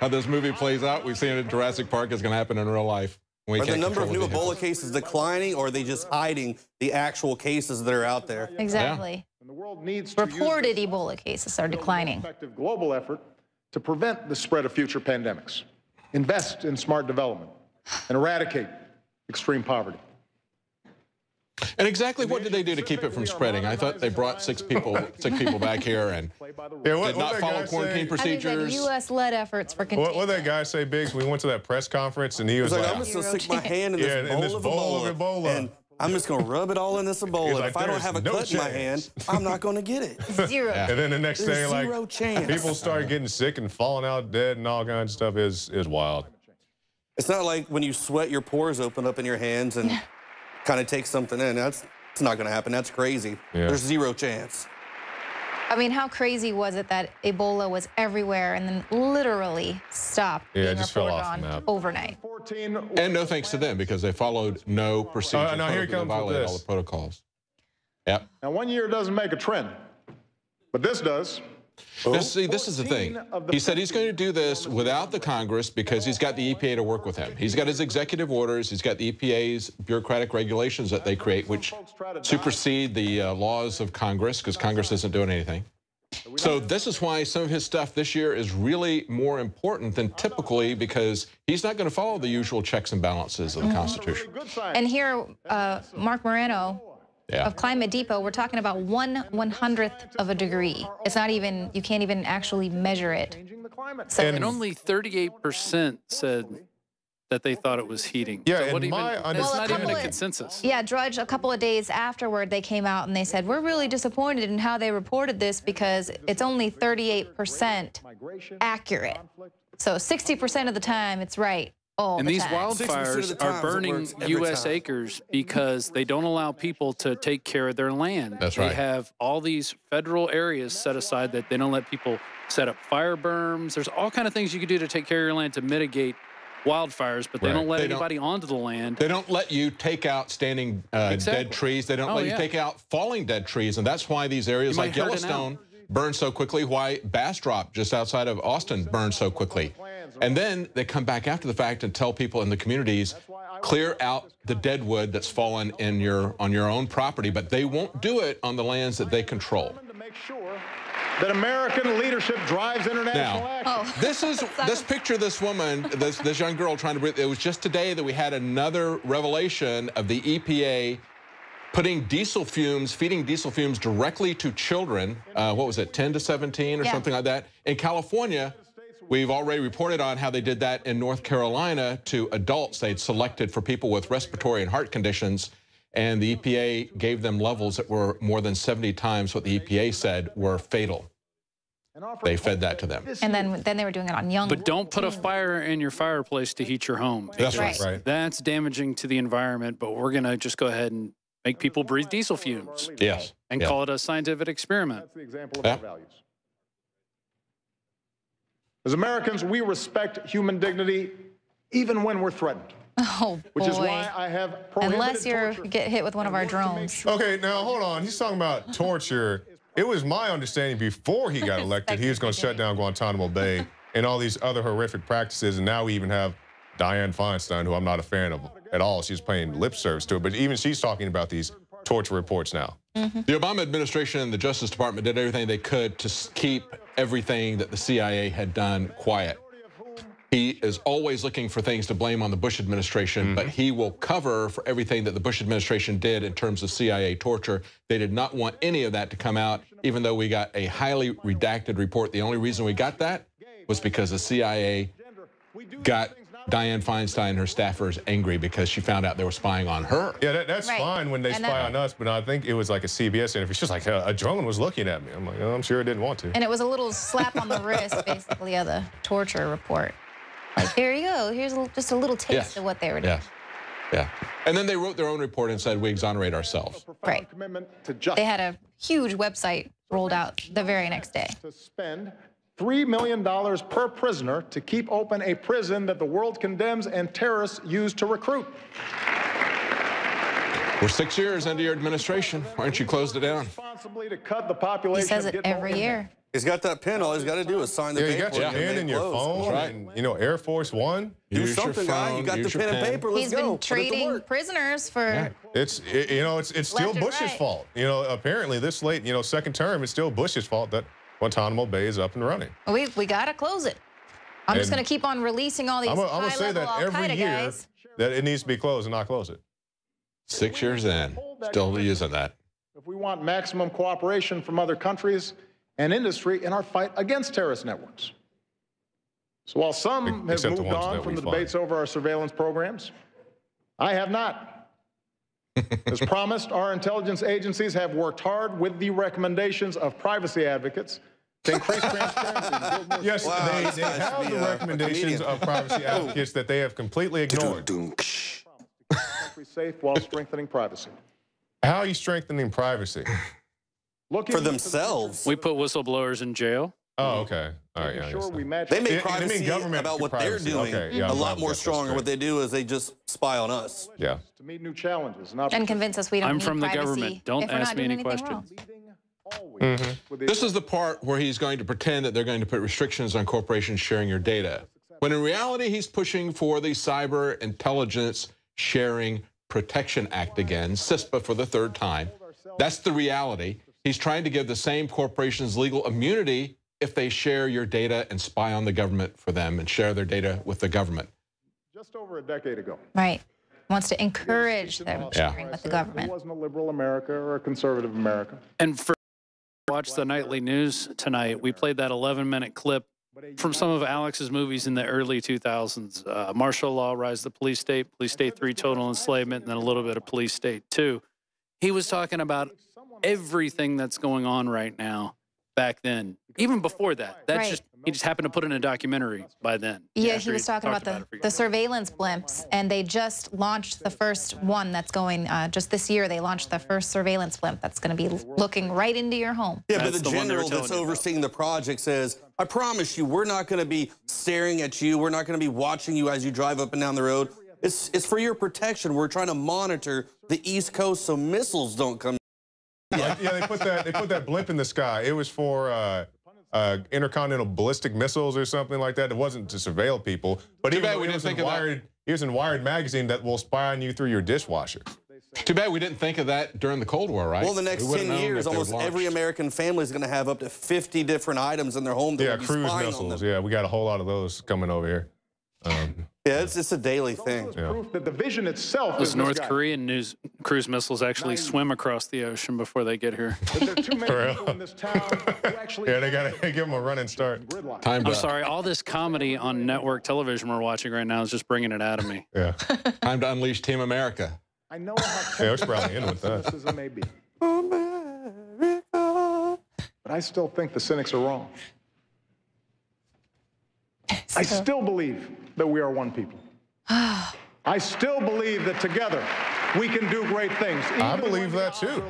how this movie plays out. We've seen it in Jurassic Park. It's going to happen in real life. Are the number of new Ebola cases declining, or are they just hiding the actual cases that are out there? Exactly. And the world needs to reported Ebola cases are declining. Effective global effort to prevent the spread of future pandemics, invest in smart development, and eradicate extreme poverty. And exactly what did they do to keep it from spreading? I thought they brought sick people back here and did not follow quarantine procedures. Like U.S.-led efforts for containment. What did that guy say, Biggs? We went to that press conference and he was like, I'm just going to stick my hand in this bowl of Ebola. And I'm just going to rub it all in this Ebola. Like, if I don't have a cut in my hand, I'm not going to get it. Zero. Yeah. And then the next day, like, zero chance. People start getting sick and falling out dead and all kinds of stuff is wild. It's not like when you sweat your pores open up in your hands and kind of take something in. It's not going to happen. That's crazy. Yeah. There's zero chance. I mean, how crazy was it that Ebola was everywhere and then literally stopped being it just fell off on the map overnight? And no thanks to them because they followed no procedure. Now here comes violated all the protocols. Yep. Now, 1 year doesn't make a trend, but this does. See, this is the thing. He said he's going to do this without the Congress because he's got the EPA to work with him. He's got his executive orders. He's got the EPA's bureaucratic regulations that they create, which supersede the laws of Congress because Congress isn't doing anything. So this is why some of his stuff this year is really more important than typically because he's not going to follow the usual checks and balances of the Constitution. And here, Mark Moreno of Climate Depot, we're talking about 1/100th of a degree. It's not even, you can't even actually measure it. So and only 38% said that they thought it was heating. Yeah, so it's not even a consensus. Yeah, Drudge, a couple of days afterward, they came out and they said, we're really disappointed in how they reported this because it's only 38% accurate. So 60% of the time, it's right. And these wildfires are burning U.S. acres because they don't allow people to take care of their land. That's right. They have all these federal areas set aside that they don't let people set up fire berms. There's all kind of things you can do to take care of your land to mitigate wildfires, but they don't let anybody onto the land. They don't let you take out standing dead trees. They don't let you take out falling dead trees, and that's why these areas like Yellowstone burn so quickly, why Bastrop, just outside of Austin, burns so quickly. And then they come back after the fact and tell people in the communities, clear out the dead wood that's fallen on your own property, but they won't do it on the lands that they control. That American leadership drives international action. This picture of this woman, this young girl trying to breathe, it was just today that we had another revelation of the EPA putting diesel fumes, feeding diesel fumes directly to children, what was it, 10 to 17 or something like that. In California, we've already reported on how they did that in North Carolina to adults they'd selected for people with respiratory and heart conditions, and the EPA gave them levels that were more than 70 times what the EPA said were fatal. They fed that to them. And then they were doing it on young. But don't put a fire in your fireplace to heat your home. That's right. That's damaging to the environment, but we're going to just go ahead and make people breathe diesel fumes. Yes. And call it a scientific experiment. That's the example of our values. As Americans, we respect human dignity even when we're threatened. Oh, boy. Which is why I have prohibited Unless you get hit with one of our drones. Okay, now hold on. He's talking about torture. It was my understanding before he got elected, he was going to shut down Guantanamo Bay and all these other horrific practices. And now we even have Dianne Feinstein, who I'm not a fan of at all. She's paying lip service to it. But even she's talking about these torture reports now. The Obama administration and the Justice Department did everything they could to keep everything that the CIA had done quiet. He is always looking for things to blame on the Bush administration, but he will cover for everything that the Bush administration did in terms of CIA torture. They did not want any of that to come out, even though we got a highly redacted report. The only reason we got that was because the CIA got Dianne Feinstein and her staffers angry because she found out they were spying on her. Yeah, that's fine when they spy on us, but I think it was like a CBS interview. She's like, a drone was looking at me. I'm like, oh, I'm sure it didn't want to. And it was a little slap on the wrist, basically, of the torture report. Like, here you go. Here's just a little taste of what they were doing. Yeah. And then they wrote their own report and said, we exonerate ourselves. Right. They had a huge website rolled out the very next day. To spend $3 million per prisoner to keep open a prison that the world condemns and terrorists use to recruit. We're 6 years into your administration. Why don't you close it down? Responsibly to cut the population. He says it every year. He's got that pen. All he's got to do is sign the paper. You got your pen and your phone, and you know, Air Force One. Do something, guy. You got the pen and paper. Let's He's go. been trading prisoners for. It's still Bush's fault. You know, apparently this late, second term, it's still Bush's fault that Guantanamo Bay is up and running. We got to close it. I'm just going to keep on releasing all these I'm gonna say that every year guys. that it needs to be closed and not close it. 6 years in, still using that. If we want maximum cooperation from other countries and industry in our fight against terrorist networks. So while some have moved on from the debates over our surveillance programs, I have not. As promised, our intelligence agencies have worked hard with the recommendations of privacy advocates to increase transparency. Yes, they have the recommendations of privacy advocates that they have completely ignored. Country safe while strengthening privacy. How are you strengthening privacy? For themselves. We put whistleblowers in jail. Oh, okay. All right. Yeah, they make privacy about what they're doing a lot more stronger. What they do is they just spy on us. Yeah. To meet new challenges and convince us we don't I'm need from the privacy government. Don't if we're ask not me doing any anything questions. This is the part where he's going to pretend that they're going to put restrictions on corporations sharing your data, when in reality he's pushing for the Cyber Intelligence Sharing Protection Act again, CISPA for the third time. That's the reality. He's trying to give the same corporations legal immunity if they share your data and spy on the government for them and share their data with the government. Just over a decade ago. Right. Wants to encourage them sharing with the government. It wasn't a liberal America or a conservative America. And for watch the nightly news tonight, we played that 11-minute clip from some of Alex's movies in the early 2000s. Martial Law, Rise of the Police State 3, Total Enslavement, and then a little bit of Police State 2. He was talking about everything that's going on right now back then. Even before that. That's just he just happened to put in a documentary by then. Yeah, he was talking about the surveillance blimps, and they just launched the first one that's going, just this year, they launched the first surveillance blimp that's going to be looking right into your home. Yeah, but the general that's overseeing the project says, I promise you, we're not going to be staring at you. We're not going to be watching you as you drive up and down the road. It's for your protection. We're trying to monitor the East Coast so missiles don't come. Yeah, they put that blimp in the sky. It was for intercontinental ballistic missiles or something like that. It wasn't to surveil people. But Too bad we didn't think of that. He was in Wired magazine that will spy on you through your dishwasher. Too bad we didn't think of that during the Cold War, right? Well, the next 10 years, almost every American family is going to have up to 50 different items in their home. Yeah, cruise missiles. Yeah, we got a whole lot of those coming over here. Yeah, it's a daily thing. Proof that the vision itself Those is North misguided. Korean cruise missiles actually swim across the ocean before they get here. There are too many people in this town who actually Yeah, they got to give them a running start. I'm sorry, all this comedy on network television we're watching right now is just bringing it out of me. Yeah. Time to unleash Team America. I know how Yeah, it's probably in with that. cynicism may be. But I still think the cynics are wrong. I still believe that we are one people. I still believe that together we can do great things. I believe that too.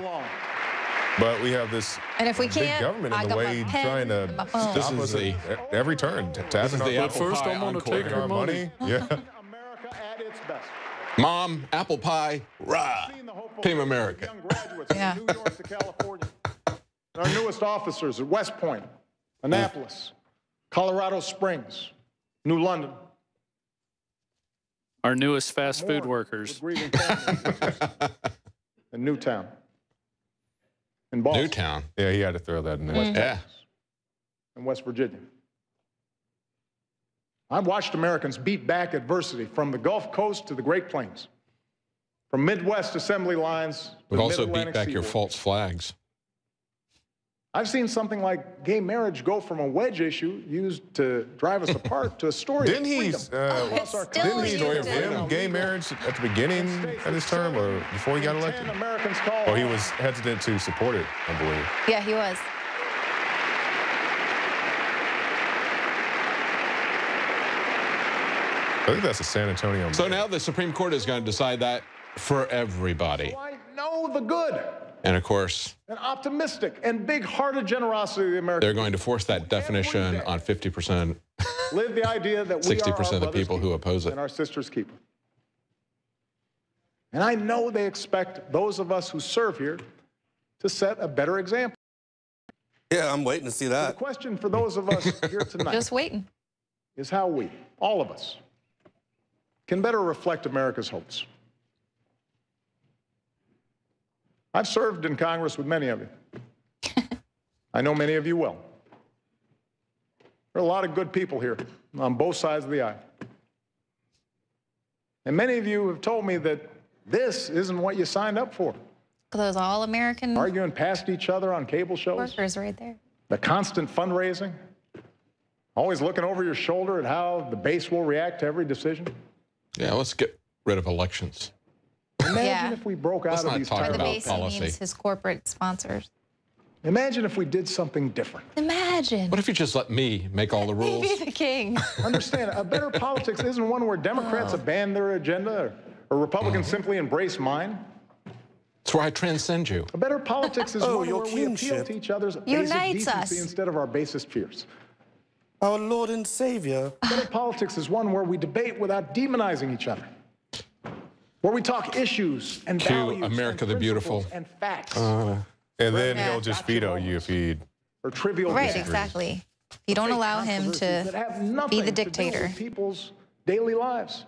But we have this And if we big can't, government I in the got way my pen, trying to my phone. stop us at every turn. Tapping our the apple First, pie I'm going to encore. take your money. Yeah. America at its best. Mom, apple pie, rah. Team America. Young graduates from New York to California. Our newest officers at West Point, Annapolis, Colorado Springs, New London. Our newest fast food workers. Grieving families in Newtown. In Boston. Newtown. Yeah, he had to throw that in there. Yeah. In West Virginia. I've watched Americans beat back adversity from the Gulf Coast to the Great Plains, from Midwest assembly lines to We've the also beat Mid-Atlantic back your seaboard. false flags. I've seen something like gay marriage go from a wedge issue used to drive us apart to a story Didn't of he? freedom. Didn't he condemn gay marriage at the beginning of his term, or before he got elected? Americans call Or he was hesitant to support it, I believe. Yeah, he was. I think that's a San Antonio. So now the Supreme Court is going to decide that for everybody. I know the good And of course, and optimistic and big-hearted generosity of the American. they're going to force that definition on 50%, Live the idea that we are 60% our of the brother's people who oppose it. and our sister's keeper. And I know they expect those of us who serve here to set a better example. Yeah, I'm waiting to see that. So the question for those of us here tonight Just waiting. is how we, all of us, can better reflect America's hopes. I've served in Congress with many of you. I know many of you well. There are a lot of good people here on both sides of the aisle. And many of you have told me that this isn't what you signed up for. Those all-American arguing past each other on cable shows. Workers right there. The constant fundraising. Always looking over your shoulder at how the base will react to every decision. Yeah, let's get rid of elections. Imagine if we broke out of these By the policies. base, he means his corporate sponsors. Imagine if we did something different. Imagine. What if you just let me make all the rules? Be the king. Understand, a better politics isn't one where Democrats abandon their agenda or Republicans simply embrace mine. It's where I transcend you. A better politics is one where we appeal to each other's basic Unites decency us. instead of our basest fears. Our Lord and Savior. Better politics is one where we debate without demonizing each other. Where we talk issues and values America and the Beautiful. principles and facts. And then he'll just veto you if he... Or trivial Right, disagrees. exactly. You don't allow him That to have be nothing the to do dictator. with people's daily lives.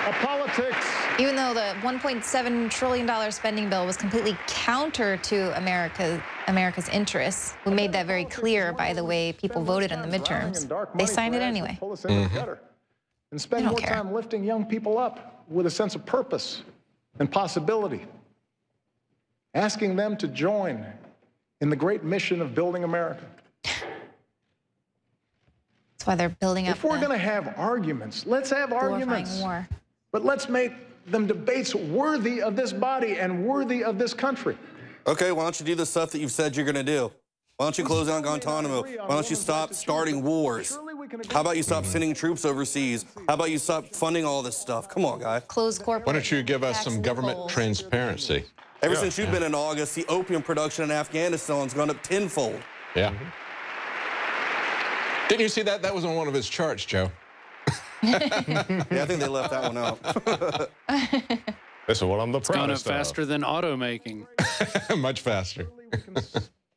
A politics. Even though the $1.7 trillion spending bill was completely counter to America's interests, we made that very clear by the way people voted in the midterms. They signed it anyway. Pull us in together and spend They don't more care. time lifting young people up with a sense of purpose and possibility. Asking them to join in the great mission of building America. That's why they're building up If we're the going to have arguments, let's have glorifying arguments. war. But let's make them debates worthy of this body and worthy of this country. Okay, why don't you do the stuff that you've said you're going to do? Why don't you close down Guantanamo? Why don't you stop starting wars? How about you stop sending troops overseas? How about you stop funding all this stuff? Come on, guy. Close corporate. Why don't you give us some government loopholes. transparency? Ever since you've been in August, the opium production in Afghanistan's gone up tenfold. Yeah. Didn't you see that? That was on one of his charts, Joe. Yeah, I think they left that one out. This is what I'm the It's gone up proudest of. faster than automaking. Much faster.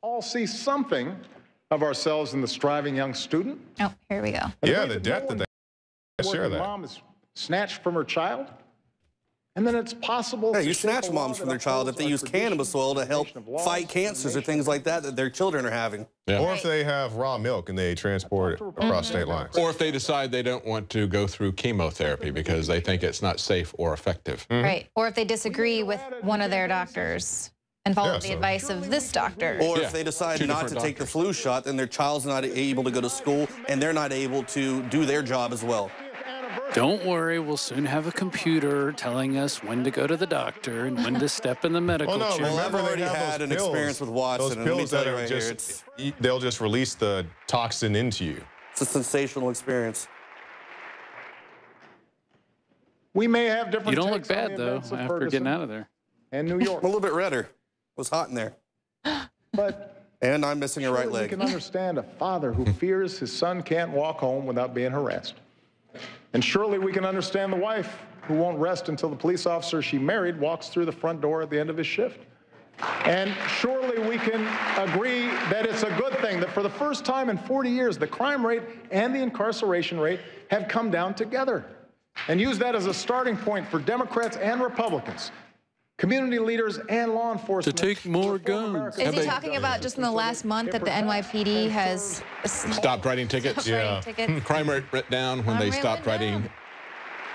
All see something of ourselves in the striving young student. Oh, here we go. Yeah, the death that they share that. Mom is snatched from her child. And then it's possible. Hey, to you shape snatch a moms law from that their child if upholds they our use cannabis traditions, oil to help foundation of laws, fight cancers or things like that their children are having. Yeah. Or if they have raw milk and they transport it across state lines. Or if they decide they don't want to go through chemotherapy because they think it's not safe or effective. Right. Or if they disagree with one of their doctors and follow the advice of this doctor. Or if they decide not to take the flu shot, then their child's not able to go to school and they're not able to do their job as well. Don't worry, we'll soon have a computer telling us when to go to the doctor and when to step in the medical Well, no, chair. I've remember already they have had those an pills, experience with Watson. Those and let me pills tell that you are right just, here, they'll just release the toxin into you. it's a sensational experience. We may have different. You don't look takes on bad, the though, events of after getting Ferguson out of there. and New York. I'm a little bit redder. It was hot in there. But And I'm missing a right surely we leg. can understand a father who fears his son can't walk home without being harassed. And surely we can understand the wife who won't rest until the police officer she married walks through the front door at the end of his shift. And surely we can agree that it's a good thing that for the first time in 40 years, the crime rate and the incarceration rate have come down together. And use that as a starting point for Democrats and Republicans, community leaders and law enforcement. To take more guns. Is he talking about just in the last month that the NYPD has Stopped writing tickets? writing tickets? Crime rate went down when they stopped writing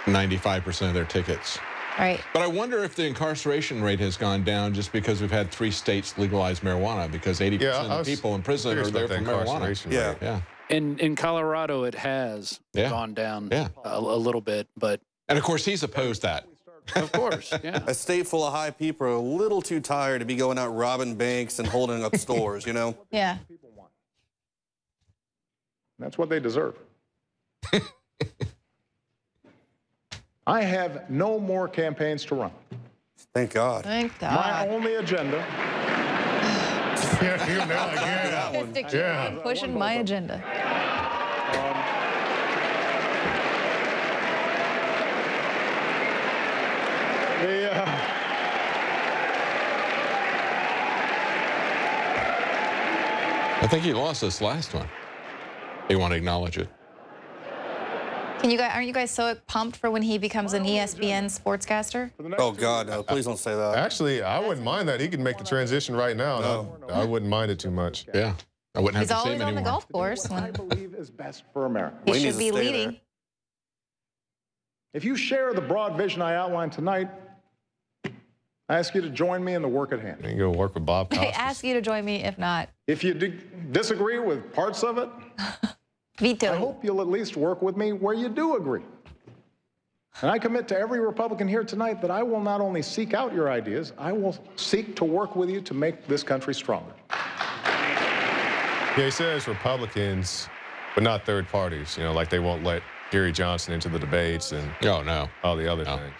95% of their tickets. Right. But I wonder if the incarceration rate has gone down just because we've had 3 states legalize marijuana, because 80% of the people in prison are there for marijuana. Yeah. Yeah. In Colorado, it has gone down a little bit, but... And of course, he's opposed that. Of course, yeah. A state full of high people are a little too tired to be going out robbing banks and holding up stores, you know? Yeah. That's what they deserve. I have no more campaigns to run. Thank God. Thank God. My only agenda. Yeah, you know, again. This dictator pushing my agenda. I think he lost this last one. He won't acknowledge it. Aren't you guys so pumped for when he becomes an ESPN sportscaster? Oh, God, no. Please don't say that. Actually, I wouldn't mind that. He could make the transition right now. No. I wouldn't mind it too much. Yeah. I wouldn't have He's to see always him on anymore. the golf course. What I believe is best for America. He should be leading. If you share the broad vision I outlined tonight, I ask you to join me in the work at hand. You go work with Bob I Costas. ask you to join me if not. If you disagree with parts of it, veto. I hope you'll at least work with me where you do agree. And I commit to every Republican here tonight that I will not only seek out your ideas, I will seek to work with you to make this country stronger. Yeah, he says Republicans, but not third parties. You know, like they won't let Gary Johnson into the debates and all the other things.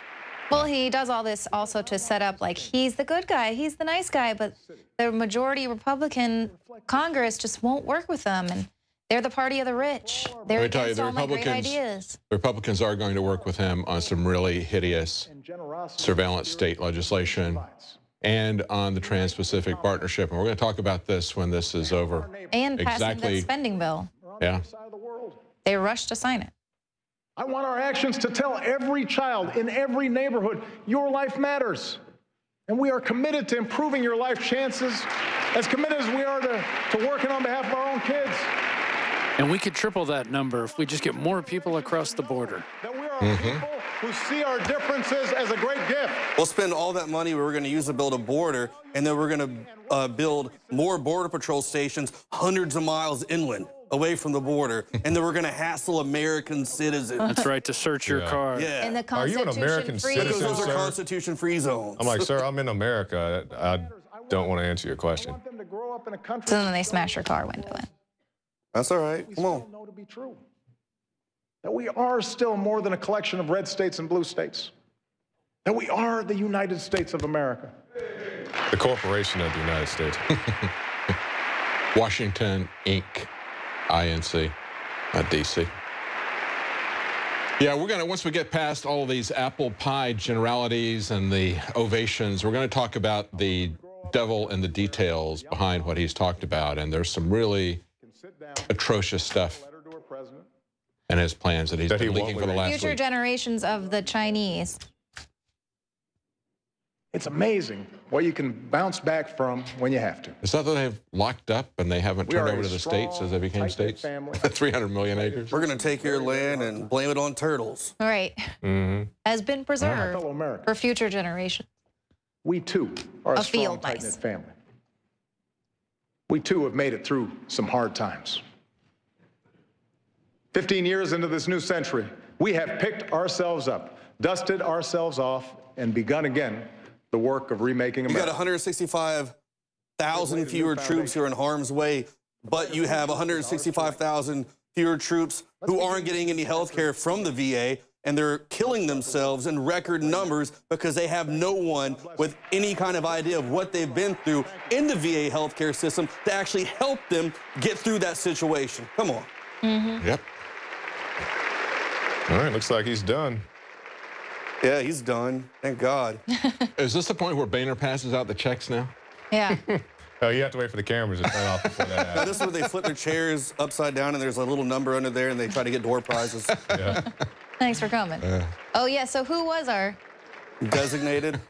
Well, he does all this also to set up like he's the good guy, he's the nice guy, but the majority Republican Congress just won't work with them, and they're the party of the rich. They're against all my great ideas. The Republicans are going to work with him on some really hideous surveillance state legislation and on the Trans-Pacific Partnership. And we're going to talk about this when this is over. And passing the spending bill. Yeah. They rushed to sign it. I want our actions to tell every child in every neighborhood, your life matters. And we are committed to improving your life chances, as committed as we are to working on behalf of our own kids. And we could triple that number if we just get more people across the border. That we are people who see our differences as a great gift. We'll spend all that money we're going to use to build a border, and then we're going to build more Border Patrol stations hundreds of miles inland, away from the border, and then we're going to hassle American citizens. That's right, to search your car. Yeah. In the Are you an American citizen, Because those sir? are Constitution-free zones. I'm like, sir, I'm in America. I don't want to answer your question. So then they smash your car window in. That's all right. Come on. Know to be true. That we are still more than a collection of red states and blue states. That we are the United States of America. The corporation of the United States. Washington, Inc., INC, not DC. Yeah, we're going to, once we get past all of these apple pie generalities and the ovations, we're going to talk about the devil and the details behind what he's talked about. And there's some really atrocious stuff and his plans that he's been leaking for the last Future week. generations of the Chinese. It's amazing what you can bounce back from when you have to. It's not that they've locked up and they haven't We turned are over a to the states as they became strong, states. tight-knit family. 300 million acres. We're going to take your land and blame it on turtles. All right. Has been preserved Fellow Americans. for future generations. We too are a strong, field tight-knit mice. family. We too have made it through some hard times. 15 years into this new century, we have picked ourselves up, dusted ourselves off, and begun again the work of remaking You America. got 165,000 fewer troops who are in harm's way, but you have 165,000 fewer troops who aren't getting any health care from the VA, and they're killing themselves in record numbers because they have no one with any kind of idea of what they've been through in the VA healthcare system to actually help them get through that situation. Come on. Yep. All right, looks like he's done. Yeah, he's done. Thank God. Is this the point where Boehner passes out the checks now? Yeah. Oh, you have to wait for the cameras to turn off before that Now, happens. this is where they flip their chairs upside down, and there's a little number under there, and they try to get door prizes. Yeah. Thanks for coming. Oh, yeah, so who was our Designated.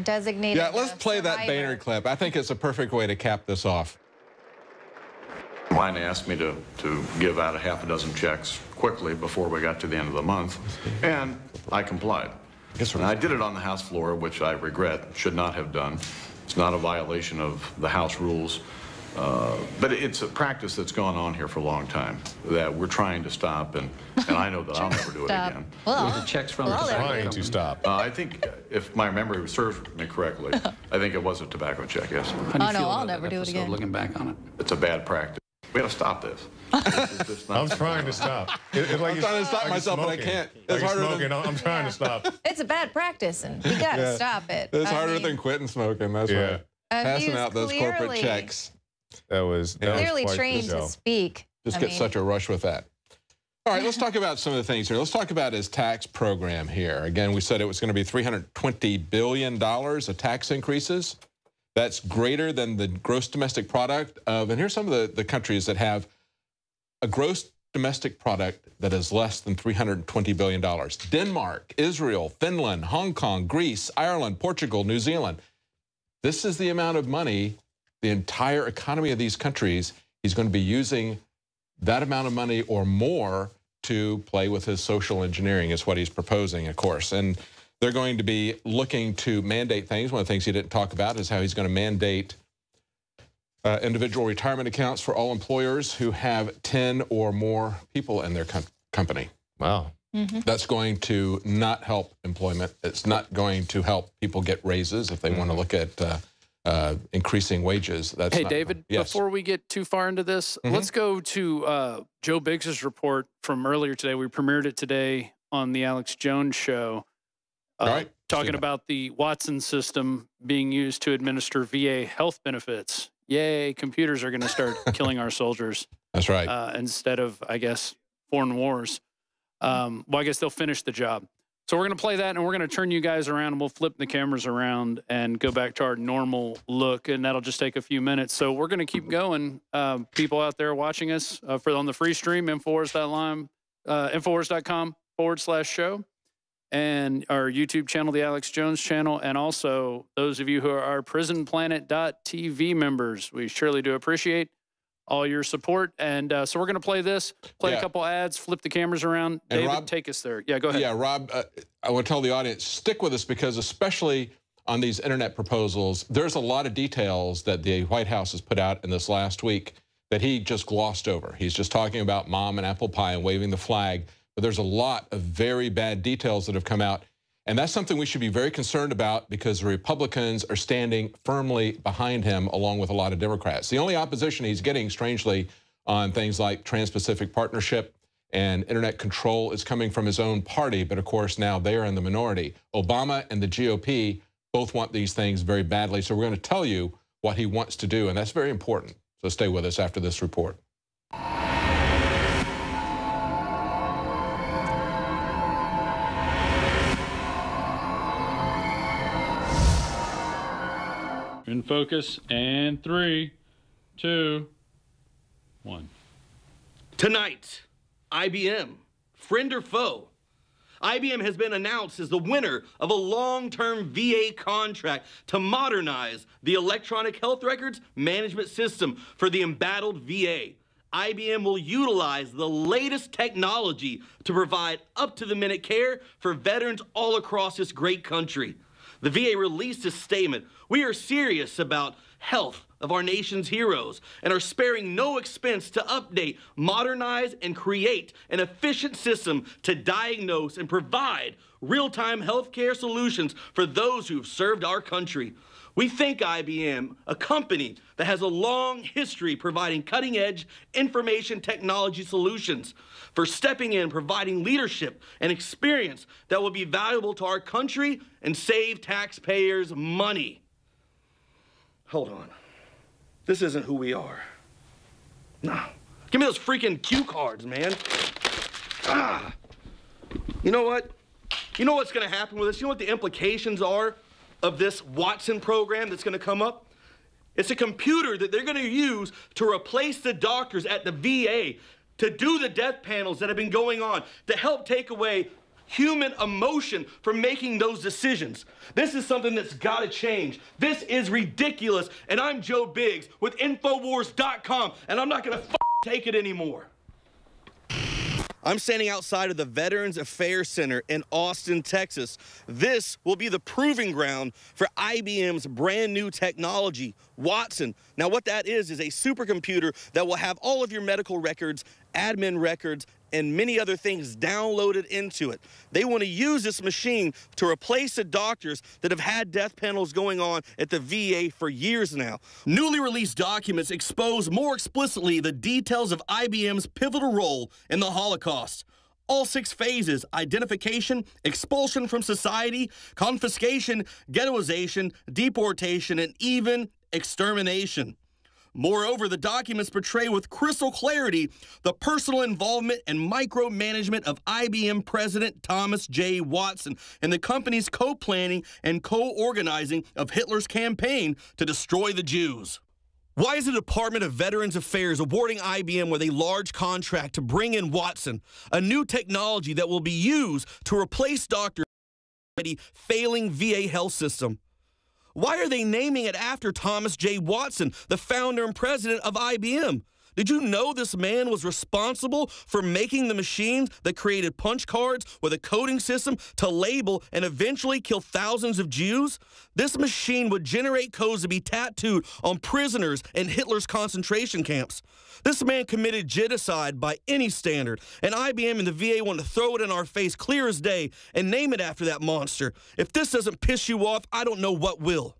designated Yeah, let's play that survivor? Boehner clip. I think it's a perfect way to cap this off. Wine asked me to give out a half a dozen checks quickly before we got to the end of the month, and I complied. And I did it on the House floor, which I regret, should not have done. It's not a violation of the House rules, but it's a practice that's gone on here for a long time that we're trying to stop, and I know that I'll never do it again. Well, the checks from we're all there. Trying to stop. I think, if my memory serves me correctly, I think it was a tobacco check, yes. How do you Oh, no, feel I'll about never that do it episode, again. Looking back on it. It's a bad practice. We got to stop this. I'm trying to stop. It's like I'm trying to stop myself, but I can't. It's harder smoking. than, I'm trying to stop. It's a bad practice, and you got to Yeah. stop it. it's I harder mean, than quitting smoking. That's Yeah. right. he Passing was out those corporate clearly- checks. That was Clearly quite the trained show. to speak. Just I get mean, such a rush with that. All right, let's talk about some of the things here. Let's talk about his tax program here. Again, we said it was going to be $320 billion of tax increases. That's greater than the gross domestic product of, and here's some of the countries that have a gross domestic product that is less than $320 billion. Denmark, Israel, Finland, Hong Kong, Greece, Ireland, Portugal, New Zealand. This is the amount of money, the entire economy of these countries, he's going to be using that amount of money or more to play with his social engineering is what he's proposing, of course. And they're going to be looking to mandate things. One of the things he didn't talk about is how he's going to mandate individual retirement accounts for all employers who have 10 or more people in their company. Wow. That's going to not help employment. It's not going to help people get raises if they want to look at increasing wages. That's hey, David, before we get too far into this, let's go to Joe Biggs's report from earlier today. We premiered it today on the Alex Jones show. Talking about the Watson system being used to administer VA health benefits. Yay, computers are going to start killing our soldiers. That's right. Instead of, I guess, foreign wars. Well, I guess they'll finish the job. So we're going to play that, and we're going to turn you guys around, and we'll flip the cameras around and go back to our normal look, and that'll just take a few minutes. So we're going to keep going. People out there watching us on the free stream, Infowars.com/show, and our YouTube channel, the Alex Jones channel, and also those of you who are our PrisonPlanet.tv members. We surely do appreciate all your support. And so we're going to play this, a couple ads, flip the cameras around. And David, Rob, take us there. Yeah, go ahead. Yeah, Rob, I want to tell the audience, stick with us because especially on these internet proposals, there's a lot of details that the White House has put out in this last week that he just glossed over. He's just talking about mom and apple pie and waving the flag, but there's a lot of very bad details that have come out. And that's something we should be very concerned about because the Republicans are standing firmly behind him along with a lot of Democrats. The only opposition he's getting, strangely, on things like Trans-Pacific Partnership and internet control is coming from his own party. But of course, now they are in the minority. Obama and the GOP both want these things very badly. So we're going to tell you what he wants to do. And that's very important. So stay with us after this report. In focus, and 3, 2, 1. Tonight, IBM, friend or foe? IBM has been announced as the winner of a long-term VA contract to modernize the electronic health records management system for the embattled VA. IBM will utilize the latest technology to provide up-to-the-minute care for veterans all across this great country. The VA released a statement. We are serious about health of our nation's heroes and are sparing no expense to update, modernize, and create an efficient system to diagnose and provide real-time healthcare solutions for those who've served our country. We thank IBM, a company that has a long history providing cutting-edge information technology solutions, for stepping in, providing leadership and experience that will be valuable to our country and save taxpayers money. Hold on. This isn't who we are. No. Give me those freaking cue cards, man. You know what? You know what's going to happen with this? You know what the implications are of this Watson program that's going to come up? It's a computer that they're going to use to replace the doctors at the VA to do the death panels that have been going on, to help take away human emotion from making those decisions. This is something that's got to change. This is ridiculous. And I'm Joe Biggs with Infowars.com, and I'm not going to take it anymore. I'm standing outside of the Veterans Affairs Center in Austin, Texas. This will be the proving ground for IBM's brand new technology, Watson. Now, what that is a supercomputer that will have all of your medical records, admin records, and many other things downloaded into it. They want to use this machine to replace the doctors that have had death panels going on at the VA for years now. Newly released documents expose more explicitly the details of IBM's pivotal role in the Holocaust. All 6 phases: identification, expulsion from society, confiscation, ghettoization, deportation, and even extermination. Moreover, the documents portray with crystal clarity the personal involvement and micromanagement of IBM President Thomas J. Watson and the company's co-planning and co-organizing of Hitler's campaign to destroy the Jews. Why is the Department of Veterans Affairs awarding IBM with a large contract to bring in Watson, a new technology that will be used to replace doctors in the failing VA health system? Why are they naming it after Thomas J. Watson, the founder and president of IBM? Did you know this man was responsible for making the machines that created punch cards with a coding system to label and eventually kill thousands of Jews? This machine would generate codes to be tattooed on prisoners in Hitler's concentration camps. This man committed genocide by any standard, and IBM and the VA want to throw it in our face clear as day and name it after that monster. If this doesn't piss you off, I don't know what will.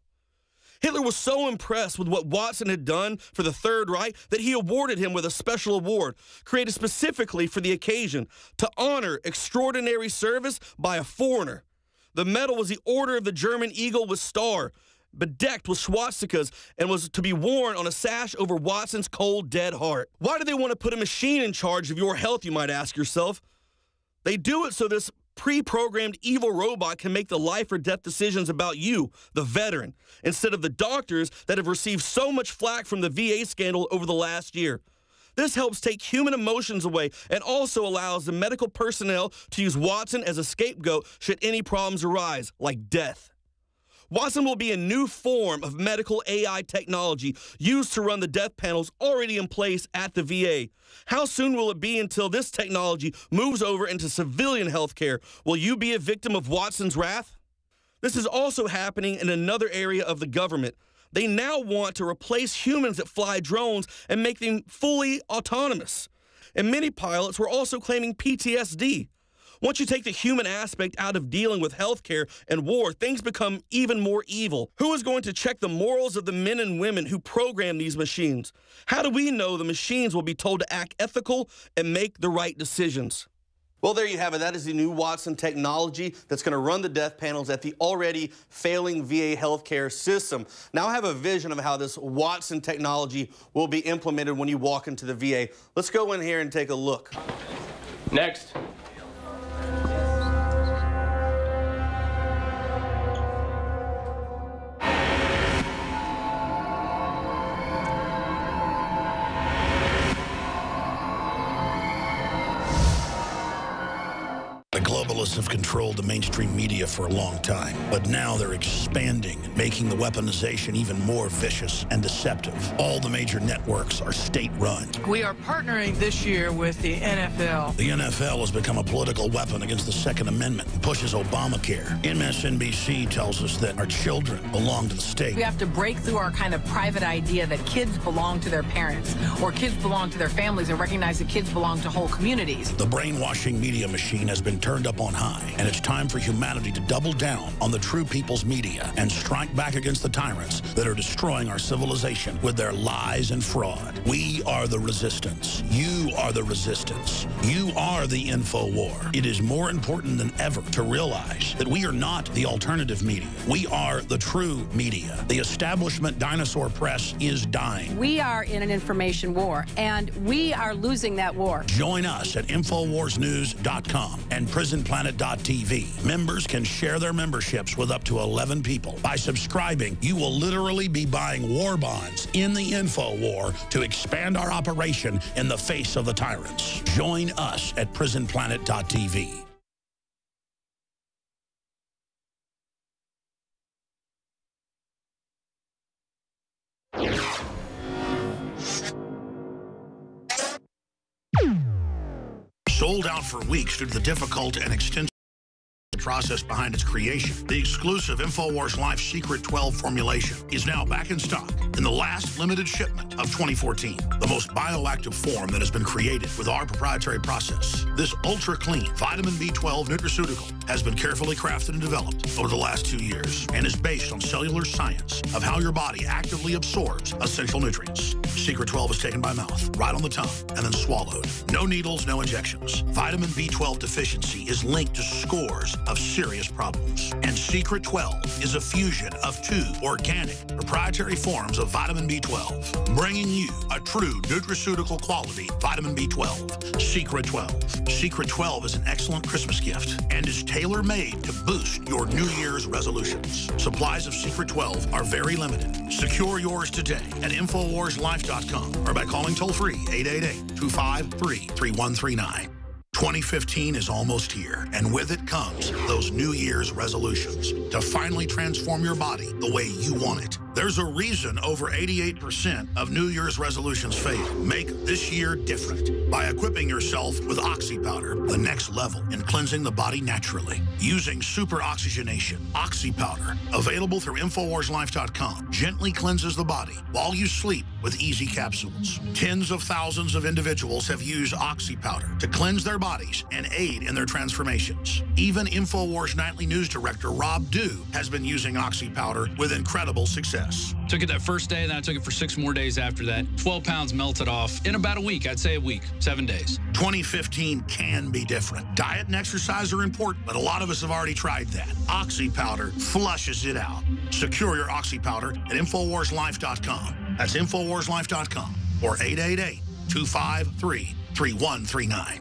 Hitler was so impressed with what Watson had done for the Third Reich that he awarded him with a special award created specifically for the occasion to honor extraordinary service by a foreigner. The medal was the Order of the German Eagle with star, bedecked with swastikas, and was to be worn on a sash over Watson's cold, dead heart. Why do they want to put a machine in charge of your health, you might ask yourself? They do it so this pre-programmed evil robot can make the life or death decisions about you, the veteran, instead of the doctors that have received so much flack from the VA scandal over the last year. This helps take human emotions away and also allows the medical personnel to use Watson as a scapegoat should any problems arise, like death. Watson will be a new form of medical AI technology used to run the death panels already in place at the VA. How soon will it be until this technology moves over into civilian healthcare? Will you be a victim of Watson's wrath? This is also happening in another area of the government. They now want to replace humans that fly drones and make them fully autonomous. And many pilots were also claiming PTSD. Once you take the human aspect out of dealing with healthcare and war, things become even more evil. Who is going to check the morals of the men and women who program these machines? How do we know the machines will be told to act ethical and make the right decisions? Well, there you have it. That is the new Watson technology that's going to run the death panels at the already failing VA healthcare system. Now I have a vision of how this Watson technology will be implemented when you walk into the VA. Let's go in here and take a look. Next. The globalists have controlled the mainstream media for a long time, but now they're expanding and making the weaponization even more vicious and deceptive. All the major networks are state-run. We are partnering this year with the NFL. The NFL has become a political weapon against the Second Amendment and pushes Obamacare. MSNBC tells us that our children belong to the state. We have to break through our kind of private idea that kids belong to their parents or kids belong to their families and recognize that kids belong to whole communities. The brainwashing media machine has been turned up on high, and it's time for humanity to double down on the true people's media and strike back against the tyrants that are destroying our civilization with their lies and fraud. We are the resistance. You are the resistance. You are the Infowar. It is more important than ever to realize that we are not the alternative media. We are the true media. The establishment dinosaur press is dying. We are in an information war, and we are losing that war. Join us at InfoWarsNews.com and PrisonPlanet.tv. Members can share their memberships with up to 11 people. By subscribing, you will literally be buying war bonds in the info war to expand our operation in the face of the tyrants. Join us at PrisonPlanet.tv. Sold out for weeks due to the difficult and extensive process behind its creation. The exclusive InfoWars Life Secret 12 formulation is now back in stock in the last limited shipment of 2014. The most bioactive form that has been created with our proprietary process. This ultra-clean vitamin B12 nutraceutical has been carefully crafted and developed over the last 2 years and is based on cellular science of how your body actively absorbs essential nutrients. Secret 12 is taken by mouth, right on the tongue, and then swallowed. No needles, no injections. Vitamin B12 deficiency is linked to scores of of serious problems. And Secret 12 is a fusion of 2 organic, proprietary forms of vitamin B12, bringing you a true nutraceutical quality vitamin B12. Secret 12. Secret 12 is an excellent Christmas gift and is tailor-made to boost your New Year's resolutions. Supplies of Secret 12 are very limited. Secure yours today at InfoWarsLife.com or by calling toll-free 888-253-3139. 2015 is almost here, and with it comes those New Year's resolutions to finally transform your body the way you want it. There's a reason over 88% of New Year's resolutions fail. Make this year different by equipping yourself with Oxy Powder, the next level in cleansing the body naturally. Using super oxygenation, Oxy Powder, available through InfoWarsLife.com, gently cleanses the body while you sleep with easy capsules. Tens of thousands of individuals have used Oxy Powder to cleanse their bodies and aid in their transformations. Even Infowars Nightly News Director Rob Dew has been using Oxy Powder with incredible success. Took it that first day, then I took it for 6 more days after that. 12 pounds melted off in about a week. I'd say a week, 7 days. 2015 can be different. Diet and exercise are important, but a lot of us have already tried that. Oxy Powder flushes it out. Secure your Oxy Powder at InfoWarsLife.com. That's InfoWarsLife.com or 888-253-3139.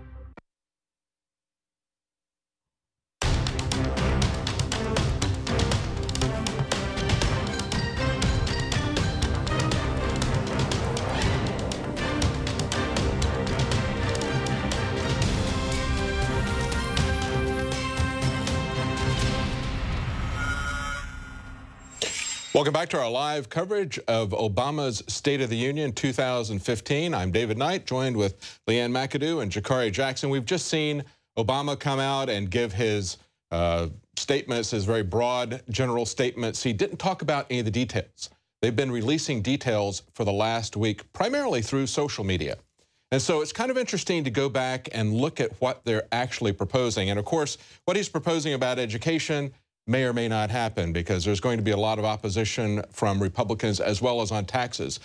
Welcome back to our live coverage of Obama's State of the Union 2015. I'm David Knight, joined with Leanne McAdoo and Jakari Jackson. We've just seen Obama come out and give his statements, his very broad general statements. He didn't talk about any of the details. They've been releasing details for the last week, primarily through social media. And so it's kind of interesting to go back and look at what they're actually proposing. And of course, what he's proposing about education may or may not happen because there's going to be a lot of opposition from Republicans as well as on taxes.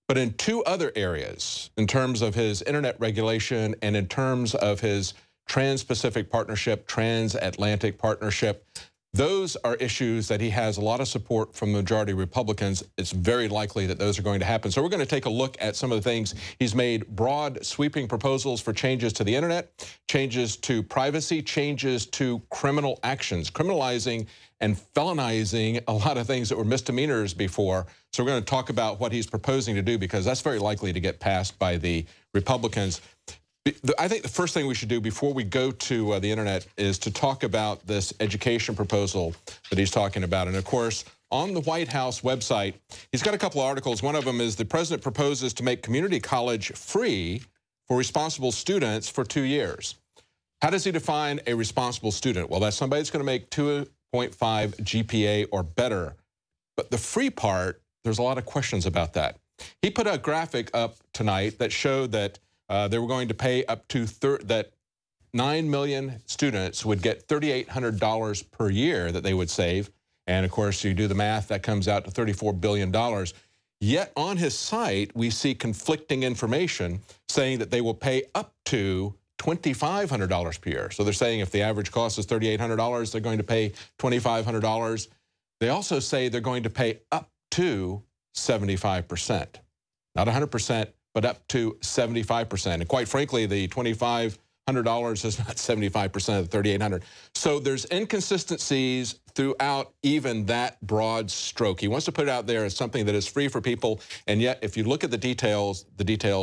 But in 2 other areas, in terms of his internet regulation and in terms of his Trans-Pacific Partnership, Transatlantic Partnership, those are issues that he has a lot of support from the majority of Republicans. It's very likely that those are going to happen. So we're going to take a look at some of the things. He's made broad, sweeping proposals for changes to the internet, changes to privacy, changes to criminal actions, criminalizing and felonizing a lot of things that were misdemeanors before. So we're going to talk about what he's proposing to do because that's very likely to get passed by the Republicans. I think the first thing we should do before we go to the internet is to talk about this education proposal that he's talking about. And of course, on the White House website, he's got a couple of articles. One of them is the president proposes to make community college free for responsible students for 2 years. How does he define a responsible student? Well, that's somebody that's going to make 2.5 GPA or better. But the free part, there's a lot of questions about that. He put a graphic up tonight that showed that they were going to pay up to that 9 million students would get $3,800 per year that they would save. And of course, you do the math, that comes out to $34 billion. Yet on his site, we see conflicting information saying that they will pay up to $2,500 per year. So they're saying if the average cost is $3,800, they're going to pay $2,500. They also say they're going to pay up to 75%, not 100%. But up to 75%. And quite frankly, the $2,500 is not 75% of the $3,800. So there's inconsistencies throughout even that broad stroke. He wants to put it out there as something that is free for people, and yet if you look at the details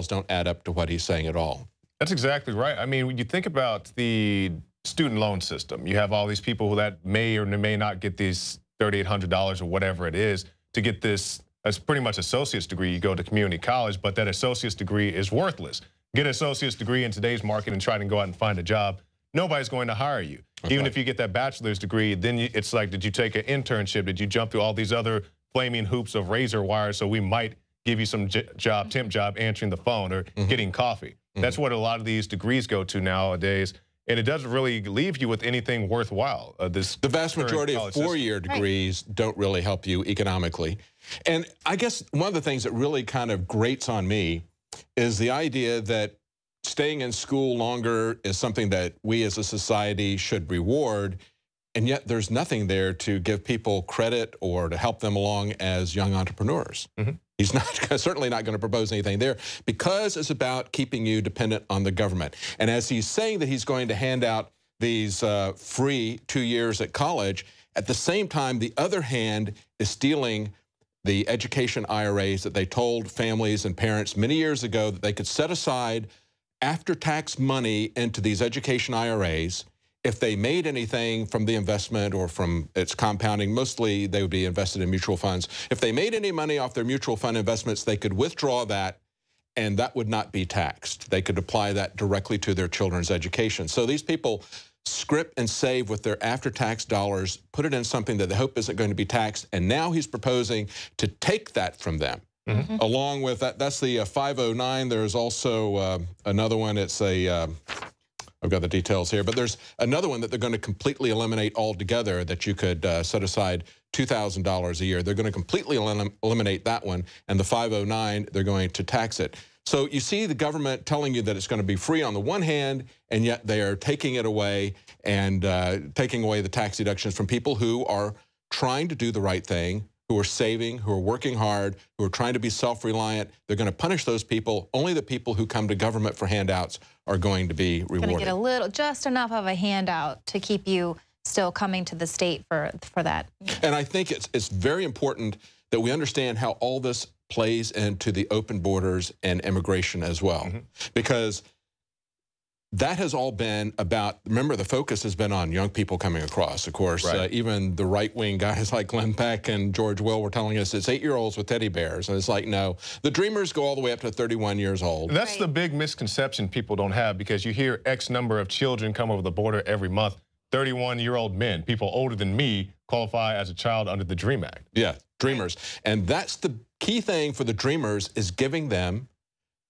don't add up to what he's saying at all. That's exactly right. I mean, when you think about the student loan system, you have all these people that may or may not get these $3,800 or whatever it is to get this. It's pretty much associate's degree. You go to community college, but that associate's degree is worthless. Get an associate's degree in today's market and try to go out and find a job. Nobody's going to hire you. Even if you get that bachelor's degree, then it's like, did you take an internship? Did you jump through all these other flaming hoops of razor wires so we might give you some temp job answering the phone or getting coffee? That's what a lot of these degrees go to nowadays. And it doesn't really leave you with anything worthwhile. The vast majority of four-year degrees don't really help you economically. And I guess one of the things that really kind of grates on me is the idea that staying in school longer is something that we as a society should reward. and yet there's nothing there to give people credit or to help them along as young entrepreneurs. He's not certainly not going to propose anything there because it's about keeping you dependent on the government. And as he's saying that he's going to hand out these free 2 years at college, at the same time, the other hand is stealing the education IRAs that they told families and parents many years ago that they could set aside after-tax money into these education IRAs. If they made anything from the investment or from its compounding, mostly they would be invested in mutual funds. If they made any money off their mutual fund investments, they could withdraw that, and that would not be taxed. They could apply that directly to their children's education. So these people script and save with their after-tax dollars, put it in something that they hope isn't going to be taxed, and now he's proposing to take that from them. Along with that, that's the 509. There's also another one. It's a, I've got the details here, but there's another one that they're going to completely eliminate altogether that you could set aside $2,000 a year. They're going to completely eliminate that one, and the 509, they're going to tax it. So you see the government telling you that it's going to be free on the one hand, and yet they are taking it away and taking away the tax deductions from people who are trying to do the right thing, who are saving, who are working hard, who are trying to be self-reliant. They're going to punish those people. Only the people who come to government for handouts are going to be rewarded. Going to get a little, just enough of a handout to keep you still coming to the state for that. And I think it's very important that we understand how all this plays into the open borders and immigration as well. Because that has all been about, remember, the focus has been on young people coming across, of course. Even the right-wing guys like Glenn Beck and George Will were telling us it's 8-year-olds with teddy bears. And it's like, no, the dreamers go all the way up to 31 years old. That's the big misconception people don't have, because you hear X number of children come over the border every month. 31-year-old men, people older than me, qualify as a child under the DREAM Act. Yeah, dreamers. And that's the key thing for the dreamers, is giving them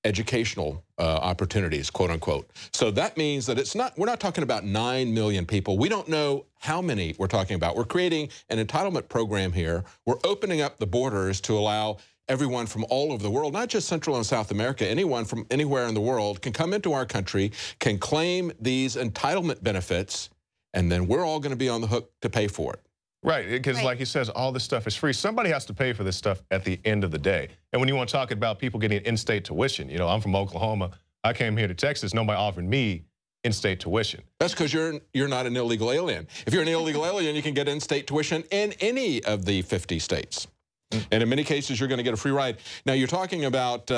educational opportunities, quote unquote. So that means that it's not, we're not talking about 9 million people. We don't know how many we're talking about. We're creating an entitlement program here. We're opening up the borders to allow everyone from all over the world, not just Central and South America, anyone from anywhere in the world can come into our country, can claim these entitlement benefits, and then we're all going to be on the hook to pay for it. Right, because like he says, all this stuff is free. Somebody has to pay for this stuff at the end of the day. And when you want to talk about people getting in-state tuition, you know, I'm from Oklahoma. I came here to Texas. Nobody offered me in-state tuition. That's because you're not an illegal alien. If you're an illegal alien, you can get in-state tuition in any of the 50 states. And in many cases, you're going to get a free ride. Now, you're talking about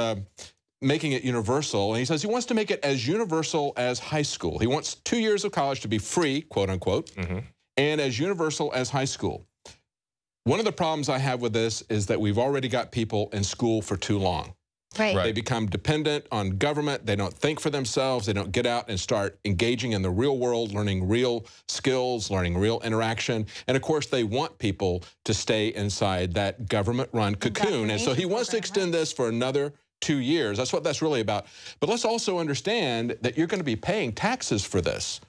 making it universal. And he says he wants to make it as universal as high school. He wants 2 years of college to be free, quote unquote, and as universal as high school. One of the problems I have with this is that we've already got people in school for too long. They become dependent on government. They don't think for themselves. They don't get out and start engaging in the real world, learning real skills, learning real interaction. And of course, they want people to stay inside that government-run cocoon. And so he wants to extend this for another 2 years. That's what that's really about. But let's also understand that you're going to be paying taxes for this.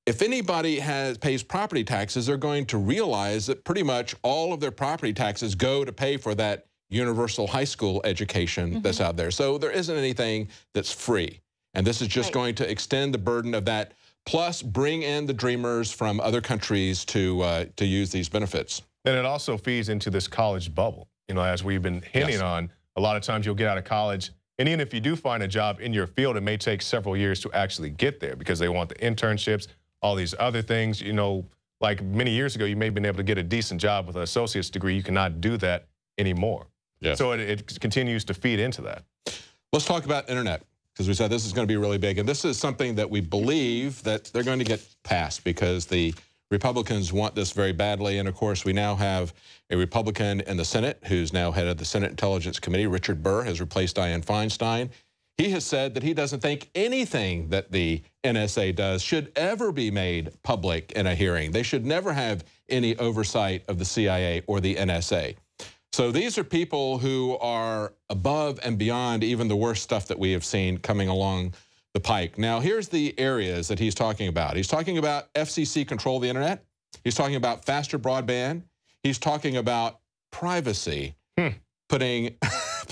If anybody pays property taxes, they're going to realize that pretty much all of their property taxes go to pay for that universal high school education that's out there. So there isn't anything that's free. And this is just going to extend the burden of that, plus bring in the dreamers from other countries to use these benefits. And it also feeds into this college bubble. You know, as we've been hinting on, a lot of times you'll get out of college, and even if you do find a job in your field, it may take several years to actually get there because they want the internships, all these other things. You know, like many years ago, you may have been able to get a decent job with an associate's degree. You cannot do that anymore. So it continues to feed into that. Let's talk about internet, because we said this is going to be really big. And this is something that we believe that they're going to get passed because the Republicans want this very badly. And of course, we now have a Republican in the Senate who's now head of the Senate Intelligence Committee. Richard Burr has replaced Dianne Feinstein. He has said that he doesn't think anything that the NSA does should ever be made public in a hearing. They should never have any oversight of the CIA or the NSA. So these are people who are above and beyond even the worst stuff that we have seen coming along the pike. Now, here's the areas that he's talking about. He's talking about FCC control of the internet. He's talking about faster broadband. He's talking about privacy, putting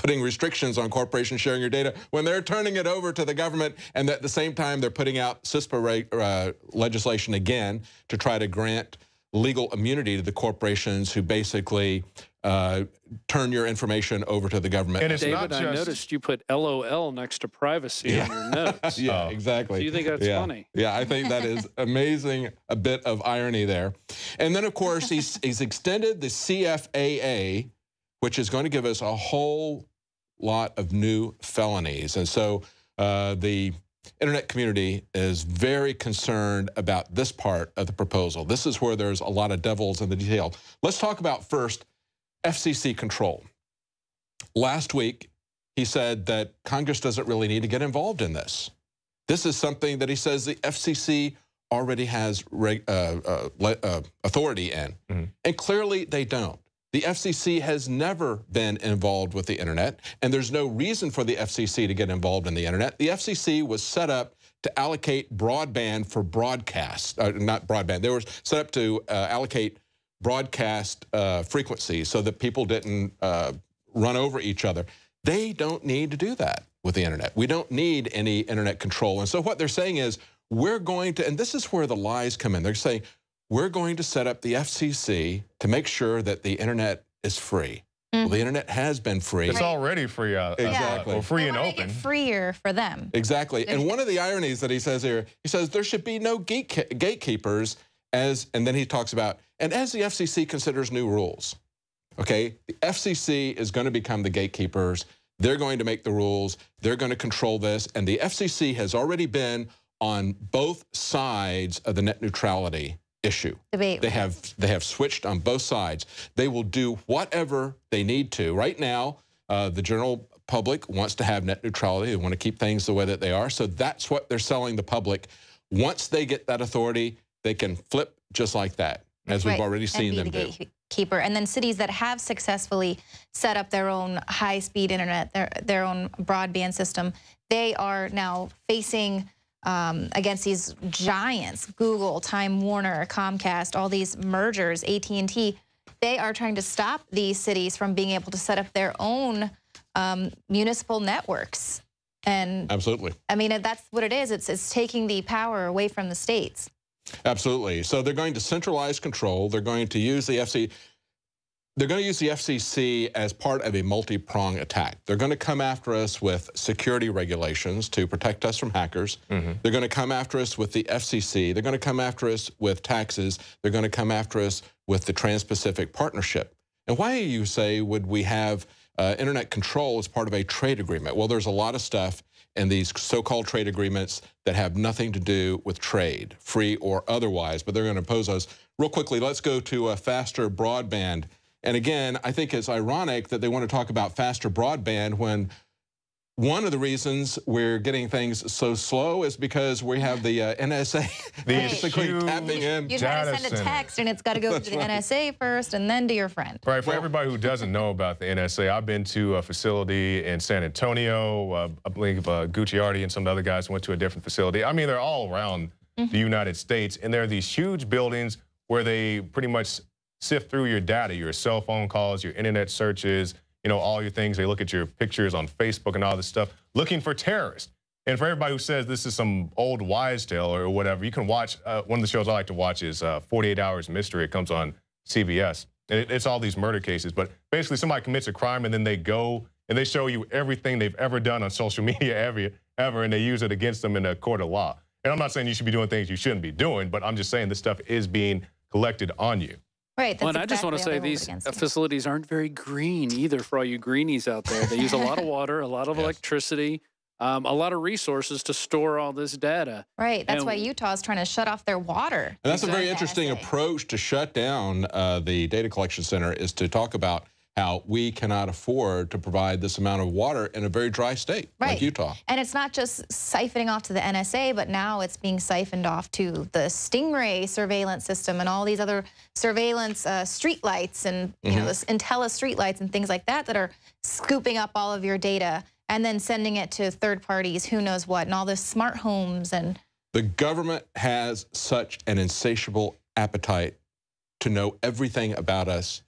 putting restrictions on corporations sharing your data when they're turning it over to the government, and at the same time they're putting out CISPA legislation again to try to grant legal immunity to the corporations who basically turn your information over to the government. And David, I noticed you put LOL next to privacy on your notes. Yeah, exactly. So you think that's funny? Yeah, I think that is amazing, a bit of irony there. And then, of course, he's extended the CFAA, which is going to give us a whole lot of new felonies. And so the internet community is very concerned about this part of the proposal. This is where there's a lot of devils in the detail. Let's talk about first FCC control. Last week, he said that Congress doesn't really need to get involved in this. This is something that he says the FCC already has authority in. And clearly they don't. The FCC has never been involved with the internet, and there's no reason for the FCC to get involved in the internet. The FCC was set up to allocate broadband for broadcast, not broadband. They were set up to allocate broadcast frequencies so that people didn't run over each other. They don't need to do that with the internet. We don't need any internet control. And so what they're saying is, we're going to, and this is where the lies come in. They're saying, we're going to set up the FCC to make sure that the internet is free. Well, the internet has been free. It's already free out. Exactly. Or free and Make open. it freer for them. Exactly. And one of the ironies that he says here, he says there should be no gatekeepers and then he talks about, and as the FCC considers new rules. Okay, the FCC is going to become the gatekeepers. They're going to make the rules. They're going to control this. And the FCC has already been on both sides of the net neutrality issue. Debate. They have switched on both sides. They will do whatever they need to. Right now, the general public wants to have net neutrality. They want to keep things the way that they are. So that's what they're selling the public. Once they get that authority, they can flip just like that, as we've already seen them do. Gatekeeper. And then cities that have successfully set up their own high-speed internet, their own broadband system, they are now facing against these giants, Google, Time Warner, Comcast, all these mergers, AT&T. They are trying to stop these cities from being able to set up their own municipal networks. And absolutely. I mean, that's what it is. It's taking the power away from the states. Absolutely. So they're going to centralize control. They're going to use the FCC as part of a multi-pronged attack. They're going to come after us with security regulations to protect us from hackers. They're going to come after us with the FCC. They're going to come after us with taxes. They're going to come after us with the Trans-Pacific Partnership. And why, you say, would we have internet control as part of a trade agreement? Well, there's a lot of stuff in these so-called trade agreements that have nothing to do with trade, free or otherwise, but they're going to impose us. Real quickly, let's go to faster broadband. And again, I think it's ironic that they want to talk about faster broadband when one of the reasons we're getting things so slow is because we have the NSA basically tapping in. You try to send a text and it's got to go to the NSA first and then to your friend. Right, for everybody who doesn't know about the NSA, I've been to a facility in San Antonio. I believe Gucciardi and some of the other guys went to a different facility. I mean, they're all around the United States, and there are these huge buildings where they pretty much sift through your data, your cell phone calls, your internet searches, you know, all your things. They look at your pictures on Facebook and all this stuff, looking for terrorists. And for everybody who says this is some old wives' tale or whatever, you can watch, one of the shows I like to watch is 48 Hours Mystery. It comes on CBS. And it's all these murder cases. But basically somebody commits a crime and then they go and they show you everything they've ever done on social media ever, and they use it against them in a court of law. And I'm not saying you should be doing things you shouldn't be doing, but I'm just saying this stuff is being collected on you. Right. Well, and I just want to say these facilities aren't very green either for all you greenies out there. They use a lot of water, a lot of electricity, a lot of resources to store all this data. Right. That's why Utah is trying to shut off their water. And that's a very interesting approach to shut down the data collection center, is to talk about how we cannot afford to provide this amount of water in a very dry state like Utah. And it's not just siphoning off to the NSA, but now it's being siphoned off to the Stingray surveillance system and all these other surveillance streetlights and you know, this Intella streetlights and things like that are scooping up all of your data and then sending it to third parties, who knows what, and all the smart homes. And the government has such an insatiable appetite to know everything about us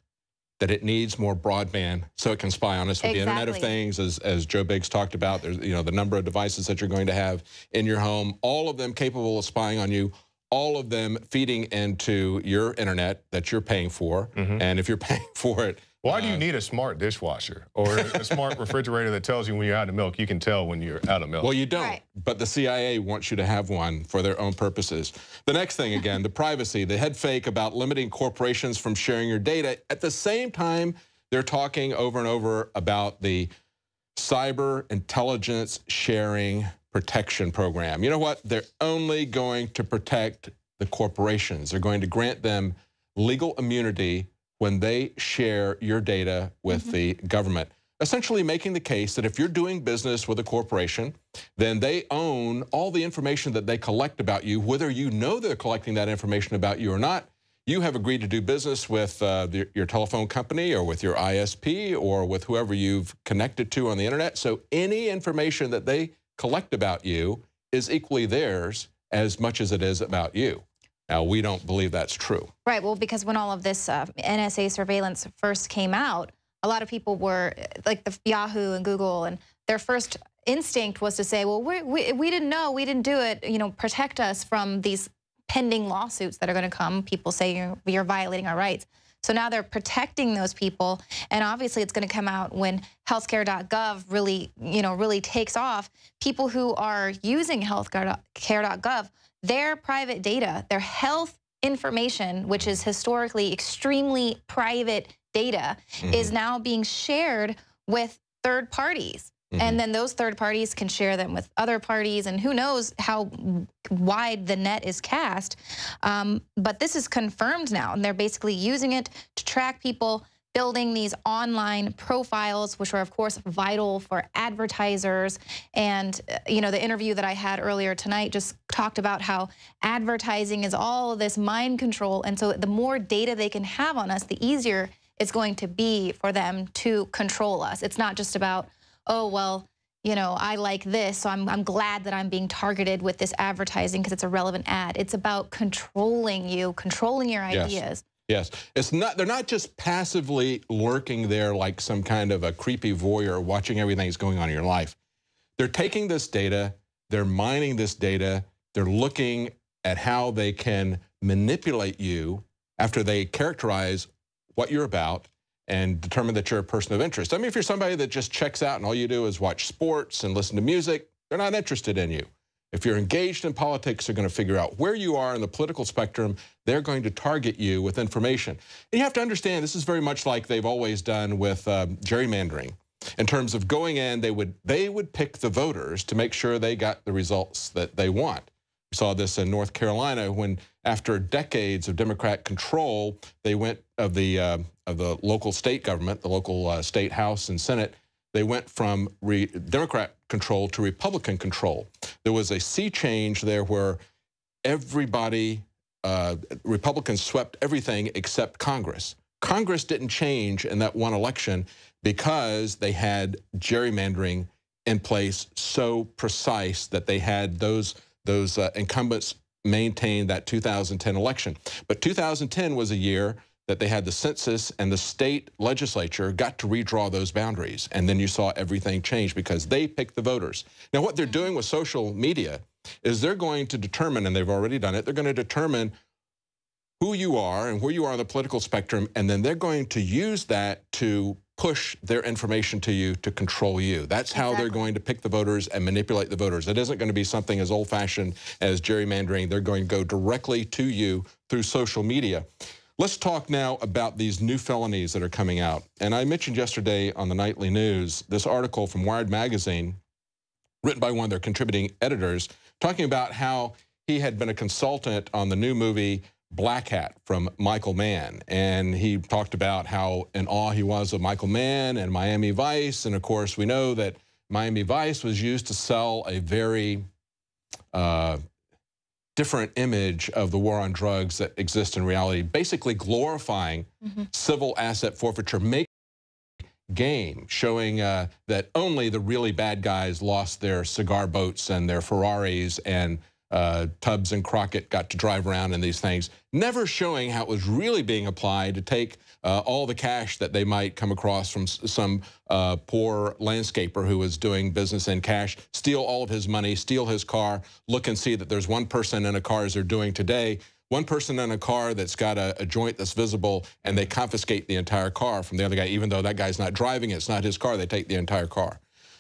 that it needs more broadband so it can spy on us with the Internet of Things, as Joe Biggs talked about. There's, you know, the number of devices that you're going to have in your home, all of them capable of spying on you, all of them feeding into your internet that you're paying for. And if you're paying for it, why do you need a smart dishwasher or a smart refrigerator that tells you when you're out of milk? You can tell when you're out of milk. Well, you don't, but the CIA wants you to have one for their own purposes. The next thing, again, the privacy, the head fake about limiting corporations from sharing your data. At the same time, they're talking over and over about the cyber intelligence sharing protection program. You know what? They're only going to protect the corporations. They're going to grant them legal immunity when they share your data with the government, essentially making the case that if you're doing business with a corporation, then they own all the information that they collect about you, whether you know they're collecting that information about you or not. You have agreed to do business with your telephone company or with your ISP or with whoever you've connected to on the internet. So any information that they collect about you is equally theirs as much as it is about you. Now, we don't believe that's true. Right. Well, because when all of this NSA surveillance first came out, a lot of people were like the Yahoo and Google, and their first instinct was to say, well, we didn't know, we didn't do it, you know, protect us from these pending lawsuits that are going to come. People say you're violating our rights. So now they're protecting those people, and obviously it's going to come out when healthcare.gov really takes off. People who are using healthcare.gov, their private data, their health information, which is historically extremely private data, is now being shared with third parties. And then those third parties can share them with other parties, and who knows how wide the net is cast. But this is confirmed now, and they're basically using it to track people, building these online profiles, which are, of course, vital for advertisers. And, you know, the interview that I had earlier tonight just talked about how advertising is all of this mind control. And so the more data they can have on us, the easier it's going to be for them to control us. It's not just about, oh, well, you know, I like this, so I'm glad that I'm being targeted with this advertising because it's a relevant ad. It's about controlling you, controlling your ideas. Yes, it's not. They're not just passively lurking there like some kind of a creepy voyeur watching everything that's going on in your life. They're taking this data, they're mining this data, they're looking at how they can manipulate you after they characterize what you're about and determine that you're a person of interest. I mean, if you're somebody that just checks out and all you do is watch sports and listen to music, they're not interested in you. If you're engaged in politics, they're going to figure out where you are in the political spectrum. They're going to target you with information. And you have to understand, this is very much like they've always done with gerrymandering. In terms of going in, they would pick the voters to make sure they got the results that they want. We saw this in North Carolina when, after decades of Democrat control, they went of the local state government, the local state House and Senate. They went from Democrat control to Republican control. There was a sea change there where everybody, Republicans swept everything except Congress. Congress didn't change in that one election because they had gerrymandering in place so precise that they had those incumbents maintain that 2010 election. But 2010 was a year that they had the census and the state legislature got to redraw those boundaries. And then you saw everything change because they picked the voters. Now, what they're doing with social media is they're going to determine, and they've already done it, they're going to determine who you are and where you are on the political spectrum, and then they're going to use that to push their information to you to control you. That's how they're going to pick the voters and manipulate the voters. It isn't going to be something as old-fashioned as gerrymandering. They're going to go directly to you through social media. Let's talk now about these new felonies that are coming out. And I mentioned yesterday on the Nightly News this article from Wired Magazine, written by one of their contributing editors, talking about how he had been a consultant on the new movie Black Hat from Michael Mann. And he talked about how in awe he was of Michael Mann and Miami Vice. And of course, we know that Miami Vice was used to sell a very different image of the war on drugs that exists in reality, basically glorifying civil asset forfeiture, making game, showing that only the really bad guys lost their cigar boats and their Ferraris and Tubbs and Crockett got to drive around in these things, never showing how it was really being applied to take all the cash that they might come across from some poor landscaper who was doing business in cash, steal all of his money, steal his car, look and see that there's one person in a car as they're doing today, one person in a car that's got a joint that's visible, and they confiscate the entire car from the other guy, even though that guy's not driving it, it's not his car, they take the entire car.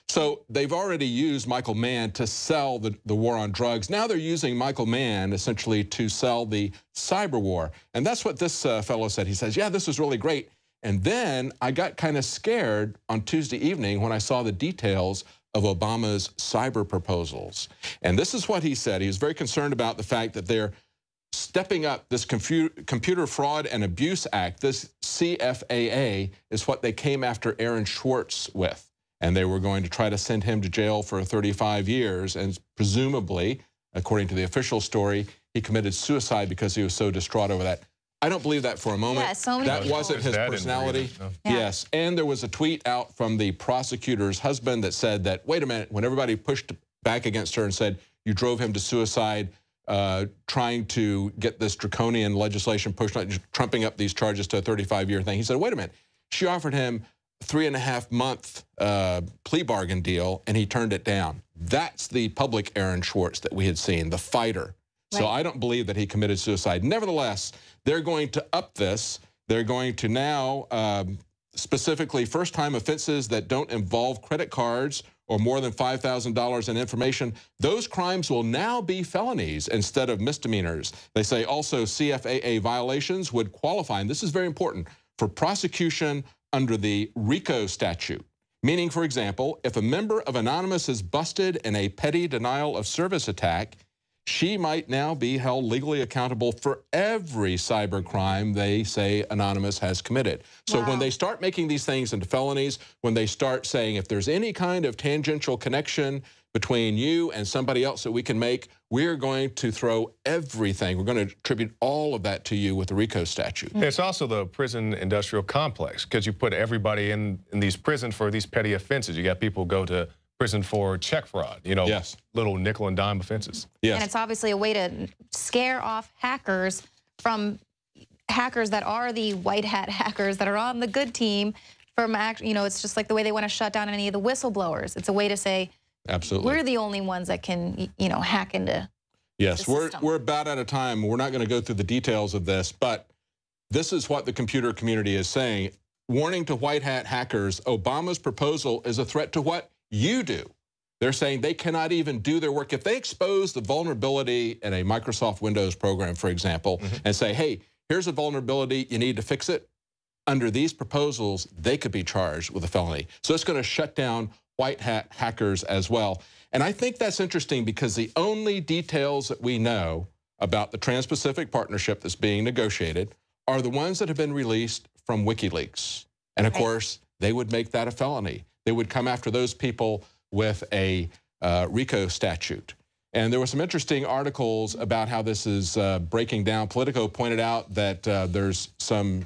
So they've already used Michael Mann to sell the war on drugs. Now they're using Michael Mann essentially to sell the cyber war. And that's what this fellow said. He says, yeah, this was really great. And then I got kind of scared on Tuesday evening when I saw the details of Obama's cyber proposals. And this is what he said. He was very concerned about the fact that they're stepping up this Computer Fraud and Abuse Act. This CFAA is what they came after Aaron Swartz with. And they were going to try to send him to jail for 35 years. And presumably, according to the official story, he committed suicide because he was so distraught over that. I don't believe that for a moment. Yeah, so many that people. wasn't his personality. Yes, and there was a tweet out from the prosecutor's husband that said that, wait a minute, when everybody pushed back against her and said, you drove him to suicide, trying to get this draconian legislation pushed, trumping up these charges to a 35-year thing. He said, wait a minute, she offered him 3.5-month plea bargain deal, and he turned it down. That's the public Aaron Swartz that we had seen, the fighter. Right. So I don't believe that he committed suicide. Nevertheless, they're going to up this. They're going to now specifically first-time offenses that don't involve credit cards or more than $5,000 in information. Those crimes will now be felonies instead of misdemeanors. They say also CFAA violations would qualify, and this is very important, for prosecution under the RICO statute. Meaning, for example, if a member of Anonymous is busted in a petty denial of service attack, she might now be held legally accountable for every cyber crime they say Anonymous has committed. So when they start making these things into felonies, when they start saying if there's any kind of tangential connection between you and somebody else that we can make, we're going to throw everything. We're going to attribute all of that to you with the RICO statute. It's also the prison industrial complex, because you put everybody in these prisons for these petty offenses. You got people go to prison for check fraud, you know, little nickel and dime offenses. Yes. And it's obviously a way to scare off hackers from hackers that are the white hat hackers that are on the good team from, you know, it's just like the way they want to shut down any of the whistleblowers. It's a way to say, absolutely, we're the only ones that can, you know, hack into. Yes, we're about out of time. We're not going to go through the details of this, but this is what the computer community is saying. Warning to white hat hackers, Obama's proposal is a threat to what you do. They're saying they cannot even do their work. If they expose the vulnerability in a Microsoft Windows program, for example, and say, hey, here's a vulnerability, you need to fix it, under these proposals, they could be charged with a felony. So it's going to shut down white hat hackers as well. And I think that's interesting because the only details that we know about the Trans-Pacific Partnership that's being negotiated are the ones that have been released from WikiLeaks. And of course, they would make that a felony. They would come after those people with a RICO statute. And there were some interesting articles about how this is breaking down. Politico pointed out that there's some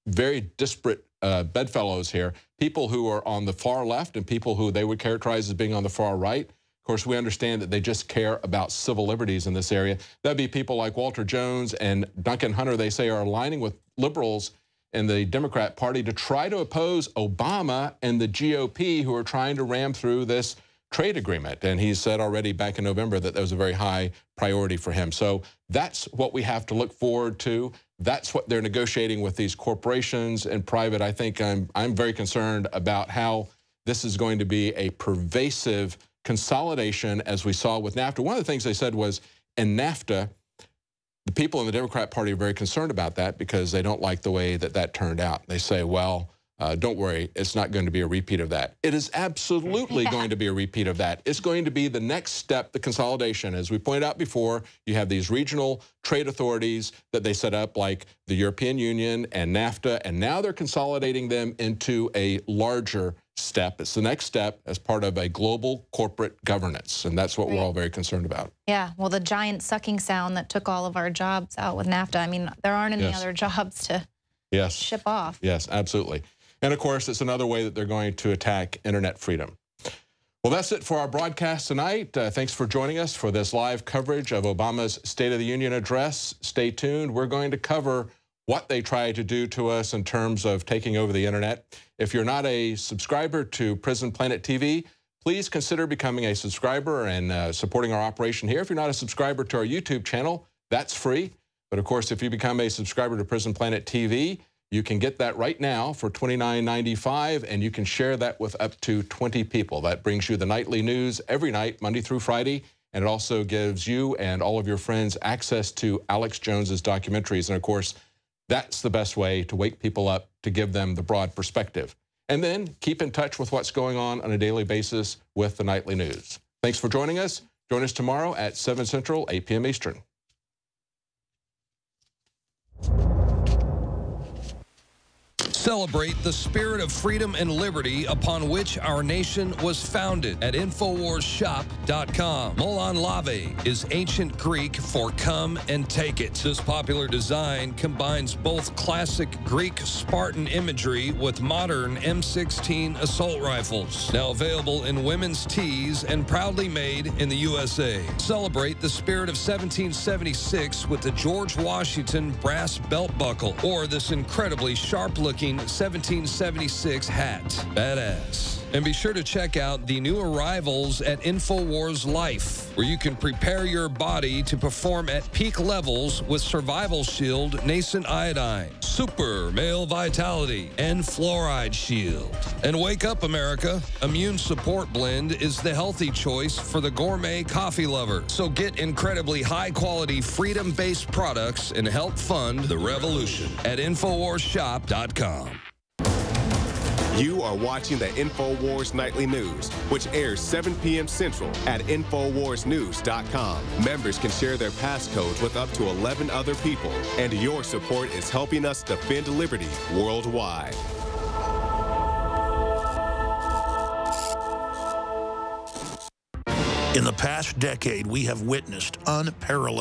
very disparate bedfellows here, people who are on the far left and people who they would characterize as being on the far right. Of course, we understand that they just care about civil liberties in this area. That'd be people like Walter Jones and Duncan Hunter, they say, are aligning with liberals in the Democrat Party to try to oppose Obama and the GOP, who are trying to ram through this trade agreement. And he said already back in November that that was a very high priority for him. So that's what we have to look forward to. That's what they're negotiating with these corporations in private. I think I'm very concerned about how this is going to be a pervasive consolidation, as we saw with NAFTA. One of the things they said was in NAFTA, the people in the Democrat Party are very concerned about that because they don't like the way that that turned out. They say, well, don't worry, it's not going to be a repeat of that. It is absolutely going to be a repeat of that. It's going to be the next step, the consolidation. As we pointed out before, you have these regional trade authorities that they set up, like the European Union and NAFTA, and now they're consolidating them into a larger step. It's the next step as part of a global corporate governance, and that's what we're all very concerned about. Yeah, well, the giant sucking sound that took all of our jobs out with NAFTA, I mean, there aren't any other jobs to ship off. Yes, absolutely. And of course, it's another way that they're going to attack internet freedom. Well, that's it for our broadcast tonight. Thanks for joining us for this live coverage of Obama's State of the Union address. Stay tuned. We're going to cover what they try to do to us in terms of taking over the internet. If you're not a subscriber to Prison Planet TV, please consider becoming a subscriber and supporting our operation here. If you're not a subscriber to our YouTube channel, that's free. But of course, if you become a subscriber to Prison Planet TV, you can get that right now for $29.95, and you can share that with up to 20 people. That brings you the nightly news every night, Monday through Friday, and it also gives you and all of your friends access to Alex Jones's documentaries. And of course, that's the best way to wake people up, to give them the broad perspective. And then keep in touch with what's going on a daily basis with the nightly news. Thanks for joining us. Join us tomorrow at 7 Central, 8 p.m. Eastern. Celebrate the spirit of freedom and liberty upon which our nation was founded at InfoWarsShop.com. Molon Lave is ancient Greek for come and take it. This popular design combines both classic Greek Spartan imagery with modern M16 assault rifles. Now available in women's tees and proudly made in the USA. Celebrate the spirit of 1776 with the George Washington brass belt buckle or this incredibly sharp-looking 1776 hat. Badass. And be sure to check out the new arrivals at Infowars Life, where you can prepare your body to perform at peak levels with Survival Shield, Nascent Iodine, Super Male Vitality, and Fluoride Shield. And wake up, America. Immune Support Blend is the healthy choice for the gourmet coffee lover. So get incredibly high-quality, freedom-based products and help fund the revolution at InfoWarsShop.com. You are watching the InfoWars Nightly News, which airs 7 p.m. Central at InfoWarsNews.com. Members can share their passcodes with up to 11 other people, and your support is helping us defend liberty worldwide. In the past decade, we have witnessed unparalleled